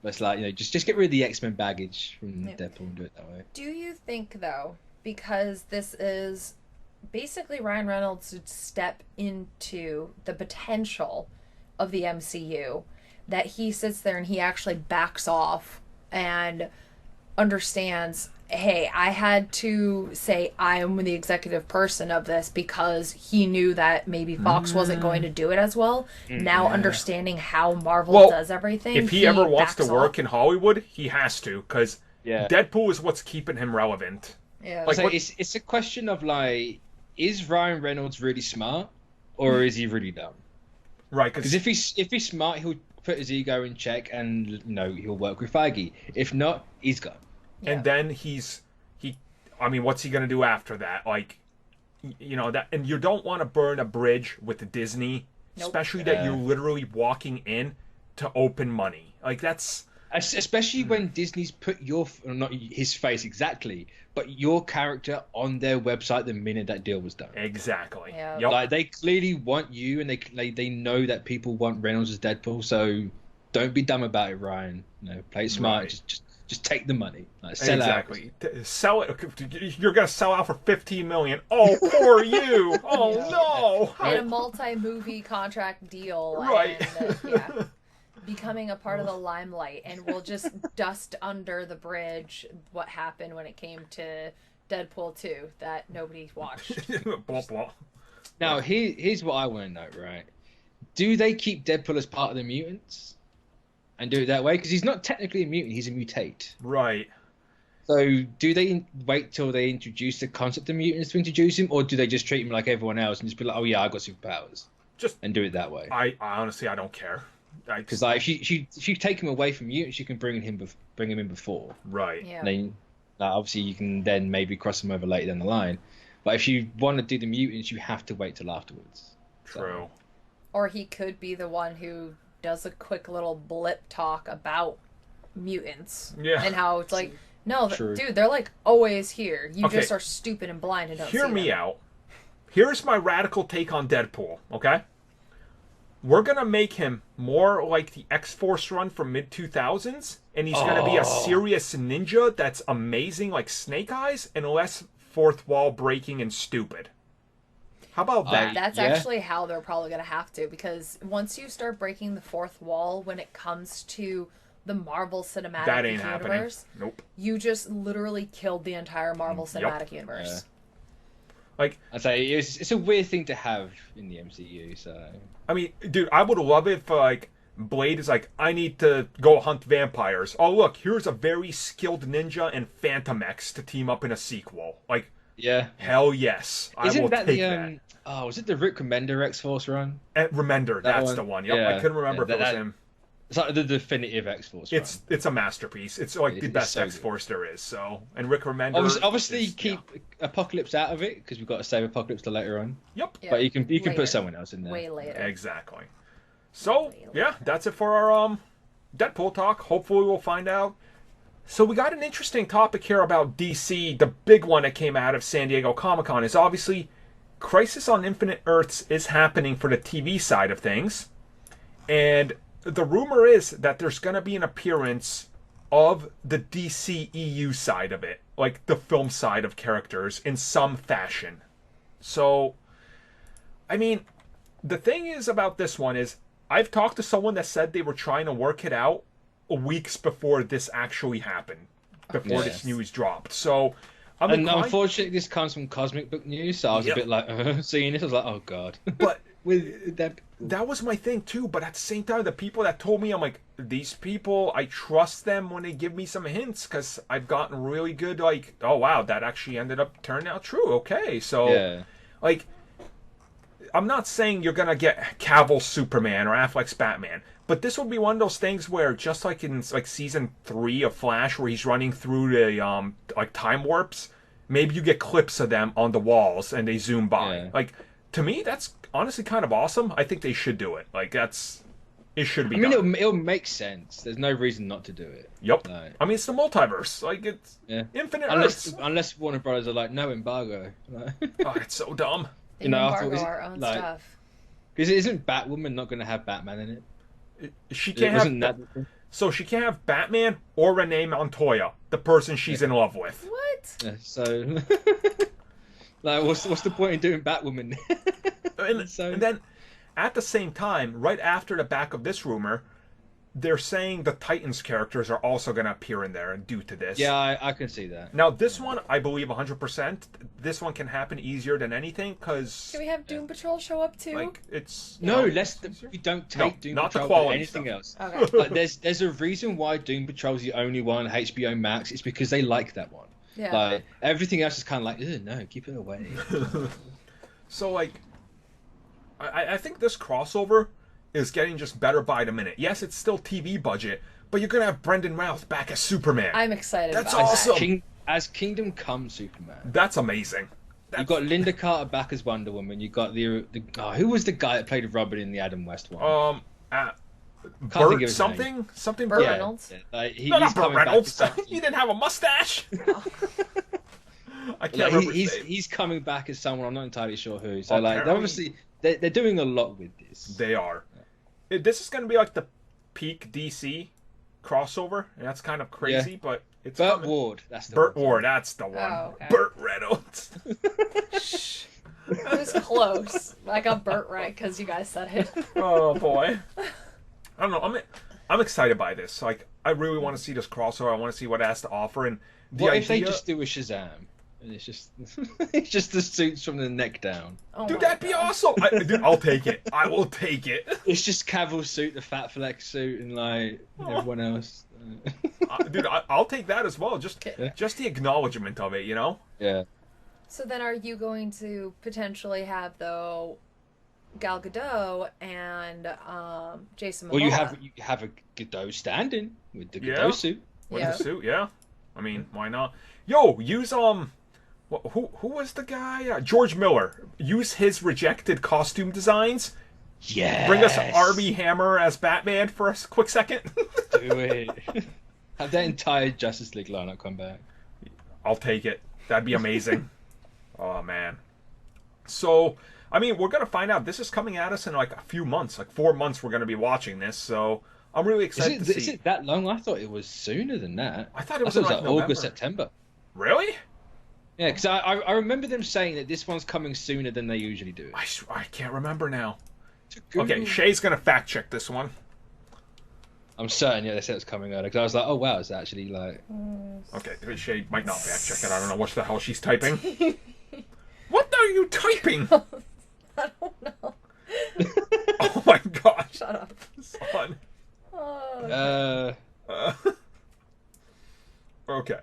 But it's like, you know, just get rid of the X-Men baggage from Deadpool and do it that way. Do you think, though, because this is basically Ryan Reynolds' step into the potential of the MCU, that he sits there and he actually backs off and understands, hey, I had to say I am the executive person of this because he knew that maybe Fox wasn't going to do it as well. Now understanding how Marvel does everything. If he ever wants to backs work off. in Hollywood, he has to, because Deadpool is what's keeping him relevant. Yeah. Like, it's a question of, like, is Ryan Reynolds really smart, or is he really dumb? Right, because if he's smart, he'll put his ego in check, and, you know, he'll work with Feige. If not, he's gone. Yeah. And then I mean, what's he gonna do after that? Like, you know, that, and you don't want to burn a bridge with Disney, especially that you're literally walking in to open money. Like, that's especially when Disney's put not his face exactly, but your character on their website the minute that deal was done. Exactly. Yeah. Yep. Like, they clearly want you, and they know that people want Reynolds as Deadpool. So don't be dumb about it, Ryan. You know, play it smart. Right. Just take the money. Like, sell out. Sell it. You're gonna sell out for $15 million. Oh, poor you. Oh no. In a multi-movie contract deal. Right. And, becoming a part of the limelight, and we'll just dust under the bridge what happened when it came to Deadpool 2 that nobody watched. Blah, blah. Now, here's what I want to know, right? Do they keep Deadpool as part of the mutants and do it that way? Because he's not technically a mutant, he's a mutate. Right. So do they wait till they introduce the concept of mutants to introduce him, or do they just treat him like everyone else and just be like, oh yeah, I got superpowers, and do it that way? I honestly, I don't care. Because like, if you take him away from mutants, you can bring him in before. Right. Yeah. And then, obviously, you can then maybe cross him over later down the line. But if you want to do the mutants, you have to wait till afterwards. True. Or he could be the one who does a quick little blip talk about mutants. Yeah. And how it's like, no, True. dude, they're like always here. You just are stupid and blind and don't Hear see me them. out. Here's my radical take on Deadpool, okay? We're going to make him more like the X-Force run from mid-2000s, and he's going to be a serious ninja that's amazing like Snake Eyes, and less fourth wall breaking and stupid. How about that? That's actually how they're probably going to have to, because once you start breaking the fourth wall when it comes to the Marvel Cinematic That ain't Universe, happening. Nope. you just literally killed the entire Marvel Cinematic Universe. Yeah. Like, I'd say it's a weird thing to have in the MCU, so... I mean, dude, I would love it if, like, Blade is like, I need to go hunt vampires. Oh, look, here's a very skilled ninja and Phantom X to team up in a sequel. Like, hell yes. I will take that. Oh, was it the Rick Remender X-Force run? Remender, that's the one. Yep, Yeah. I couldn't remember if it was him. It's like the definitive X-Force run. It's a masterpiece. It's like the best so X-Force there is. So, and Rick Remender. Obviously, keep Apocalypse out of it because we've got to save Apocalypse to later on. Yep. But you can put someone else in there. Way later. Exactly. So yeah, that's it for our Deadpool talk. Hopefully, we'll find out. So we got an interesting topic here about DC. The big one that came out of San Diego Comic-Con is obviously Crisis on Infinite Earths is happening for the TV side of things, and the rumor is that there's going to be an appearance of the DCEU side of it, like the film side of characters in some fashion. So, I mean, the thing is about this one is I've talked to someone that said they were trying to work it out weeks before this actually happened, before this news dropped. So, unfortunately, this comes from comic book news, so I was a bit like, seeing this, I was like, oh god. But with that was my thing too. But at the same time, the people that told me, I'm like, these people, I trust them when they give me some hints, because I've gotten really good, like, oh wow, that actually ended up turning out true. Okay, so like, I'm not saying you're gonna get Cavill's Superman or Affleck's Batman, but this would be one of those things where, just like in like season 3 of Flash, where he's running through the like time warps, maybe you get clips of them on the walls and they zoom by. Yeah. Like, to me, that's honestly kind of awesome. I think they should do it. Like, it should be. I mean, done. it'll make sense. There's no reason not to do it. Yep. Like, I mean, it's the multiverse. Like, it's infinite Earths. Unless Warner Brothers are like, no embargo. Like, Oh, it's so dumb. They embargo our own stuff. Because isn't Batwoman not going to have Batman in it? She can't have. So she can't have Batman or Renee Montoya, the person she's in love with. What? Yeah, so, like, what's the point in doing Batwoman? And then, at the same time, right after the back of this rumor, they're saying the Titans characters are also going to appear in there due to this. Yeah, I can see that. Now, this one, I believe 100%. This one can happen easier than anything, because... Can we have Doom Patrol show up too? Like, it's... No, we don't take Doom not Patrol the quality anything else. Okay. Like, there's a reason why Doom Patrol's the only one on HBO Max. It's because they like that one. Yeah. Like, everything else is kind of like, no, keep it away. So, like, I think this crossover is getting just better by the minute. Yes, it's still TV budget, but you're going to have Brendan Routh back as Superman. I'm excited That's about awesome. As Kingdom Come Superman. That's amazing. You've got Linda Carter back as Wonder Woman. You got who was the guy that played Robin in the Adam West one? Burt something? Something Burt Burt. Reynolds? Yeah, like, Not Burt Reynolds. He He didn't have a mustache. I can't like, remember. he's coming back as someone, I'm not entirely sure who. So like, Apparently- obviously they're doing a lot with this. They are. This is going to be like the peak DC crossover, and that's kind of crazy, but it's Burt coming. Ward, that's the Burt one. Ward, that's the one. Oh, okay. Burt Reynolds. It was close. I got Burt right because you guys said it. Oh boy. I don't know. I'm excited by this. Like, I really want to see this crossover. I want to see what it has to offer. And What if they just do a Shazam? And it's just the suits from the neck down. Oh Dude, my that'd be God. awesome. Dude, I'll take it. I will take it. It's just Cavill's suit, the Fat Flex suit, and like everyone else. Dude, I'll take that as well. Just Okay. just the acknowledgement of it, you know? Yeah. So then, are you going to potentially have though Gal Gadot and Jason Momoa? Well, you have a Godot stand-in with the Godot suit. With Yeah. the suit, yeah. I mean, why not? Yo, use who was the guy? George Miller. Use his rejected costume designs. Yes. Bring us Armie Hammer as Batman for a quick second. Do it. Have that entire Justice League lineup come back. I'll take it. That'd be amazing. Oh man. So, I mean, we're gonna find out. This is coming at us in like a few months, like 4 months. We're gonna be watching this, so I'm really excited to see. Is it that long? I thought it was sooner than that. I thought it was, like November. August, September. Really? Yeah, because I remember them saying that this one's coming sooner than they usually do. I can't remember now. Google. Okay, Shay's gonna fact check this one. I'm certain, yeah, they said it's coming early. Because I was like, oh wow, it's actually like. Okay, Shay might not fact check it. I don't know what the hell she's typing. What are you typing? I don't know. Oh my gosh. Shut up. Son. Oh, Okay.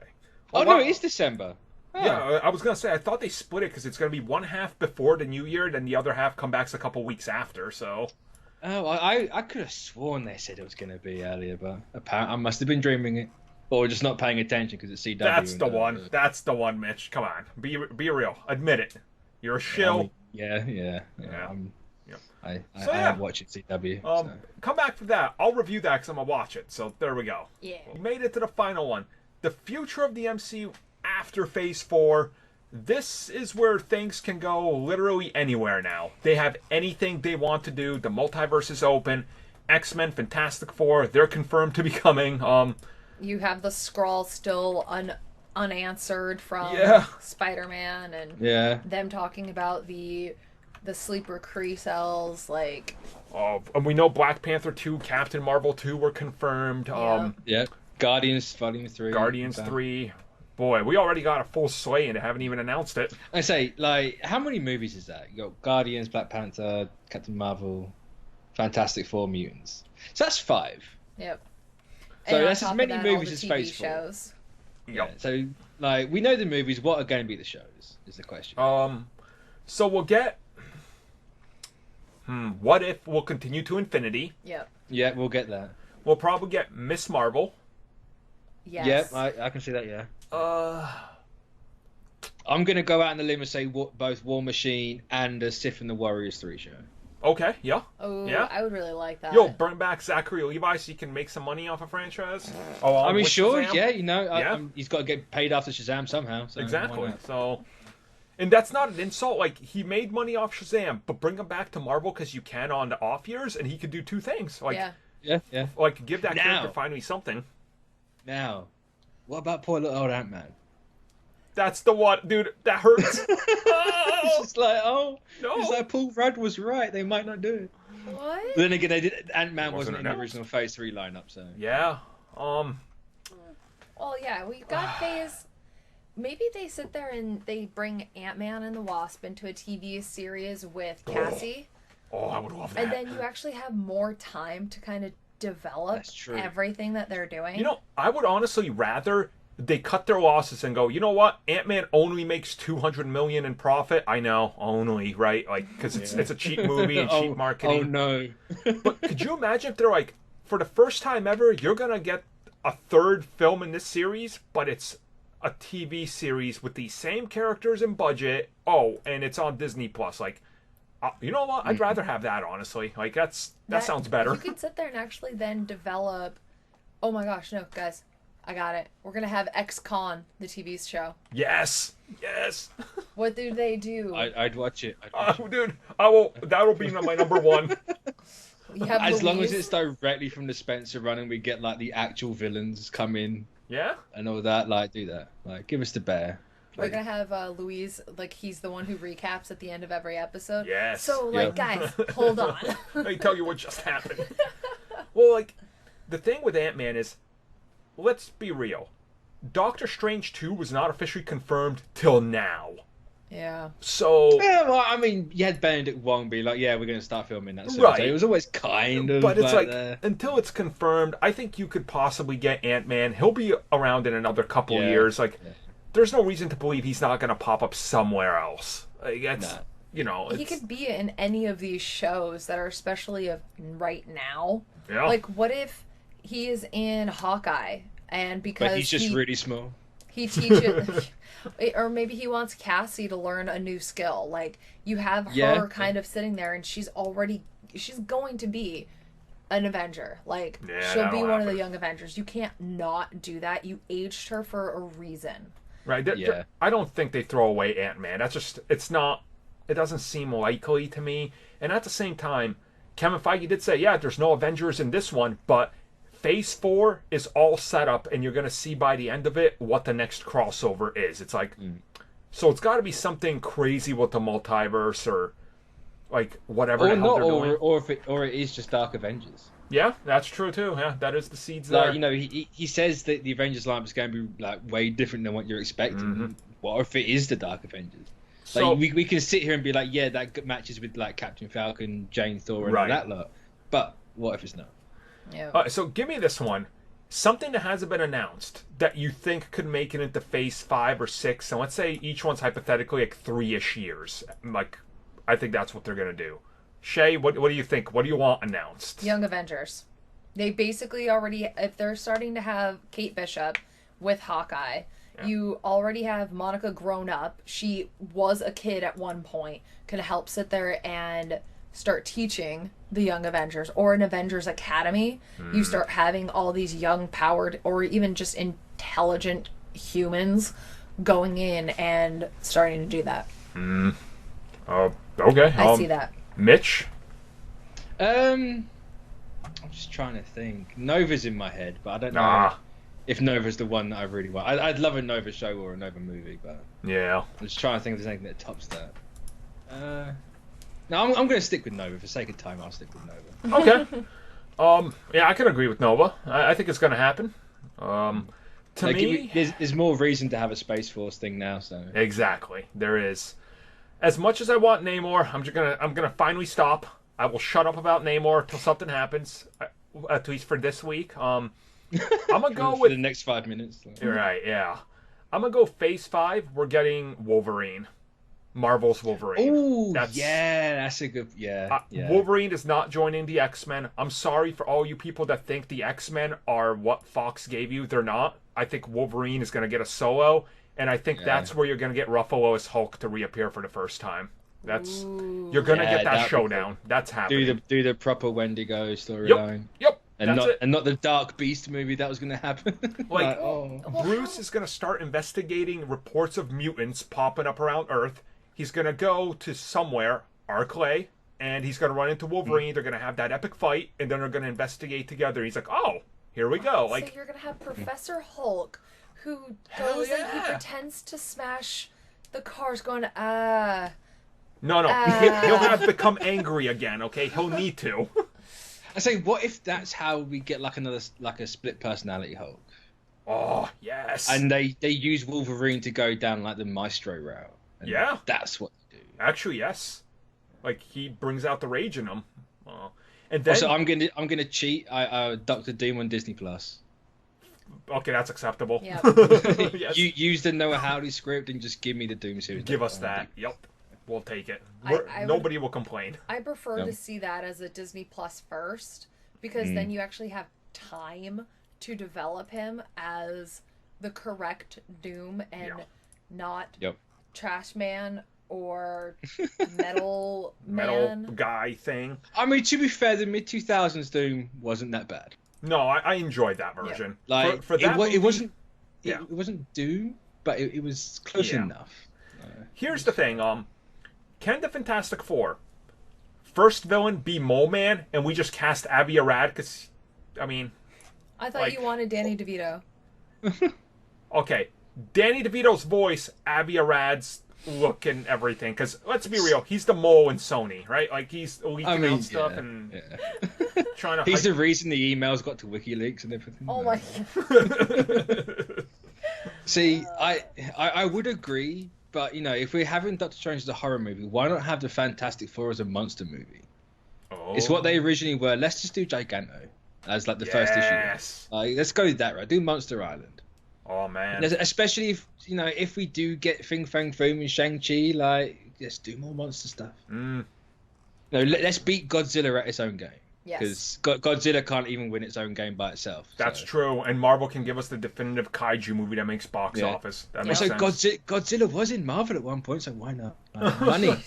Oh wow. no, it is December. Oh. Yeah, I was gonna say I thought they split it because it's gonna be one half before the New Year, then the other half come back a couple weeks after. So. Oh, I could have sworn they said it was going to be earlier, but apparently I must have been dreaming it, or just not paying attention because it's CW. That's the one. That's the one, Mitch. Come on, be real. Admit it. You're a shill. Yeah. Yep. I So, yeah. am watching CW. So. Come back for that. I'll review that because I'm gonna watch it. So there we go. yeah. We made it to the final one. The future of the MCU after Phase 4. This is where things can go literally anywhere now. They have anything they want to do. The multiverse is open. X-Men, Fantastic Four, they're confirmed to be coming. You have the scroll still unanswered from Spider-Man, and them talking about the sleeper Kree cells, like. Oh, and we know Black Panther 2, Captain Marvel 2 were confirmed. Guardians Volume 3. Guardians 3. Boy, we already got a full slate and they haven't even announced it. I say, like, how many movies is that? You got Guardians, Black Panther, Captain Marvel, Fantastic Four, Mutants. So that's 5. Yep. So that's as many movies as Phase 4. Shows. Yep. So, like, we know the movies. What are going to be the shows? Is the question. So we'll get. What If will continue to infinity. Yep. Yeah, we'll get that. We'll probably get Miss Marvel. Yes. Yeah, I can see that. Yeah. I'm gonna go out on the limb and say both War Machine and a Sif and the Warriors 3 show. Okay, yeah. Oh, yeah. I would really like that. Yo, bring back Zachary Levi so he can make some money off a franchise. I mean, sure, Shazam? yeah, you know, he's got to get paid after Shazam somehow. So exactly. So, and that's not an insult. Like, he made money off Shazam, but bring him back to Marvel because you can on the off years, and he could do 2 things. Like, yeah. Like, give that character finally something. Now, what about poor little old Ant-Man? That's the one, dude. That hurts. It's just like, no. It's like Paul Rudd was right. They might not do it. What? But then again, Ant-Man wasn't in the original Phase 3 lineup, so yeah. Well, yeah, we got Phase. Maybe they sit there and they bring Ant-Man and the Wasp into a TV series with Cassie. Oh, I would love that. And then you actually have more time to kind of develop everything that they're doing. You know, I would honestly rather they cut their losses and go, you know what? Ant-Man only makes $200 million in profit. I know, only, right? Like, because it's a cheap movie and cheap marketing. Oh, no. But could you imagine if they're like, for the first time ever, you're going to get a 3rd film in this series, but it's a TV series with the same characters and budget. Oh, and it's on Disney Plus. Like, you know what? I'd rather have that, honestly. Like, that sounds better. You could sit there and actually then develop. Oh my gosh, no, guys. I got it. We're going to have Ex-Con, the TV show. Yes. What do they do? I'd watch it. Dude, that'll be my number 1. As long as it's directly from the Spencer run and we get, like, the actual villains come in. Yeah? And all that, like, do that. Like, give us the bear. We're going to have Louise, like, he's the one who recaps at the end of every episode. Yes. So, like, guys, hold on. Let me tell you what just happened. Well, like, the thing with Ant-Man is, let's be real. Doctor Strange 2 was not officially confirmed till now. Yeah. So... Yeah, well, I mean, you had Benedict Wong be like, yeah, we're going to start filming that soon. Right. So it was always kind of but it's like, there. Until it's confirmed, I think you could possibly get Ant-Man. He'll be around in another couple years. Like, there's no reason to believe he's not going to pop up somewhere else. Like, you know... He could be in any of these shows that are especially right now. Yeah. Like, what if he is in Hawkeye, and because but he's just really small. He teaches, or maybe he wants Cassie to learn a new skill. Like, you have her kind of sitting there, and she's going to be an Avenger. Like, she'll be one of the young Avengers. You can't not do that. You aged her for a reason. Right. I don't think they throw away Ant-Man. That's just, it doesn't seem likely to me. And at the same time, Kevin Feige did say, there's no Avengers in this one, but Phase 4 is all set up, and you're going to see by the end of it what the next crossover is. It's like, so it's got to be something crazy with the multiverse or like whatever. Or it is just Dark Avengers. Yeah, that's true too. Yeah, that is the seeds like, there. You know, he says that the Avengers lineup is going to be like way different than what you're expecting. Mm-hmm. What if it is the Dark Avengers? So, like, we can sit here and be like, yeah, that matches with like Captain Falcon, Jane, Thor, and all that lot. But what if it's not? Yeah. So give me this one. Something that hasn't been announced that you think could make it into Phase 5 or 6, and let's say each one's hypothetically like 3-ish years. Like, I think that's what they're going to do. Shay, what do you think? What do you want announced? Young Avengers. They basically already, if they're starting to have Kate Bishop with Hawkeye, you already have Monica grown up. She was a kid at one point. Can help sit there and start teaching the Young Avengers, or an Avengers Academy. You start having all these young, powered, or even just intelligent humans going in and starting to do that. Okay. I see that. Mitch? I'm just trying to think. Nova's in my head, but I don't know. If Nova's the one that I really want. I'd love a Nova show or a Nova movie, but yeah, I'm just trying to think if there's anything that tops that. No, I'm going to stick with Nova. For sake of time, I'll stick with Nova. Okay. Yeah, I can agree with Nova. I think it's going to happen. To like, me, there's more reason to have a Space Force thing now. So exactly, there is. As much as I want Namor, I'm gonna finally stop. I will shut up about Namor till something happens. At least for this week. I'm gonna go for with the next 5 minutes. You're right. Yeah, I'm gonna go Phase 5. We're getting Wolverine. Marvel's Wolverine. Oh, that's a good. Yeah. Wolverine is not joining the X-Men. I'm sorry for all you people that think the X-Men are what Fox gave you. They're not. I think Wolverine is going to get a solo, and I think that's where you're going to get Ruffalo as Hulk to reappear for the first time. You're going to get that showdown. Cool. That's happening. Do the proper Wendigo storyline. Yep. And not the Dark Beast movie that was going to happen. Bruce is going to start investigating reports of mutants popping up around Earth. He's going to go to somewhere, Arklay, and he's going to run into Wolverine. They're going to have that epic fight, and then they're going to investigate together. He's like, oh, here we go. So you're going to have Professor Hulk, who goes and he pretends to smash the cars going, No. He'll have to become angry again, okay? He'll need to. I say, what if that's how we get a split personality Hulk? Oh, yes. And they use Wolverine to go down like the Maestro route. And that's what they do. Actually, yes. Like he brings out the rage in him. And then I'm gonna cheat. Doctor Doom on Disney Plus. Okay, that's acceptable. Yeah. Yes. You use the Noah Hawley script and just give me the Doom series. Give us that. Yep. We'll take it. Nobody will complain. I prefer to see that as a Disney Plus first, because then you actually have time to develop him as the correct Doom and not Trash Man or Metal guy thing. I mean, to be fair, the mid-2000s Doom wasn't that bad. No, I enjoyed that version. Yeah. Like for that movie, it wasn't Doom, but it was close enough. Here's the thing, can the Fantastic Four first villain be Mole Man, and we just cast Avi Arad? Because, I thought you wanted Danny DeVito. Okay, Danny DeVito's voice, Avi Arad's look and everything. Because let's be real, he's the mole in Sony, right? Like he's leaking out stuff and trying to. He's the reason the emails got to WikiLeaks and everything. Oh my. See, I would agree. But, if we're having Doctor Strange as a horror movie, why not have the Fantastic Four as a monster movie? Oh. It's what they originally were. Let's just do Giganto as, like, the first issue. Let's go that route. Do Monster Island. Oh, man. Especially if we do get Fing Fang Foom and Shang-Chi, let's do more monster stuff. Let's beat Godzilla at its own game. Because Godzilla can't even win its own game by itself. That's true, and Marvel can give us the definitive kaiju movie that makes box office. That makes sense. Godzilla was in Marvel at one point, so why not? Money.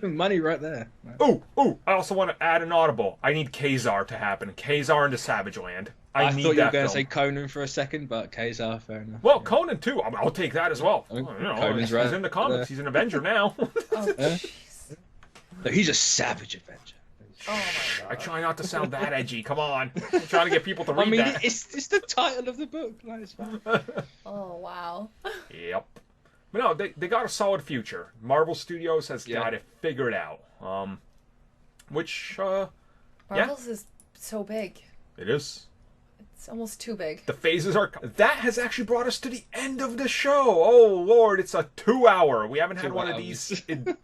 Money right there. Ooh, I also want to add an audible. I need Kazar to happen. Kazar into Savage Land. I need thought you were going to say Conan for a second, but Kazar, fair enough. Well, Conan too. I'll take that as well. Conan's he's in the comics. He's an Avenger now. No, he's a savage Avenger. Oh my God. I try not to sound that edgy. Come on. I'm trying to get people to read that. It's the title of the book. It's fine. Oh, wow. Yep. But no, they got a solid future. Marvel Studios has got it figured out. Marvel's is so big. It is. It's almost too big. The phases are... That has actually brought us to the end of the show. Oh, Lord, it's a 2-hour. We haven't had one of these in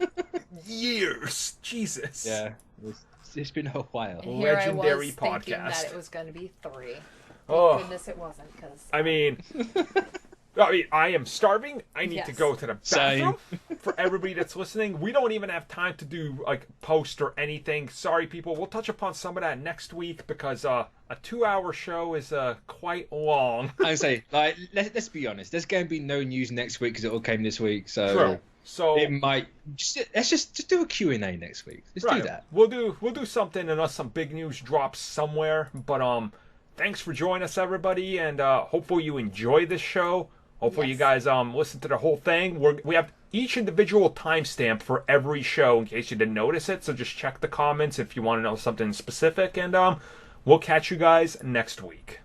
years. Jesus. Yeah. It's been a while. And here Legendary I was podcast. thinking that it was going to be 3. Thank goodness it wasn't. I am starving. I need to go to the bathroom. For everybody that's listening, we don't even have time to do post or anything. Sorry, people. We'll touch upon some of that next week because a 2-hour show is quite long. I say, let's be honest. There's going to be no news next week because it all came this week. So. True. So it might let's just do a Q&A next week. Let's do that. We'll do something unless some big news drops somewhere. But thanks for joining us, everybody, and hopefully you enjoy this show. Hopefully you guys listen to the whole thing. We have each individual timestamp for every show in case you didn't notice it. So just check the comments if you want to know something specific, and we'll catch you guys next week.